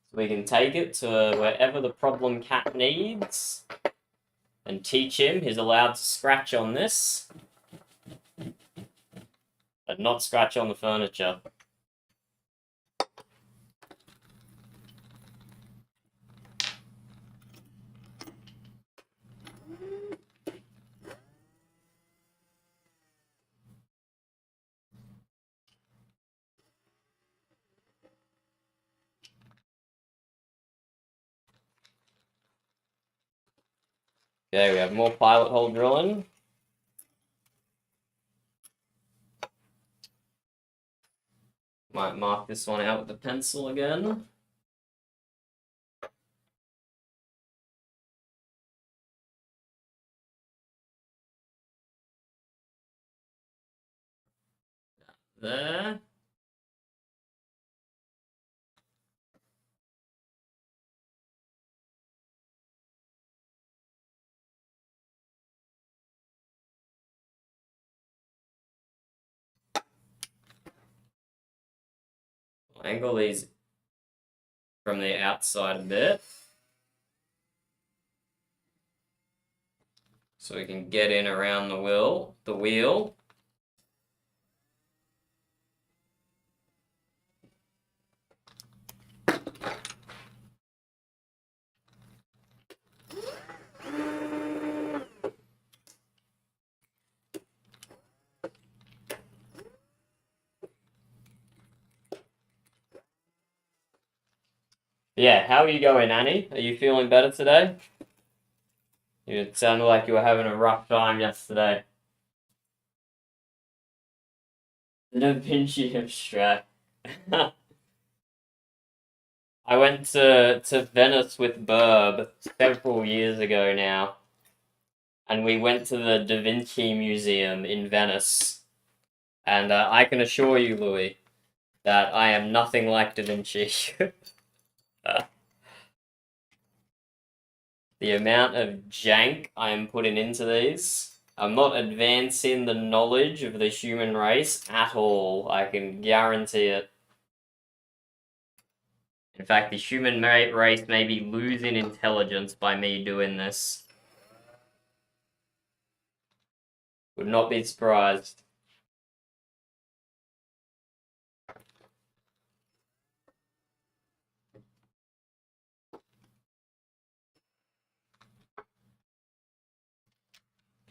So we can take it to wherever the problem cat needs and teach him he's allowed to scratch on this, but not scratch on the furniture. Okay, we have more pilot hole drilling. Might mark this one out with a pencil again. There. I'll angle these from the outside a bit, so we can get in around the wheel. Yeah, how are you going, Annie? Are you feeling better today? You sounded like you were having a rough time yesterday. The Da Vinci abstract. I went to Venice with Burb several years ago now, and we went to the Da Vinci Museum in Venice. And I can assure you, Louis, that I am nothing like Da Vinci. The amount of jank I am putting into these. I'm not advancing the knowledge of the human race at all. I can guarantee it. In fact, the human race may be losing intelligence by me doing this. Would not be surprised.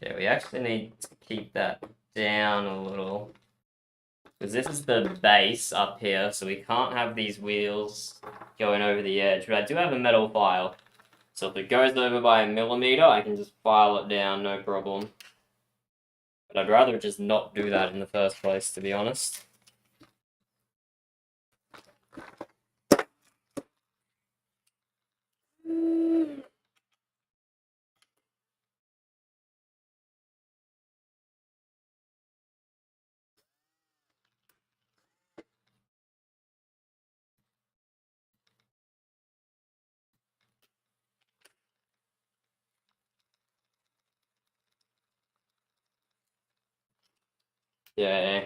Okay, we actually need to keep that down a little. Because this is the base up here, so we can't have these wheels going over the edge. But I do have a metal file. So if it goes over by 1mm, I can just file it down, no problem. But I'd rather just not do that in the first place, to be honest. Yeah.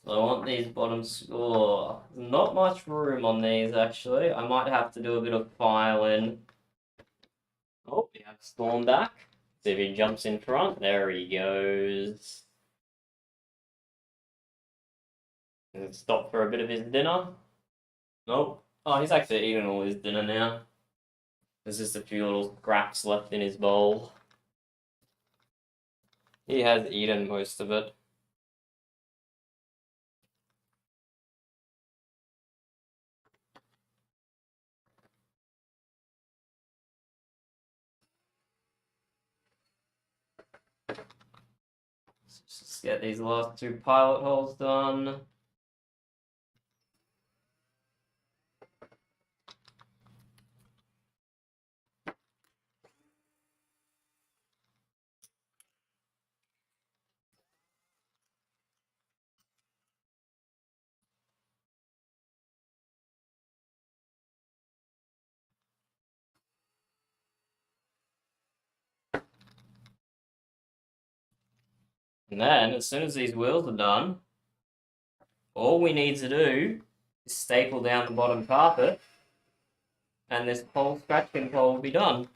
So I want these bottoms. Oh, not much room on these, actually. I might have to do a bit of filing. Oh, we have Storm back. See if he jumps in front. There he goes. And stop for a bit of his dinner. Nope. Oh, he's actually eating all his dinner now. There's just a few little scraps left in his bowl. He has eaten most of it. Let's just get these last two pilot holes done. And then, as soon as these wheels are done, all we need to do is staple down the bottom carpet, and this whole scratch control will be done.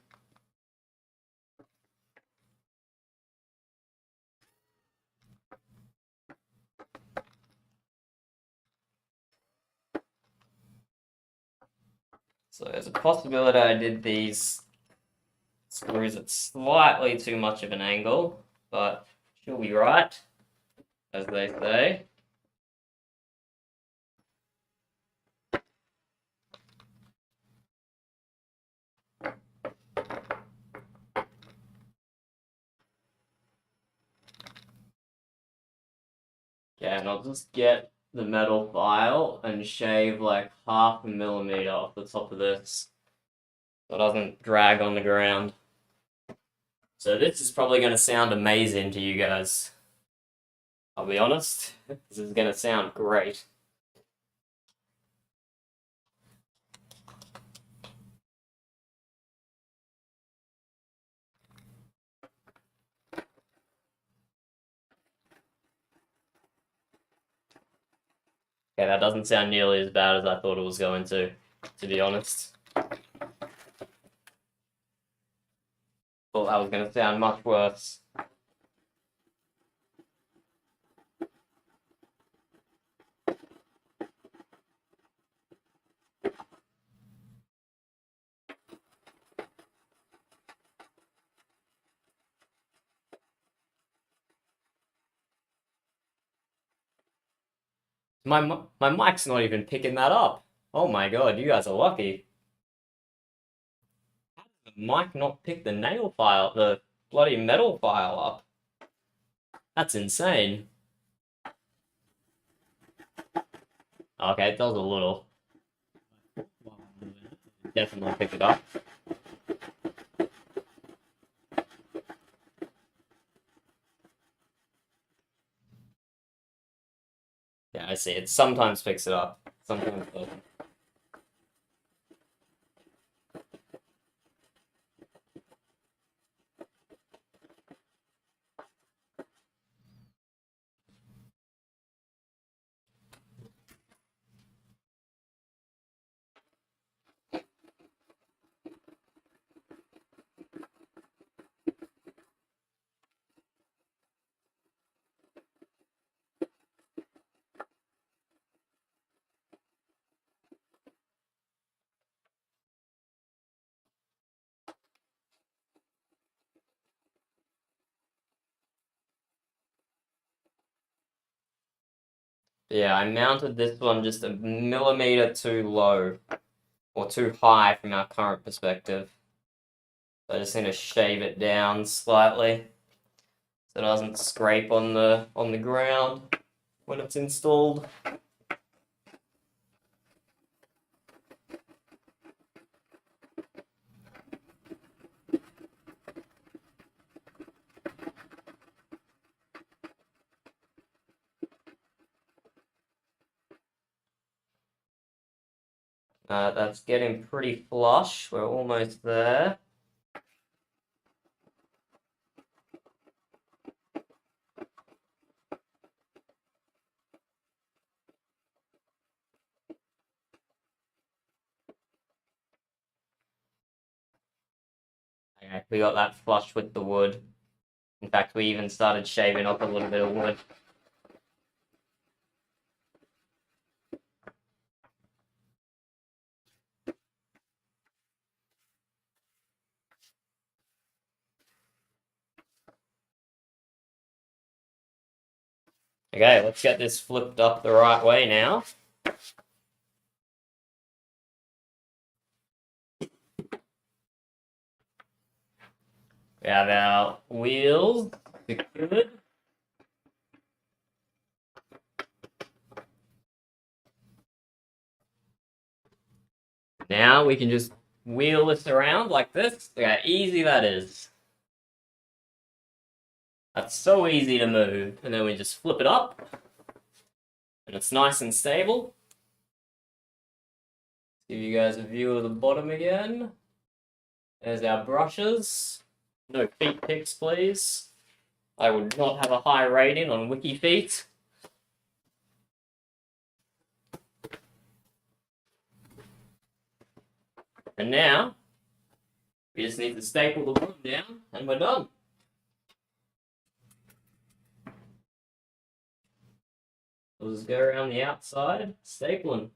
So there's a possibility I did these screws at slightly too much of an angle, but she'll be right, as they say. Yeah, and I'll just get the metal file and shave like 0.5 mm off the top of this so it doesn't drag on the ground. So this is probably going to sound amazing to you guys. I'll be honest, this is going to sound great. Okay, that doesn't sound nearly as bad as I thought it was going to be honest. Thought that was going to sound much worse. My mic's not even picking that up. Oh my god, you guys are lucky. How did the mic not pick the nail file, the bloody metal file up? That's insane. Okay, it does a little. Definitely pick it up. Yeah, I see. It sometimes picks it up. Sometimes it doesn't. Yeah, I mounted this one just a millimeter too low or too high from our current perspective. So I just need to shave it down slightly so it doesn't scrape on the ground when it's installed. That's getting pretty flush. We're almost there. Okay, we got that flush with the wood. In fact, we even started shaving off a little bit of wood. Okay, let's get this flipped up the right way now. We have our wheels secured. Now we can just wheel this around like this. Look how easy that is. That's so easy to move. And then we just flip it up. And it's nice and stable. Give you guys a view of the bottom again. There's our brushes. No feet picks, please. I would not have a high rating on Wiki Feet. And now, we just need to staple the bottom down, and we're done. We'll just go around the outside, stapling.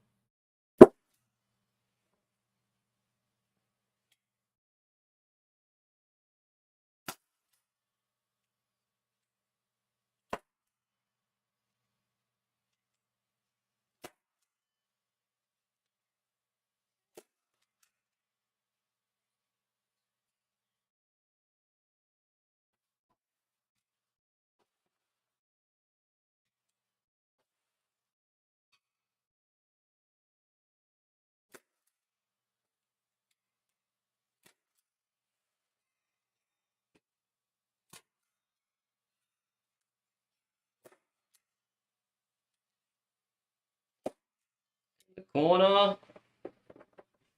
The corner.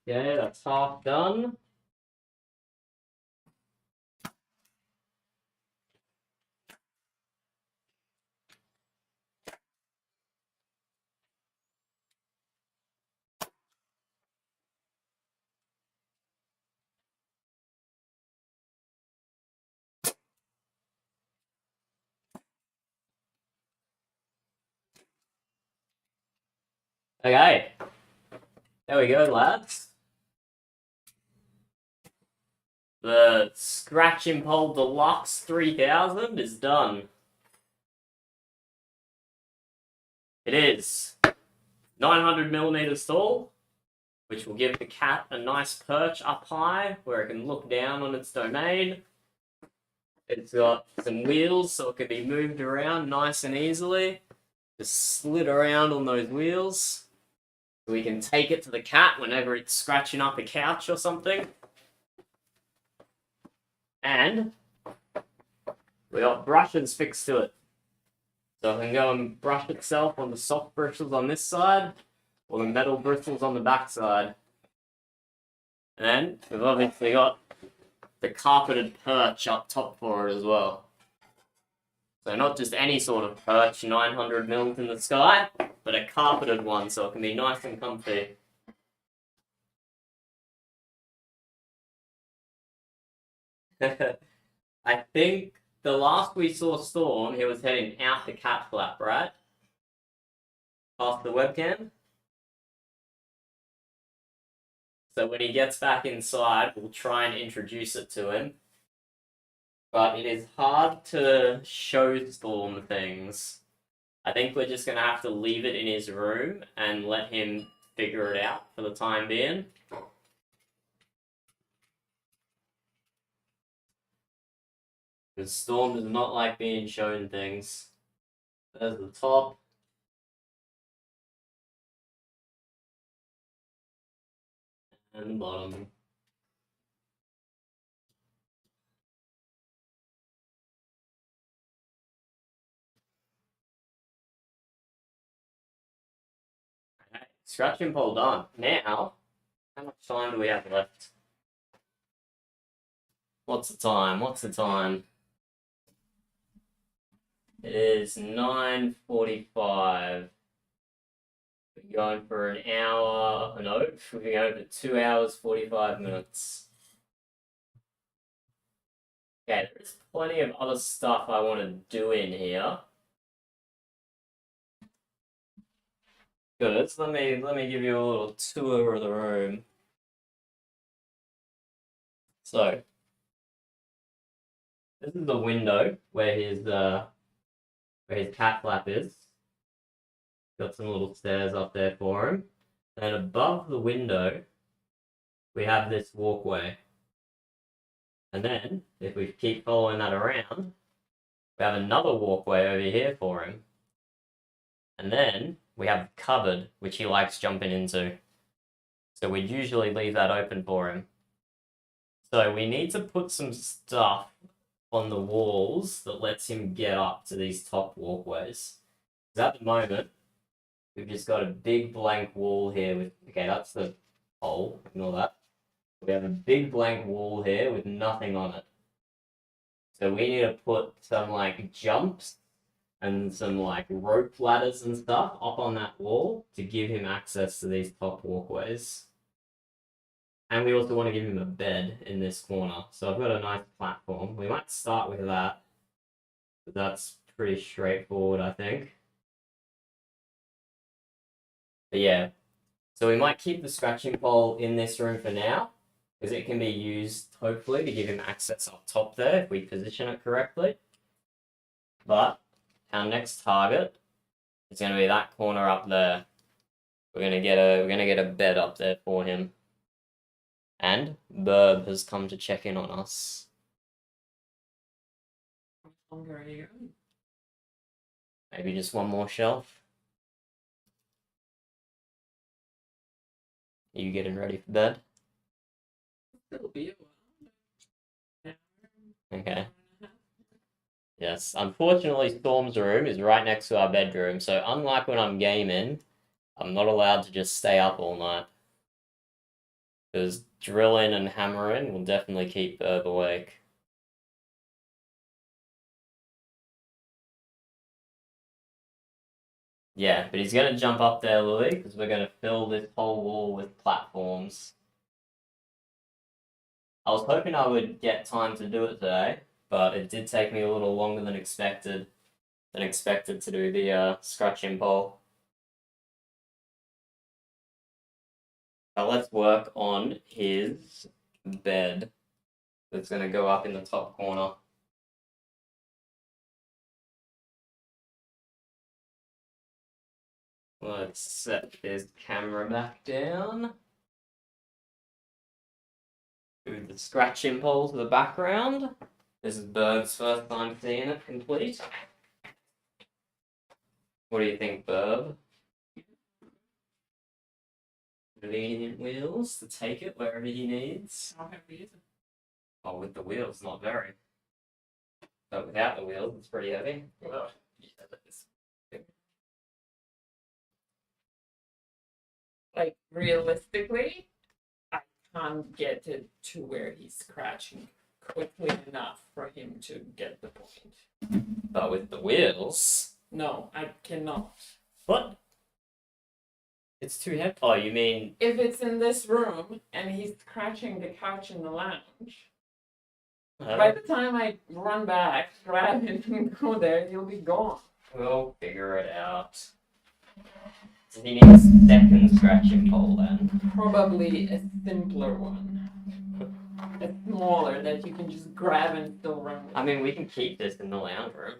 Okay, that's half done. Okay. There we go, lads. The Scratch and Pole Deluxe 3000 is done. It is 900 millimeters tall, which will give the cat a nice perch up high where it can look down on its domain. It's got some wheels so it can be moved around nice and easily. Just slid around on those wheels. So we can take it to the cat whenever it's scratching up a couch or something. And we got brushes fixed to it. So it can go and brush itself on the soft bristles on this side, or the metal bristles on the back side. And then we've obviously got the carpeted perch up top for it as well. So not just any sort of perch, 900 mils in the sky, but a carpeted one so it can be nice and comfy. I think the last we saw Storm, he was heading out the cat flap, right? Past the webcam. So when he gets back inside, we'll try and introduce it to him. But it is hard to show Storm things. I think we're just going to have to leave it in his room and let him figure it out for the time being. Because Storm does not like being shown things. There's the top. And the bottom. Okay, scratching pole done. Now, how much time do we have left? What's the time? What's the time? It is 9:45. We're going for an hour. No, we're going for 2 hours 45 minutes. Okay, there's plenty of other stuff I want to do in here. Good. Let me give you a little tour of the room. So this is the window where his cat flap is. Got some little stairs up there for him. And above the window, we have this walkway. And then, if we keep following that around, we have another walkway over here for him. And then, we have a cupboard, which he likes jumping into. So we'd usually leave that open for him. So we need to put some stuff on the walls that lets him get up to these top walkways. Because at the moment, we've just got a big blank wall here with, okay, that's the hole, ignore that. We have a big blank wall here with nothing on it. So we need to put some like jumps and some like rope ladders and stuff up on that wall to give him access to these top walkways. And we also want to give him a bed in this corner. So I've got a nice platform. We might start with that. But that's pretty straightforward, I think. But yeah, so we might keep the scratching pole in this room for now, because it can be used, hopefully, to give him access up top there if we position it correctly. But our next target is going to be that corner up there. We're going to get a bed up there for him. And Burb has come to check in on us. How much longer are you going? Maybe just one more shelf. Are you getting ready for bed? It'll be a while. Okay. Yes, unfortunately Storm's room is right next to our bedroom, so unlike when I'm gaming, I'm not allowed to just stay up all night. Because drilling and hammering will definitely keep Burb awake. Yeah, but he's going to jump up there, Louis, because we're going to fill this whole wall with platforms. I was hoping I would get time to do it today, but it did take me a little longer than expected to do the scratching pole. Now let's work on his bed that's going to go up in the top corner. Let's set his camera back down. Move the scratching pole to the background. This is Burb's first time seeing it complete. What do you think, Burb? Convenient wheels to take it wherever he needs. How heavy is it? Oh, with the wheels, not very. But without the wheels, it's pretty heavy. Well, Yeah, that is. Like realistically, I can't get it to where he's scratching quickly enough for him to get the point. But with the wheels, No, I cannot. what? It's too heavy. Oh, you mean If it's in this room and he's scratching the couch in the lounge, by the time I run back, grab it, and go there, he'll be gone. we'll figure it out. Does he need a second scratching pole then? Probably a simpler one. A smaller that you can just grab and still run with. I mean, we can keep this in the lounge room.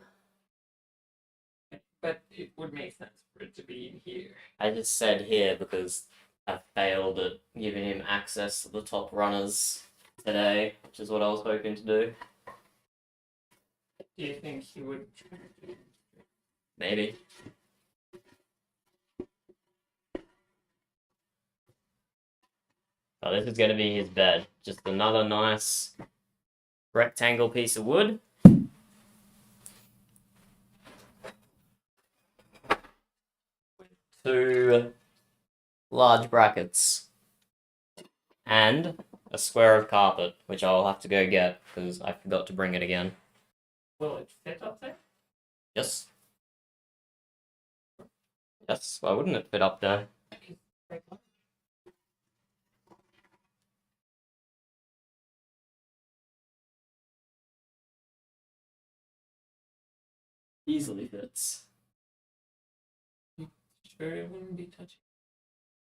But it would make sense for it to be in here. I just said here because I failed at giving him access to the top runners today, which is what I was hoping to do. Do you think he would try to do? Maybe. Oh, this is going to be his bed. Just another nice rectangle piece of wood. Two large brackets. And a square of carpet, which I'll have to go get because I forgot to bring it again. Will it fit up there? Yes. Yes, why wouldn't it fit up there? Easily fits. Sure, it wouldn't be touching.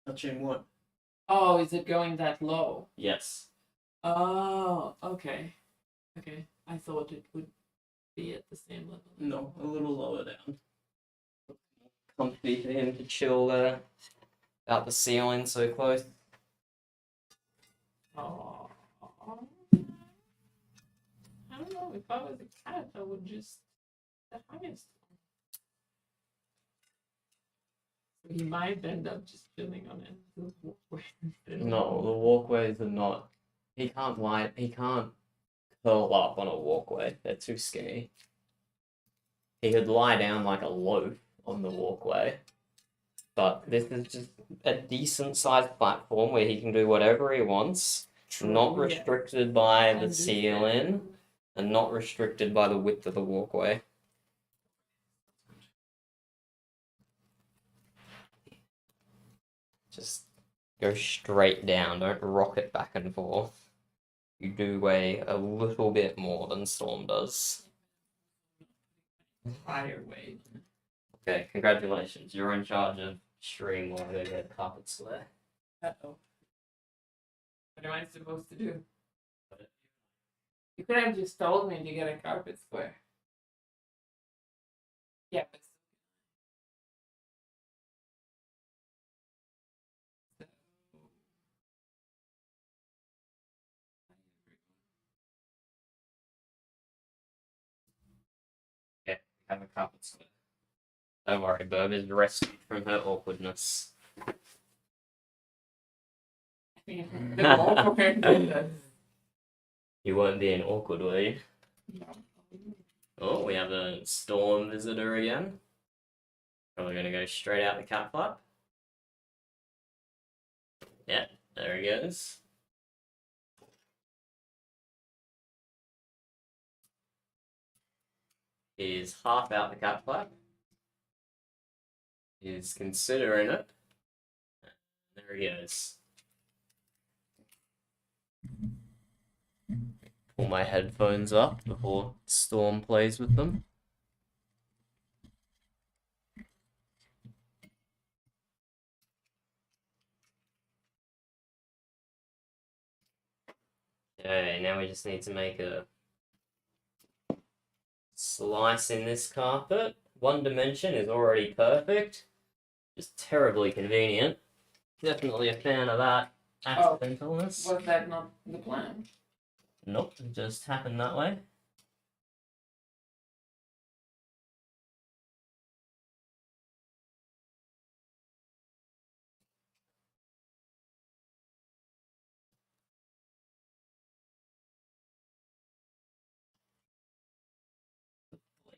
Touching what? Oh, is it going that low? Yes. Oh, okay. Okay. I thought it would be at the same level. No, a little lower down. Comfy for him to chill there. Out the ceiling so close. Oh. I don't know. If I was a cat, I would just the highest one. He might end up just chilling on it. No, the walkways are not. He can't curl up on a walkway. They're too skinny. He could lie down like a loaf on the walkway. But this is just a decent sized platform where he can do whatever he wants. Not restricted by the ceiling and not restricted by the width of the walkway. Just go straight down, don't rock it back and forth. You do weigh a little bit more than Storm does. Fire weight. Okay, congratulations. You're in charge of stream while they get carpet square. Uh-oh. What am I supposed to do? You could have just told me to get a carpet square. Yeah, but Have a carpet square. Don't worry, Burb is rescued from her awkwardness. the walkway did this. You weren't being awkward, were you? No. Oh, we have a storm visitor again. Probably gonna go straight out the cat flap. Yeah, there he goes. He's half out the cat flap. He's considering it. There he goes. Pull my headphones up before Storm plays with them. Okay, now we just need to make a slice in this carpet. One dimension is already perfect. Just terribly convenient. Definitely a fan of that accidentalness. Was that not the plan? Nope, it just happened that way.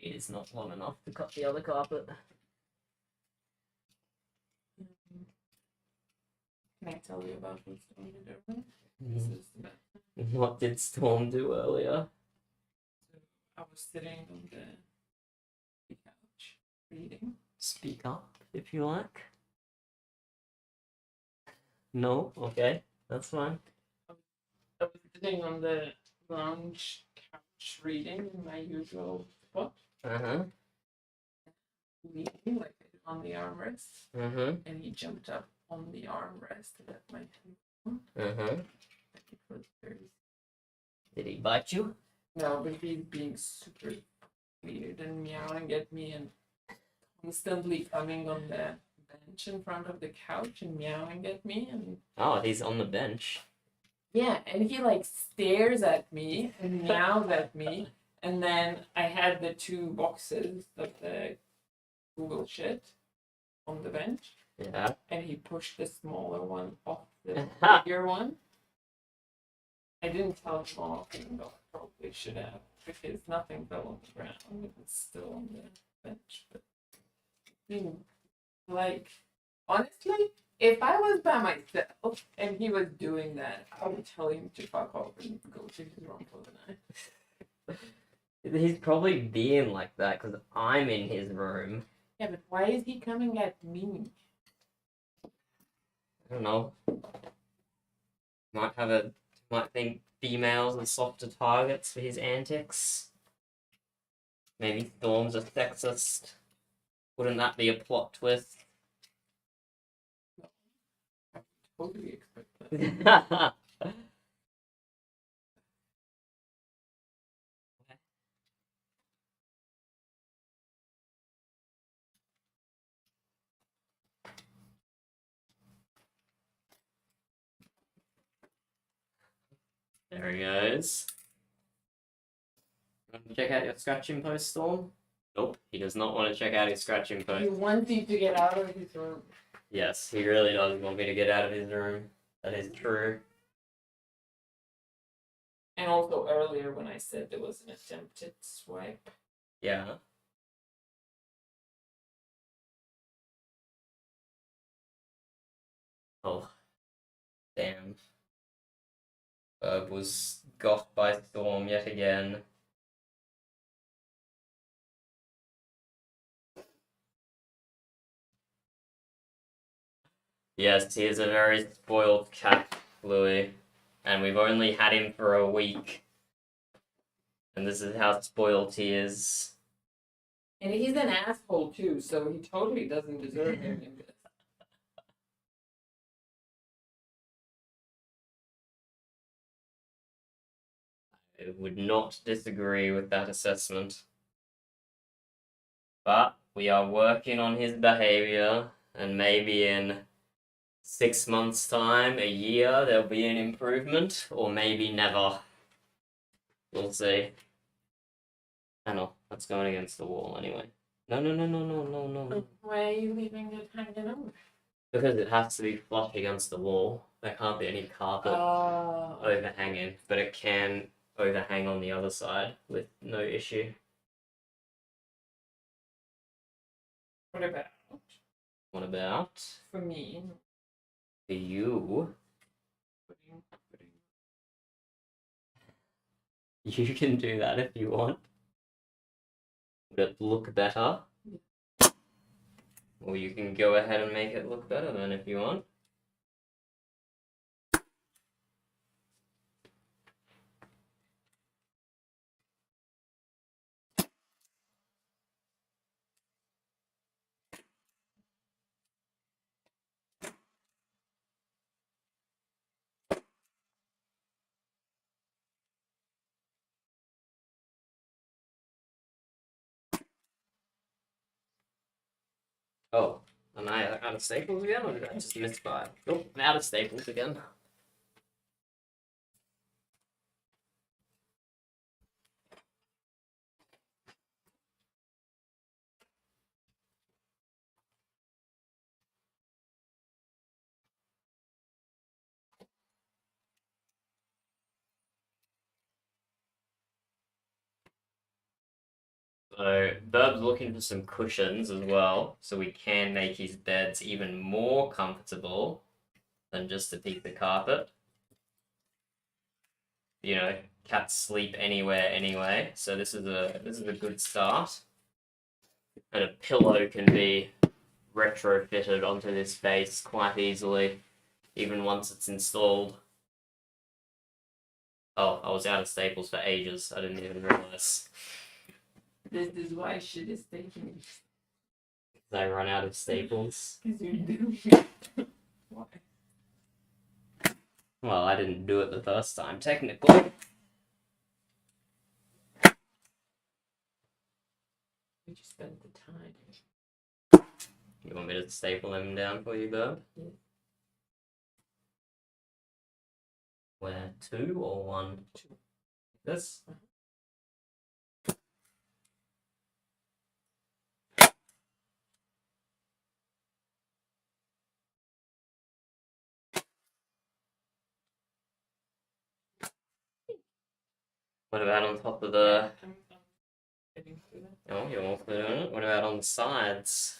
is not long enough to cut the other carpet. Can I tell you about what's going to do? This is the bed. What did Storm do earlier? So I was sitting on the couch reading. Speak up if you like. No? Okay, that's fine. I was sitting on the lounge couch reading in my usual spot, Uh-huh. reading like on the armrest, Uh-huh. and he jumped up on the armrest and at my hand. Uh-huh. It was very Did he bite you? no, but he's being super weird and meowing at me and constantly coming on the bench in front of the couch and meowing at me and Oh, he's on the bench. yeah, and he like stares at me and meows at me, and then I had the two boxes of the Google shit on the bench, Yeah. and he pushed the smaller one off the bigger one. I didn't tell him off, even though I probably should have, because nothing fell on the ground. It was still on the bench, but like honestly, if I was by myself and he was doing that, I would tell him to fuck off and go to his room for the night. He's probably being like that because I'm in his room. Yeah, but why is he coming at me? I don't know. Might think females are softer targets for his antics. Maybe Storm's a sexist. Wouldn't that be a plot twist? Totally expect that. There he goes. Want to check out your scratching post, Storm? Nope, he does not want to check out his scratching He post. wants you to get out of his room. Yes, he really does want me to get out of his room. That is true. And also earlier when I said there was an attempted swipe. Yeah. Oh. Damn. Herb was got by Storm yet again. Yes, he is a very spoiled cat, Louis. And we've only had him for a week. And this is how spoiled he is. And he's an asshole too, so he totally doesn't deserve any of this. I would not disagree with that assessment. But we are working on his behavior, and maybe in 6 months' time, a year, there'll be an improvement, or maybe never. We'll see. I know, that's going against the wall anyway. No. Why are you leaving it hanging over? Because it has to be flush against the wall. There can't be any carpet overhanging, but it can overhang on the other side with no issue. What about What about for me? for you? Putting You can do that if you want. Would it look better? Or you can go ahead and make it look better then if you want. Oh, am I out of staples again, or did I just miss by? Nope, I'm out of staples again. So Burb's looking for some cushions as well, so we can make his beds even more comfortable than just a piece of carpet. You know, cats sleep anywhere anyway, so this is a good start. And a pillow can be retrofitted onto this base quite easily, even once it's installed. Oh, I was out of staples for ages. I didn't even realize. This is why shit is taking. I run out of staples. Because you're doing it. Why? Well, I didn't do it the first time, technically. We just spent the time. You want me to staple them down for you, Burb? Yeah. Where, 2 or 1? 2. This? What about on top of the... I'm getting through that. Oh, you're also doing it? What about on the sides?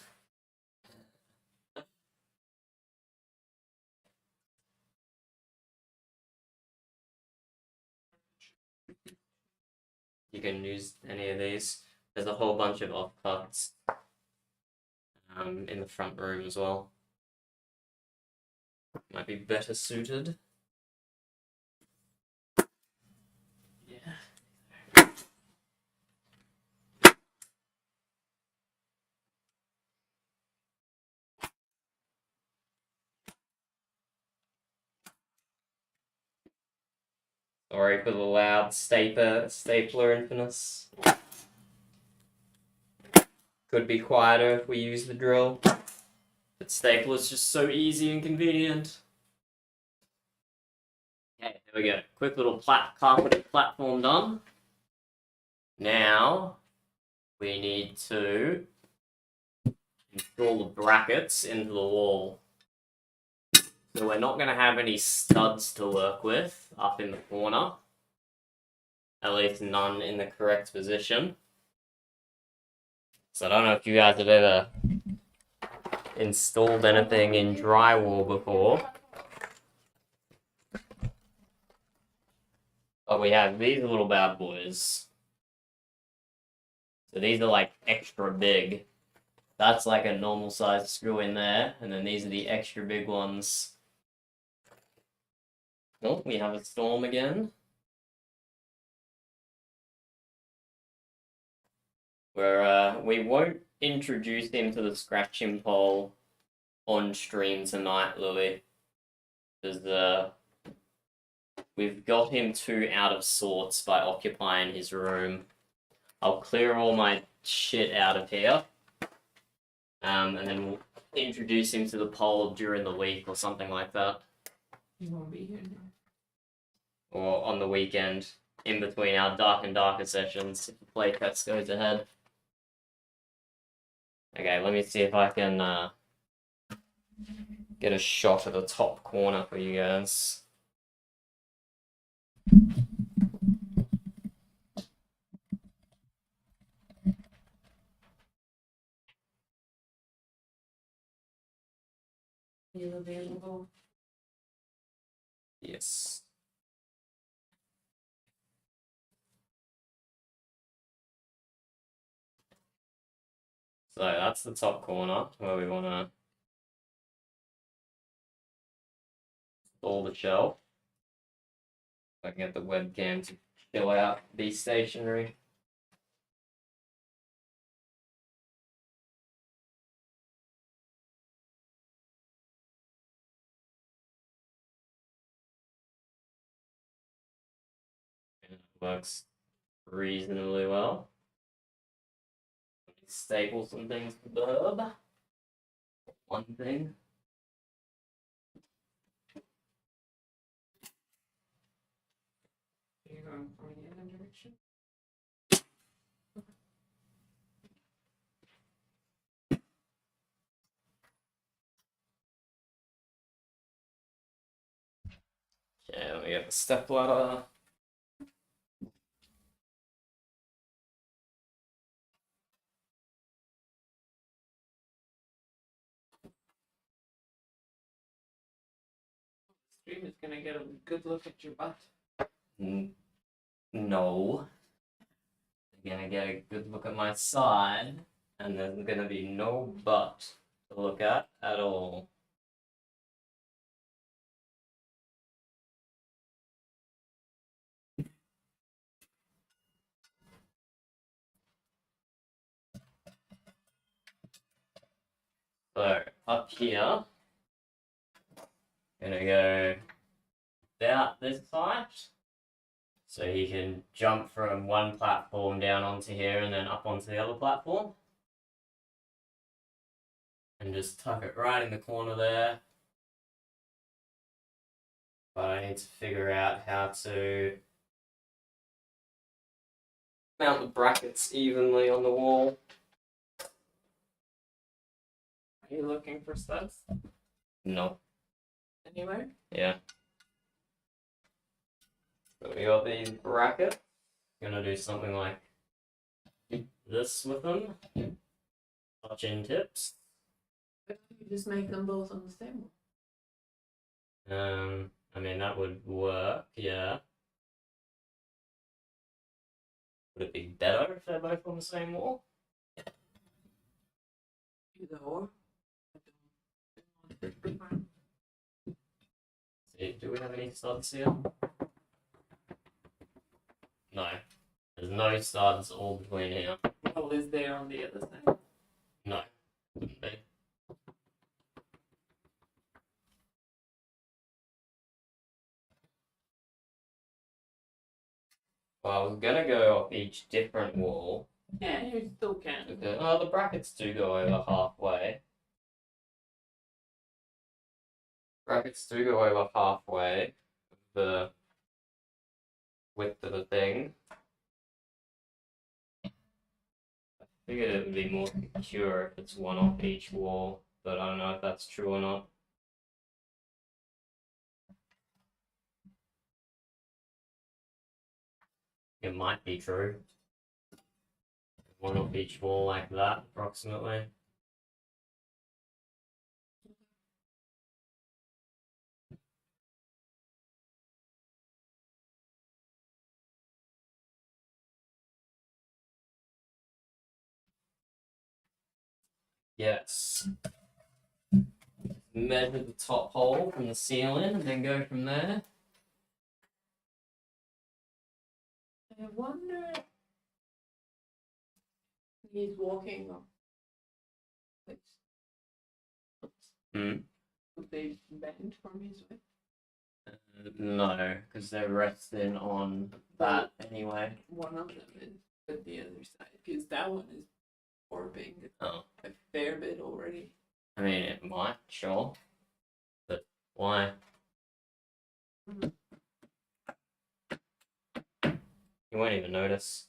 You can use any of these. There's a whole bunch of offcuts in the front room as well. Might be better suited. Yeah. Sorry for the loud stapler infamous. Could be quieter if we use the drill. But stapler's just so easy and convenient. Okay, there we go. Quick little carpeted platform done. Now we need to install the brackets into the wall. So we're not going to have any studs to work with up in the corner. At least none in the correct position. So I don't know if you guys have ever installed anything in drywall before. But we have these little bad boys. So these are like extra big. That's like a normal size screw in there. And then these are the extra big ones. Oh, we have a storm again. Where we won't introduce him to the scratching pole on stream tonight, Louis. Because we've got him too out of sorts by occupying his room. I'll clear all my shit out of here. And then we'll introduce him to the pole during the week or something like that. You won't be here now. Or on the weekend, in between our dark and darker sessions, if the playtest goes ahead. Okay, let me see if I can get a shot of the top corner for you guys. You available? Yes. So that's the top corner where we want to install the shelf. I can get the webcam to chill out, be stationary. And it works reasonably well. Staple some things to Burb. One thing. You're going from the other direction? Okay, let me get the step ladder. stream is gonna get a good look at your butt. No. They're gonna get a good look at my side, and there's gonna be no butt to look at all. So up here, gonna go about this height, so he can jump from one platform down onto here and then up onto the other platform. And just tuck it right in the corner there. But I need to figure out how to mount the brackets evenly on the wall. Are you looking for studs No. anywhere? Yeah. So we got these brackets. Gonna do something like this with them. Touch-in tips. Why don't you just make them both on the same one? I mean that would work, yeah. Would it be better if they're both on the same wall? Either or. See, do we have any studs here? No. There's no studs all between here. Well, is there on the other side? No. Wouldn't be. Well, I was gonna go off each different wall. Yeah, you still can. Okay. Oh, the brackets do go over halfway. Brackets do go over halfway. The width of the thing. I figured it would be more secure if it's one off each wall, but I don't know if that's true or not. It might be true. One off each wall like that, approximately. Yes. Measure the top hole from the ceiling and then go from there. I wonder if he's walking on. Like, would they bend from his way? No, because they're resting on that anyway. One of them is, but the other side, because that one is warping Oh. a fair bit already. I mean, it might, sure. But why? You won't even notice.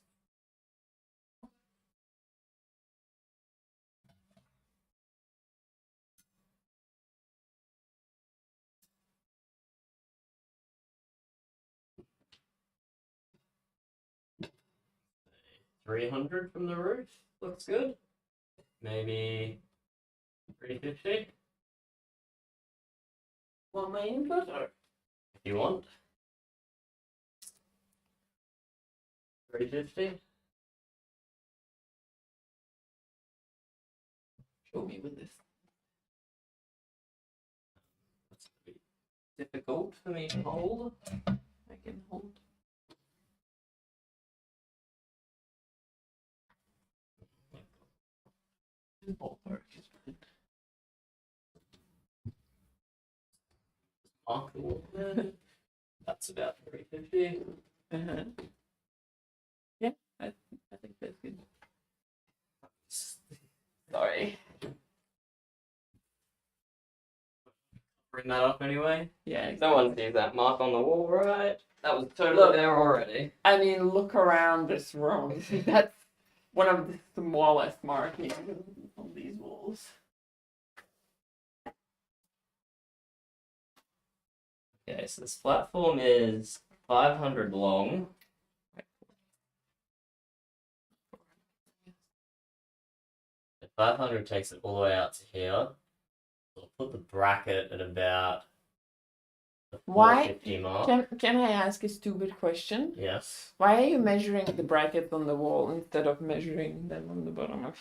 $300 from the roof looks good. Maybe $350 Want my input or? if you want. $350. Show me with this. That's a bit difficult for me to hold. I can hold. Ballpark is fine. Mark the wall there. That's about $350. Uh-huh. Yeah, I think that's good. Sorry. Bring that up anyway. Yeah, No one sees that mark on the wall, right? That was totally Look. there already. I mean, look around this room. That's one of the smallest markings on these walls. Okay, so this platform is 500 long. The 500 takes it all the way out to here. So I'll put the bracket at about Why 450 mark. can I ask a stupid question? Yes. Why are you measuring the brackets on the wall instead of measuring them on the bottom of?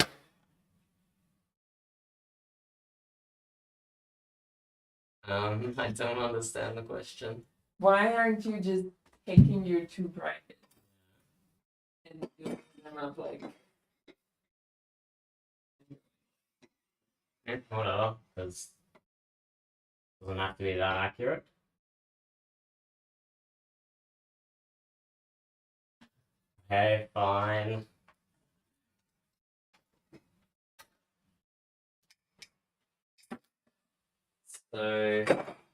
I don't understand the question. Why aren't you just taking your two brackets and doing them up like? Whatever, because it doesn't have to be that accurate. Okay, fine. So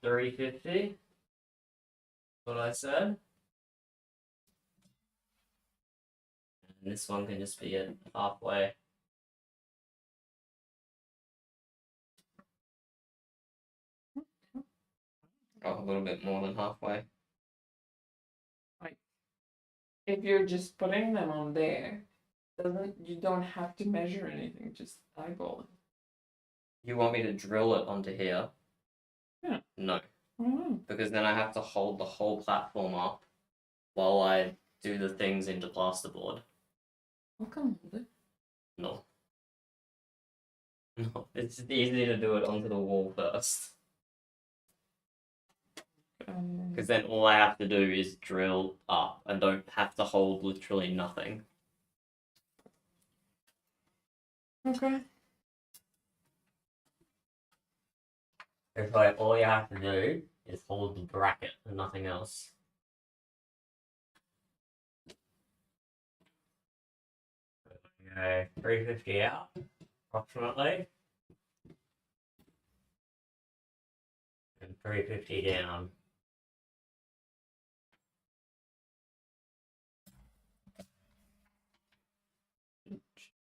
350. What I said. And this one can just be at halfway. Oh, a little bit more than halfway. If you're just putting them on there, you don't have to measure anything, just eyeball it. You want me to drill it onto here? Yeah. No, Oh, because then I have to hold the whole platform up while I do the things into plasterboard. I'll come with it. No. No, it's easy to do it onto the wall first. Because then all I have to do is drill up and don't have to hold literally nothing. Okay. It's like all you have to do is hold the bracket and nothing else. Okay, 350 out, approximately. And 350 down.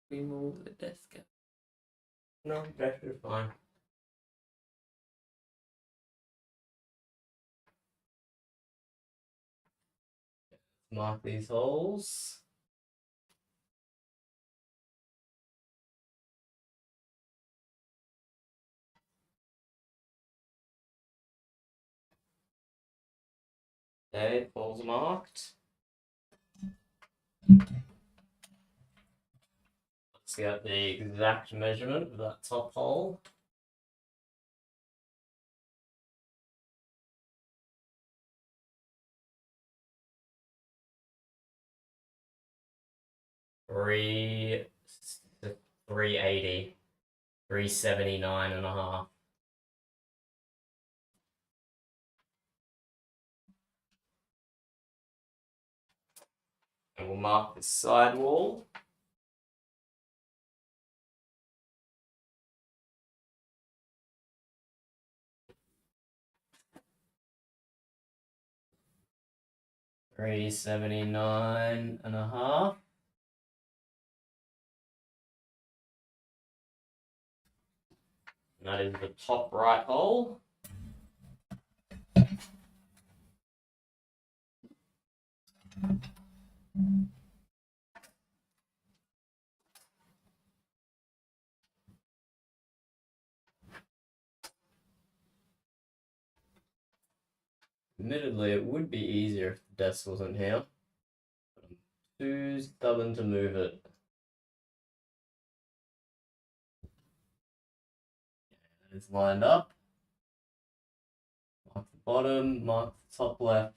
Remove the desk. No, that is fine. Mark these holes. Okay, holes marked. Let's get the exact measurement of that top hole. Three 380, 379 and a half. And we'll mark the side wall. $379 and a half. And that is the top right hole. Admittedly, it would be easier if the desk wasn't here. But I'm too stubborn to move it. Yeah, it's lined up. Mark the bottom, mark the top left.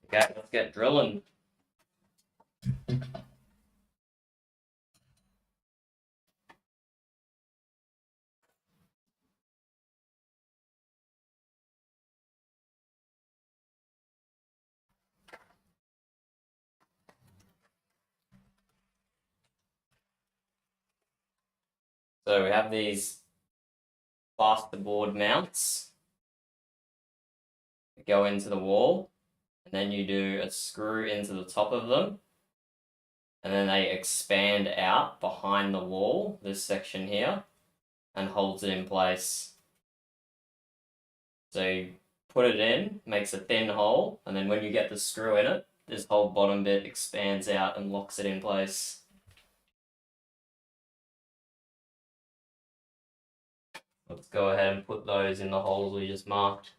Okay, let's get drilling. So we have these plasterboard mounts that go into the wall, and then you do a screw into the top of them, and then they expand out behind the wall, this section here, and holds it in place. So you put it in, makes a thin hole, and then when you get the screw in it, this whole bottom bit expands out and locks it in place. Let's go ahead and put those in the holes we just marked.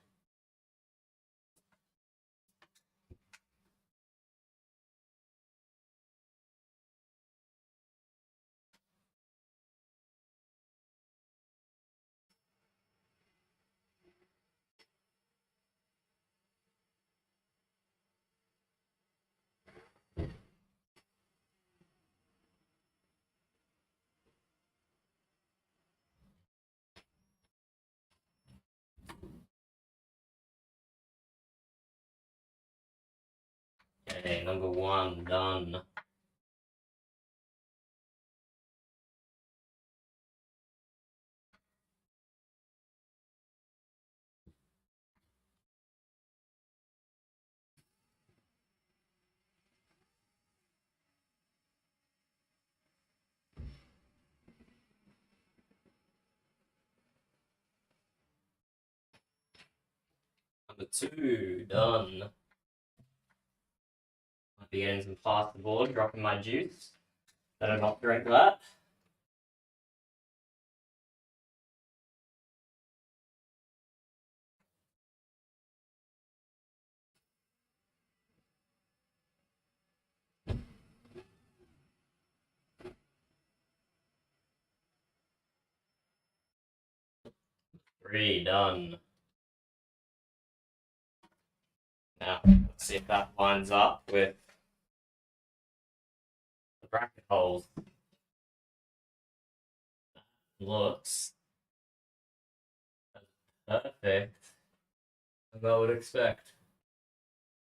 Okay, number 1 done. Number 2 done. Might be getting some plasterboard, dropping my juice. Better not drink that. Three done. Now, let's see if that lines up with the bracket holes. Looks perfect, as I would expect.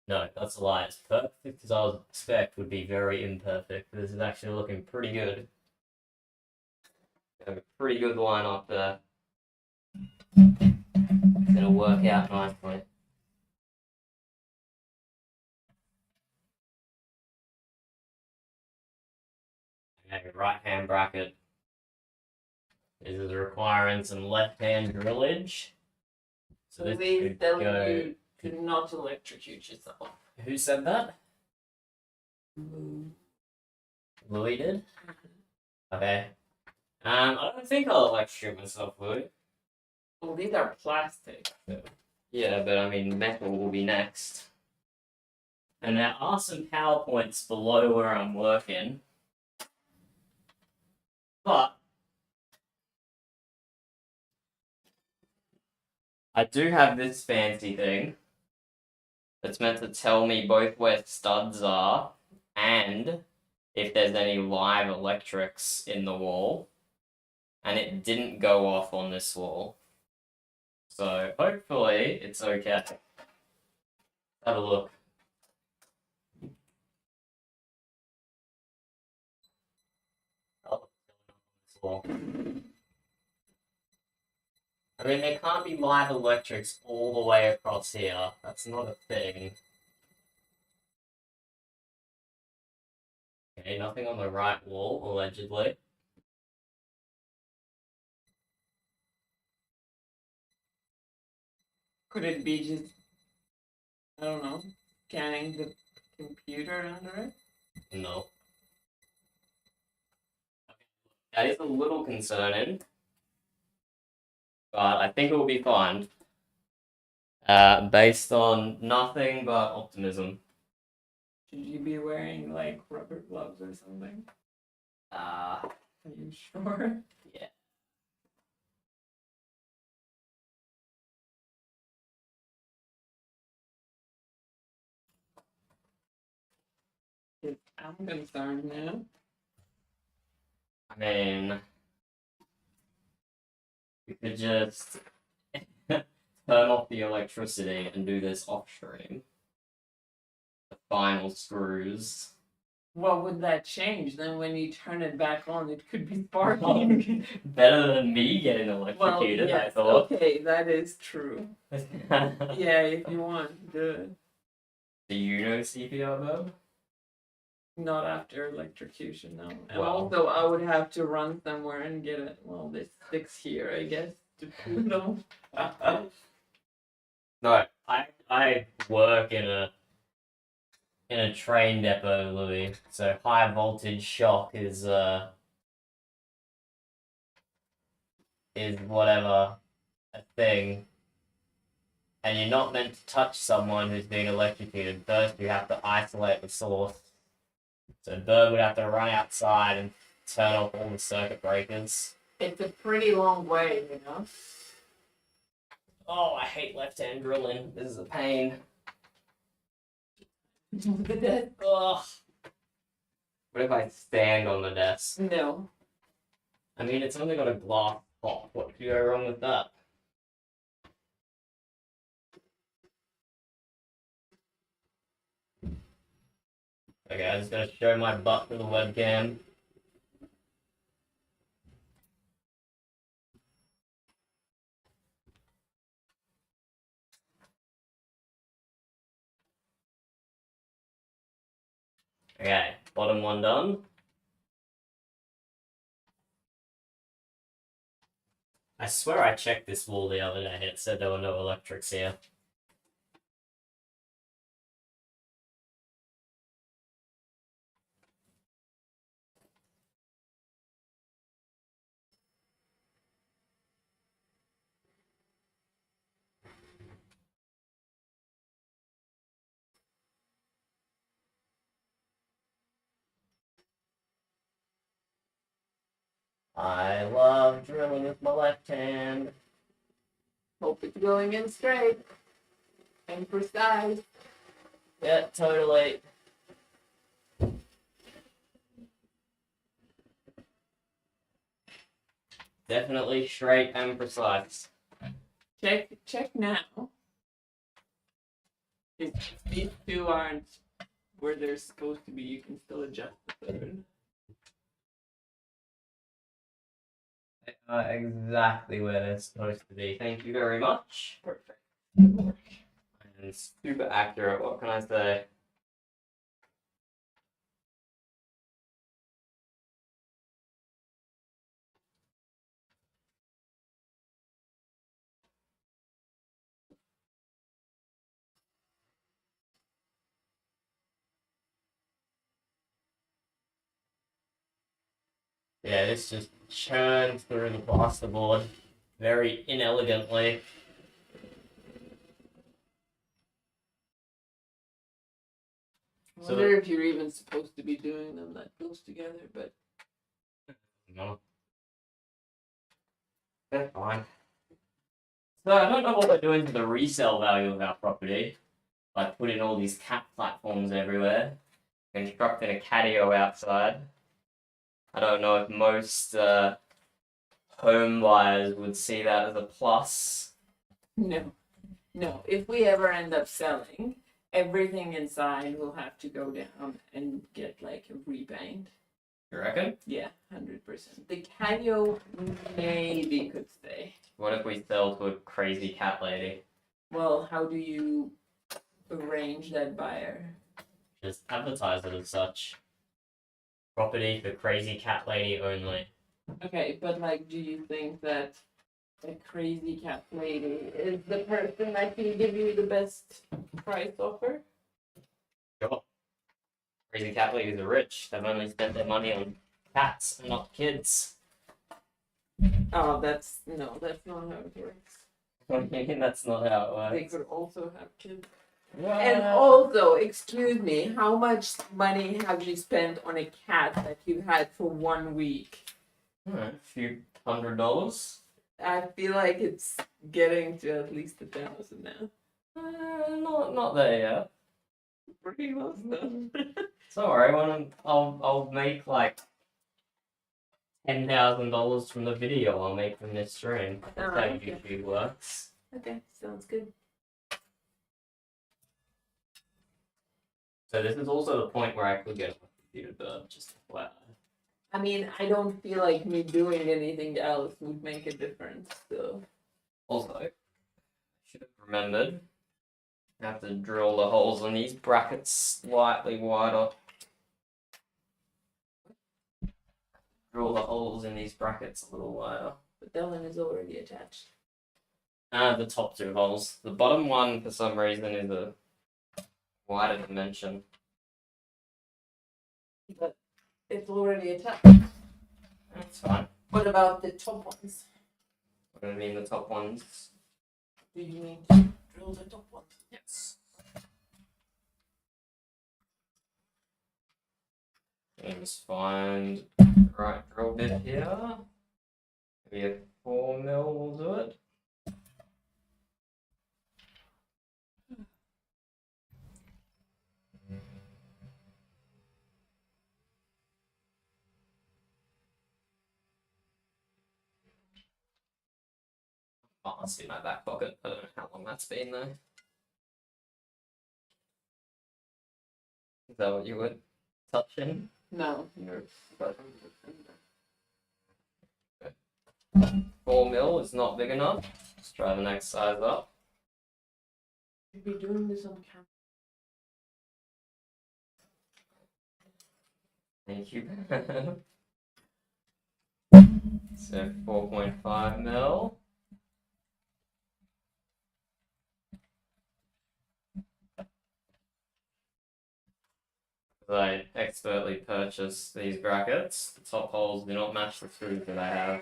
No, that's a lie. It's perfect as I would expect would be very imperfect. This is actually looking pretty good. We have a pretty good line up there. It's gonna work out nicely. Okay, right hand bracket. This is requiring some left hand drillage. So this Please could tell go. you to not electrocute yourself. Who said that? Louis did? Okay. I don't think I'll electrocute myself, Louis. Well, these are plastic. Yeah, but I mean, metal will be next. And there are some PowerPoints below where I'm working. But I do have this fancy thing that's meant to tell me both where studs are and if there's any live electrics in the wall. And it didn't go off on this wall. So hopefully it's okay. Have a look. Oh, I mean, there can't be live electrics all the way across here. That's not a thing. Okay, nothing on the right wall, allegedly. Could it be just, I don't know, scanning the computer under it? No. That is a little concerning. But I think it will be fine. Based on nothing but optimism. Should you be wearing like rubber gloves or something? Are you sure? Yeah. I'm concerned now. I mean, we could just turn off the electricity and do this off stream. The final screws. What would that change? Then when you turn it back on, it could be sparking. Better than me getting Well, electrocuted, I yes, thought. okay, that is true. Yeah, if you want, do it. Do you know CPR, Bob? Not after electrocution, no. And Well. also, I would have to run somewhere and get it. Well, this sticks here, I guess, to put it on. No, I work in a train depot, Louis. So high voltage shock is is whatever a thing, and you're not meant to touch someone who's been electrocuted. First, you have to isolate the source. So Bird would have to run outside and turn off all the circuit breakers. It's a pretty long way, you know? Oh, I hate left-hand drilling. This is a pain. Ugh. What if I stand on the desk? No. I mean, it's only got a glass top. What could go wrong with that? Okay, I'm just gonna show my butt to the webcam. Okay, bottom one done. I swear I checked this wall the other day and it said there were no electrics here. I love drilling with my left hand. Hope it's going in straight and precise. Yeah, totally. Definitely straight and precise. Check now. If these two aren't where they're supposed to be, you can still adjust the third. They are exactly where they're supposed to be. Thank you very much. Perfect. And super accurate, what can I say? Yeah, this just churns through the plasterboard very inelegantly. I So- wonder if you're even supposed to be doing them that close together, but No. They're fine. So I don't know what we're doing to the resale value of our property. Like putting all these cat platforms everywhere, constructing a catio outside. I don't know if most home buyers would see that as a plus. no. If we ever end up selling, everything inside will have to go down and get like repaint. You reckon? Yeah, 100%. The catio maybe could stay. What if we sell to a crazy cat lady? Well, how do you arrange that buyer? Just advertise it as such. Property for crazy cat lady only. Okay, but like, do you think that a crazy cat lady is the person that can give you the best price offer? Sure. Crazy cat ladies are rich. They've only spent their money on cats and not kids. Oh, that's not how it works. I mean, that's not how They it works. could also have kids. And Well, also, excuse me, how much money have you spent on a cat that you had for 1 week? a few $100. I feel like it's getting to at least 1,000 now. Not there yet. Pretty close though. It's alright. I'll make like $10,000 from the video I'll make from this stream. That's how okay. YouTube works. Okay, sounds good. So this is also the point where I could get a computer bird, just flat. I mean, I don't feel like me doing anything else would make a difference, so. Also, should have remembered, I have to drill the holes in these brackets slightly wider. Drill the holes in these brackets a little wider. But that one is already attached. The top two holes. The bottom one, for some reason, is a wider dimension. But it's already attached. That's fine. What about the top ones? What do you mean the top ones? Do you need to drill the top one? Yes. And just find the right drill bit here. Maybe a 4 mil will do it. Oh, it's in my back pocket. I don't know how long that's been though. Is that what you were touching? No, you're. 4 mil is not big enough. Let's try the next size up. You'd be doing this on camera. Thank you. So 4.5 mil. I expertly purchased these brackets. The top holes do not match the screws that I have.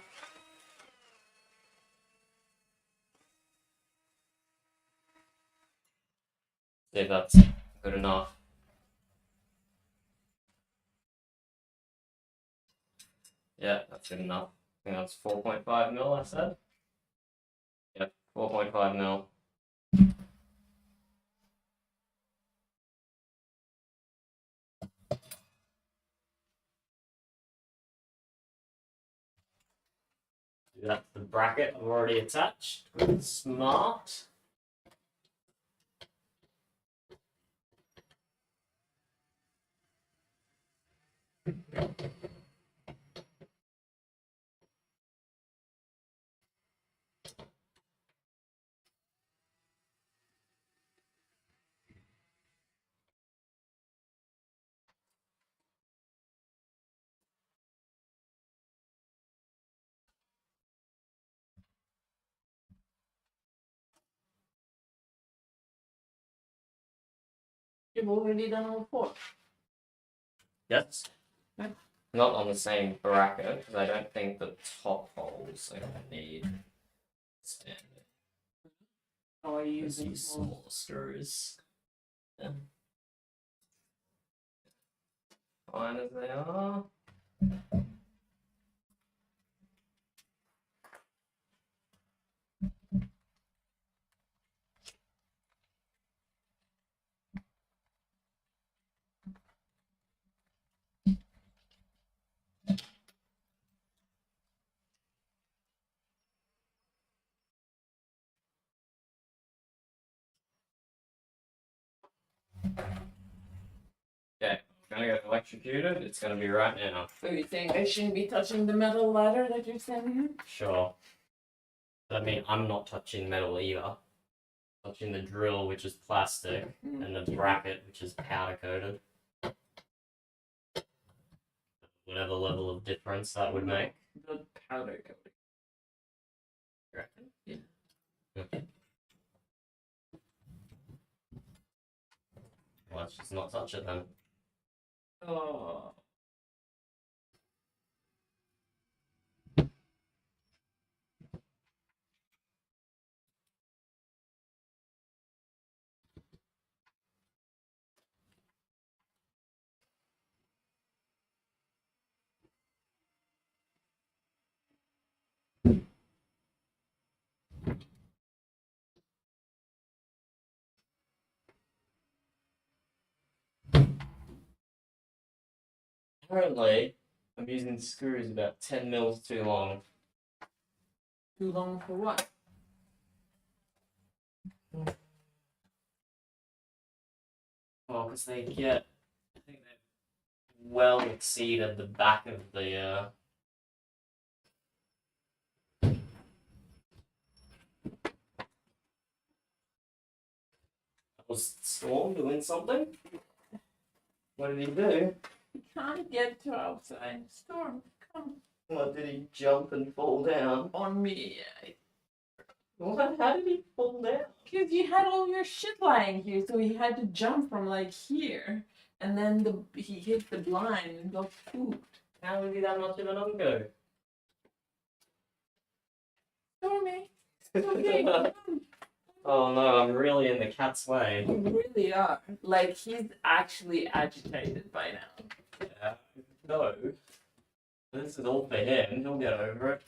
See if that's good enough. Yeah, that's good enough. I think that's 4.5 mil, I said. Yep, 4.5 mil. That's the bracket I've already attached. Smart. You've already done all four. Yes. Yeah. Not on the same bracket, because I don't think the top holes are going to need standard. Oh, are you Use using these small? small screws. Yeah. Fine as they are. Okay, I'm gonna get electrocuted. It's gonna be right now. So you think I shouldn't be touching the metal ladder that you're sending? Sure. I mean, I'm not touching metal either. Touching the drill, which is plastic, and the bracket, which is powder coated. Whatever level of difference that would make. The powder coating. You reckon? Yeah. Okay. Well, let's just not touch it then. Oh. Apparently, I'm using screws about 10 mils too long. Too long for what? Well, because they get, I think they've well exceeded the back of the, Was Storm doing something? What did he do? You can't get to outside. Storm, come What, did he jump and fall down? on me. What? How did he fall down? Because you had all your shit lying here, so he had to jump from like here. And then he hit the blind and got pooped. How is he that much of an ungo? Stormy, Okay. Oh no, I'm really in the cat's way. You really are. Like, he's actually agitated by now. Yeah. No. This is all for him. He'll get over it.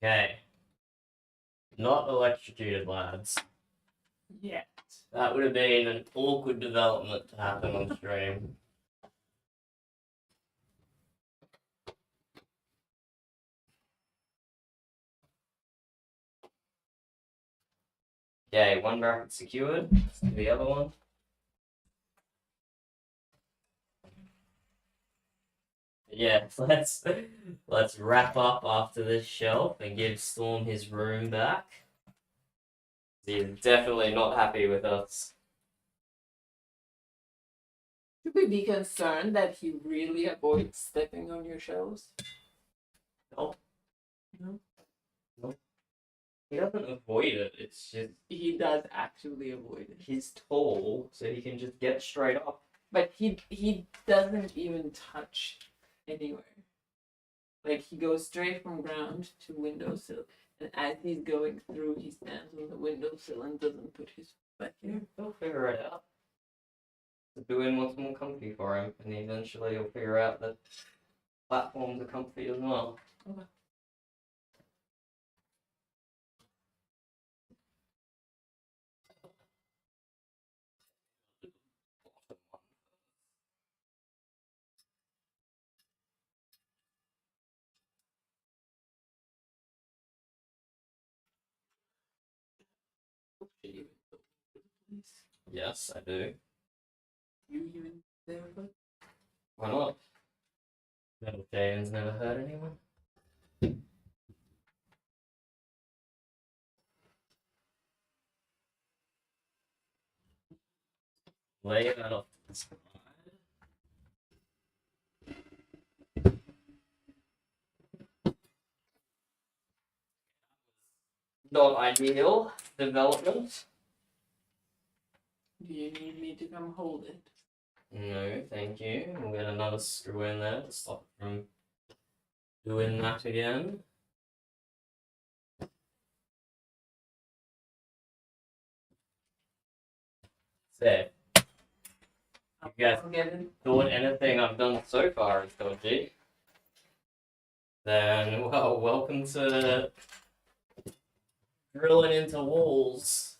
Okay. Not electrocuted, lads. Yeah. That would have been an awkward development to happen on stream. Okay, one bracket secured. Let's do the other one. Yeah, let's wrap up after this shelf and give Storm his room back. He's definitely not happy with us. Should we be concerned that he really avoids stepping on your shelves? No. No. No. He doesn't avoid it, it's just He does actually avoid it. he's tall, so he can just get straight up. But he doesn't even touch anywhere. Like, he goes straight from ground to windowsill, and as he's going through, he stands on the windowsill and doesn't put his foot back in. He'll figure it out. The doing what's more comfy for him, and eventually he'll figure out that platforms are comfy as well. Okay. Yes, I do. You even there, but Why not? Metal Jane's never hurt anyone. Lay that off to the side. Not ideal development. do you need me to come hold it? No, thank you. We'll get another screw in there to stop it from doing that again. So, if you guys I'll get it. thought anything I've done so far is dodgy, then, well, welcome to drilling into walls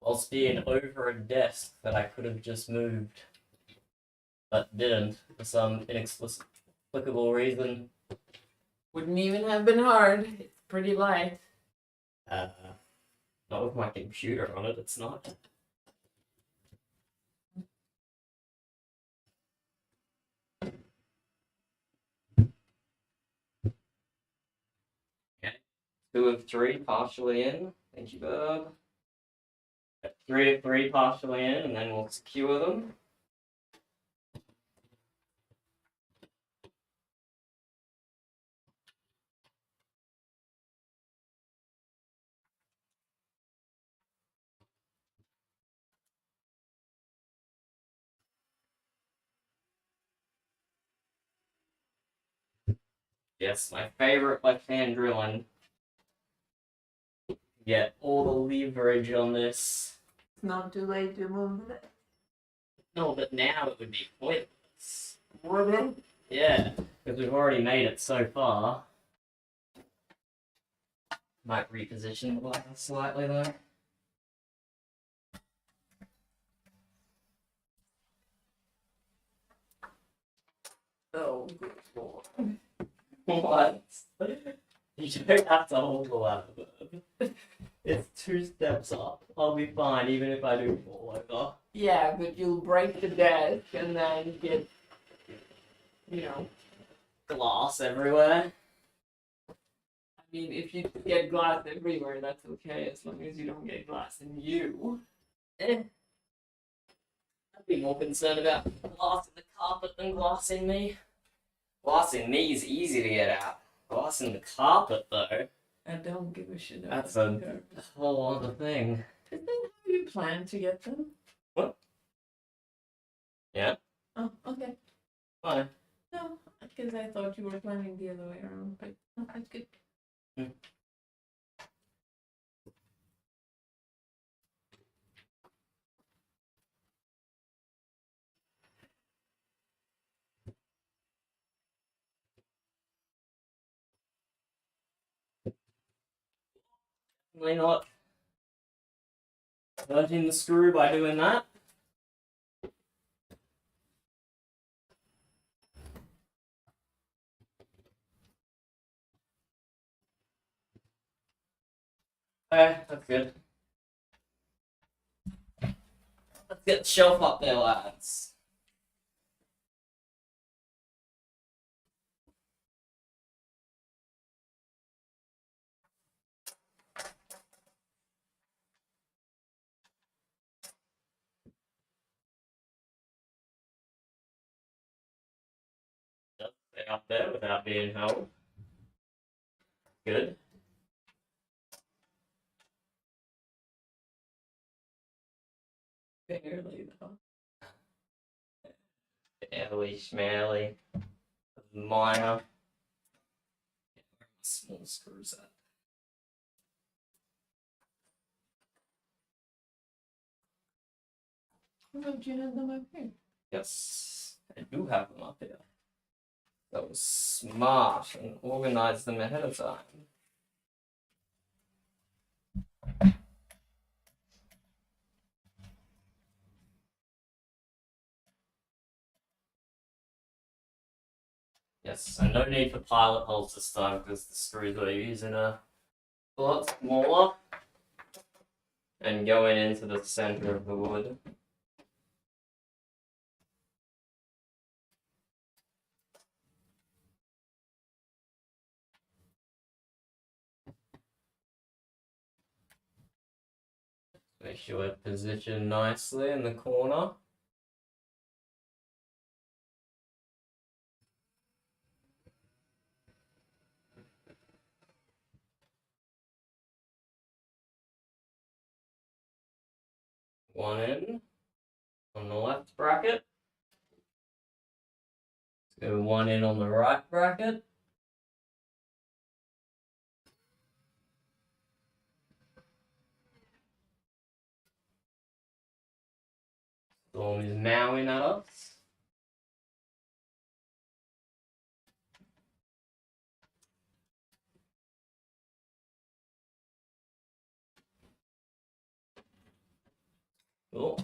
whilst being over a desk that I could have just moved, but didn't for some inexplicable reason. Wouldn't even have been hard. It's pretty light. Not with my computer on it, it's not. Okay. 2 of 3 partially in. Thank you, Bob. 3 of 3 partially in, and then we'll secure them. Yes, my favorite left-hand drilling. Get all the leverage on this. It's not too late to move it. No, but now it would be pointless. Would it? Yeah, because we've already made it so far. Might reposition the glass slightly though. Oh, good lord. What? You don't have to hold the ladder. It's 2 steps up. I'll be fine even if I do fall over. Yeah, but you'll break the desk and then get, Glass everywhere. I mean, if you get glass everywhere, that's okay, as long as you don't get glass in you. Eh. be more concerned about glass in the carpet than glass in me. Glass in me is easy to get out. Glass in the carpet, though, I don't give a shit about that's a her. whole other thing. Is that how you plan to get them? What? Yeah. Oh, okay. Why? No, because I thought you were planning the other way around, but no, that's good. Definitely not hurting the screw by doing that. Okay, that's good. Let's get the shelf up there, lads. Just stay up there without being held. Good. Barely though. Barely schmally. Minor. Small screws at. How about you have them up here? Yes, I do have them up here. That was smart and organized them ahead of time. Yes, and no need for pilot holes this time because the screws we're using are a lot smaller and going into the center of the wood. Make sure it's positioned nicely in the corner. One in on the left bracket. Let's go one in on the right bracket. Storm is mowing at us. Oh,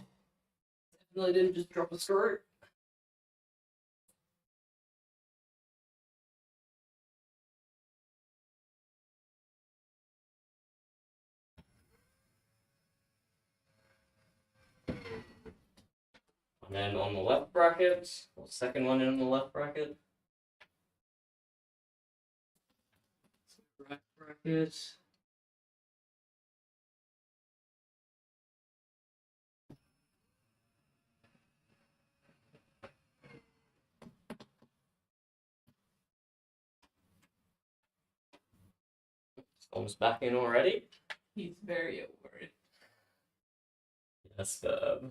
definitely didn't just drop a screw. And then on the left bracket, or second one in on the left bracket. Right bracket. Storm's back in already. He's very over it. Yes, Bob.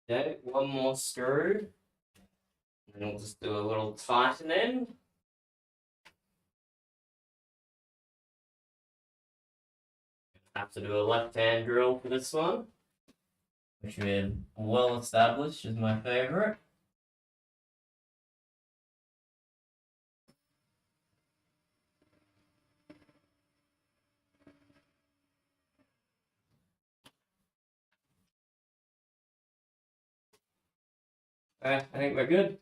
Okay, one more screw. And then we'll just do a little tightening. Have to do a left-hand drill for this one, which we're well established is my favorite. Okay, I think we're good.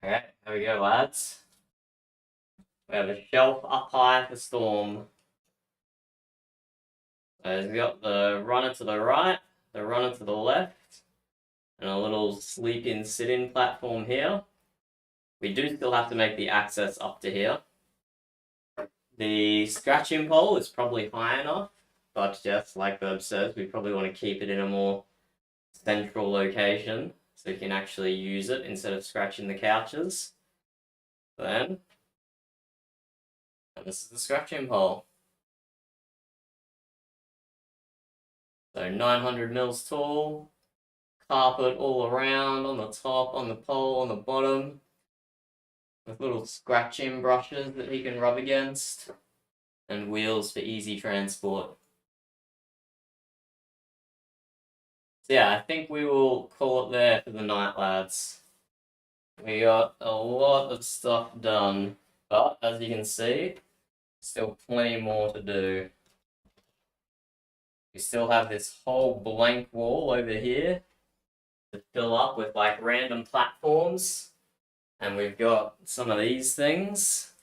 Okay, There we go, lads. We have a shelf up high for Storm. So we've got the runner to the right, the runner to the left, and a little sleep-in, sit-in platform here. We do still have to make the access up to here. The scratching pole is probably high enough, but just like Verb says, we probably want to keep it in a more central location so you can actually use it instead of scratching the couches. Then, and this is the scratching pole. So 900 mils tall, carpet all around, on the top, on the pole, on the bottom, with little scratching brushes that he can rub against, and wheels for easy transport. So yeah, I think we will call it there for the night, lads. We got a lot of stuff done, but as you can see, still plenty more to do. We still have this whole blank wall over here to fill up with like random platforms. And we've got some of these things.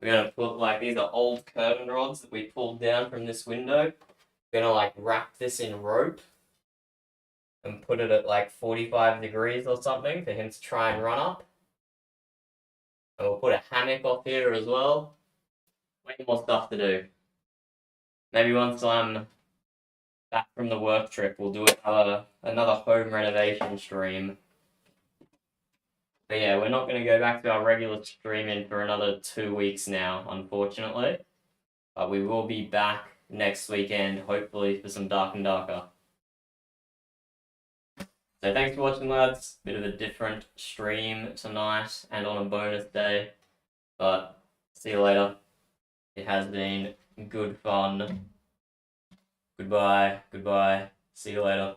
We're gonna put like, these are old curtain rods that we pulled down from this window. We're gonna like wrap this in rope and put it at like 45 degrees or something for him to try and run up. And we'll put a hammock off here as well. Way more stuff to do. Maybe once I'm back from the work trip, we'll do another home renovation stream. But yeah, we're not going to go back to our regular streaming for another 2 weeks now, unfortunately. But we will be back next weekend, hopefully, for some Dark and Darker. So thanks for watching, lads. Bit of a different stream tonight and on a bonus day. But see you later. It has been good fun. Goodbye. See you later.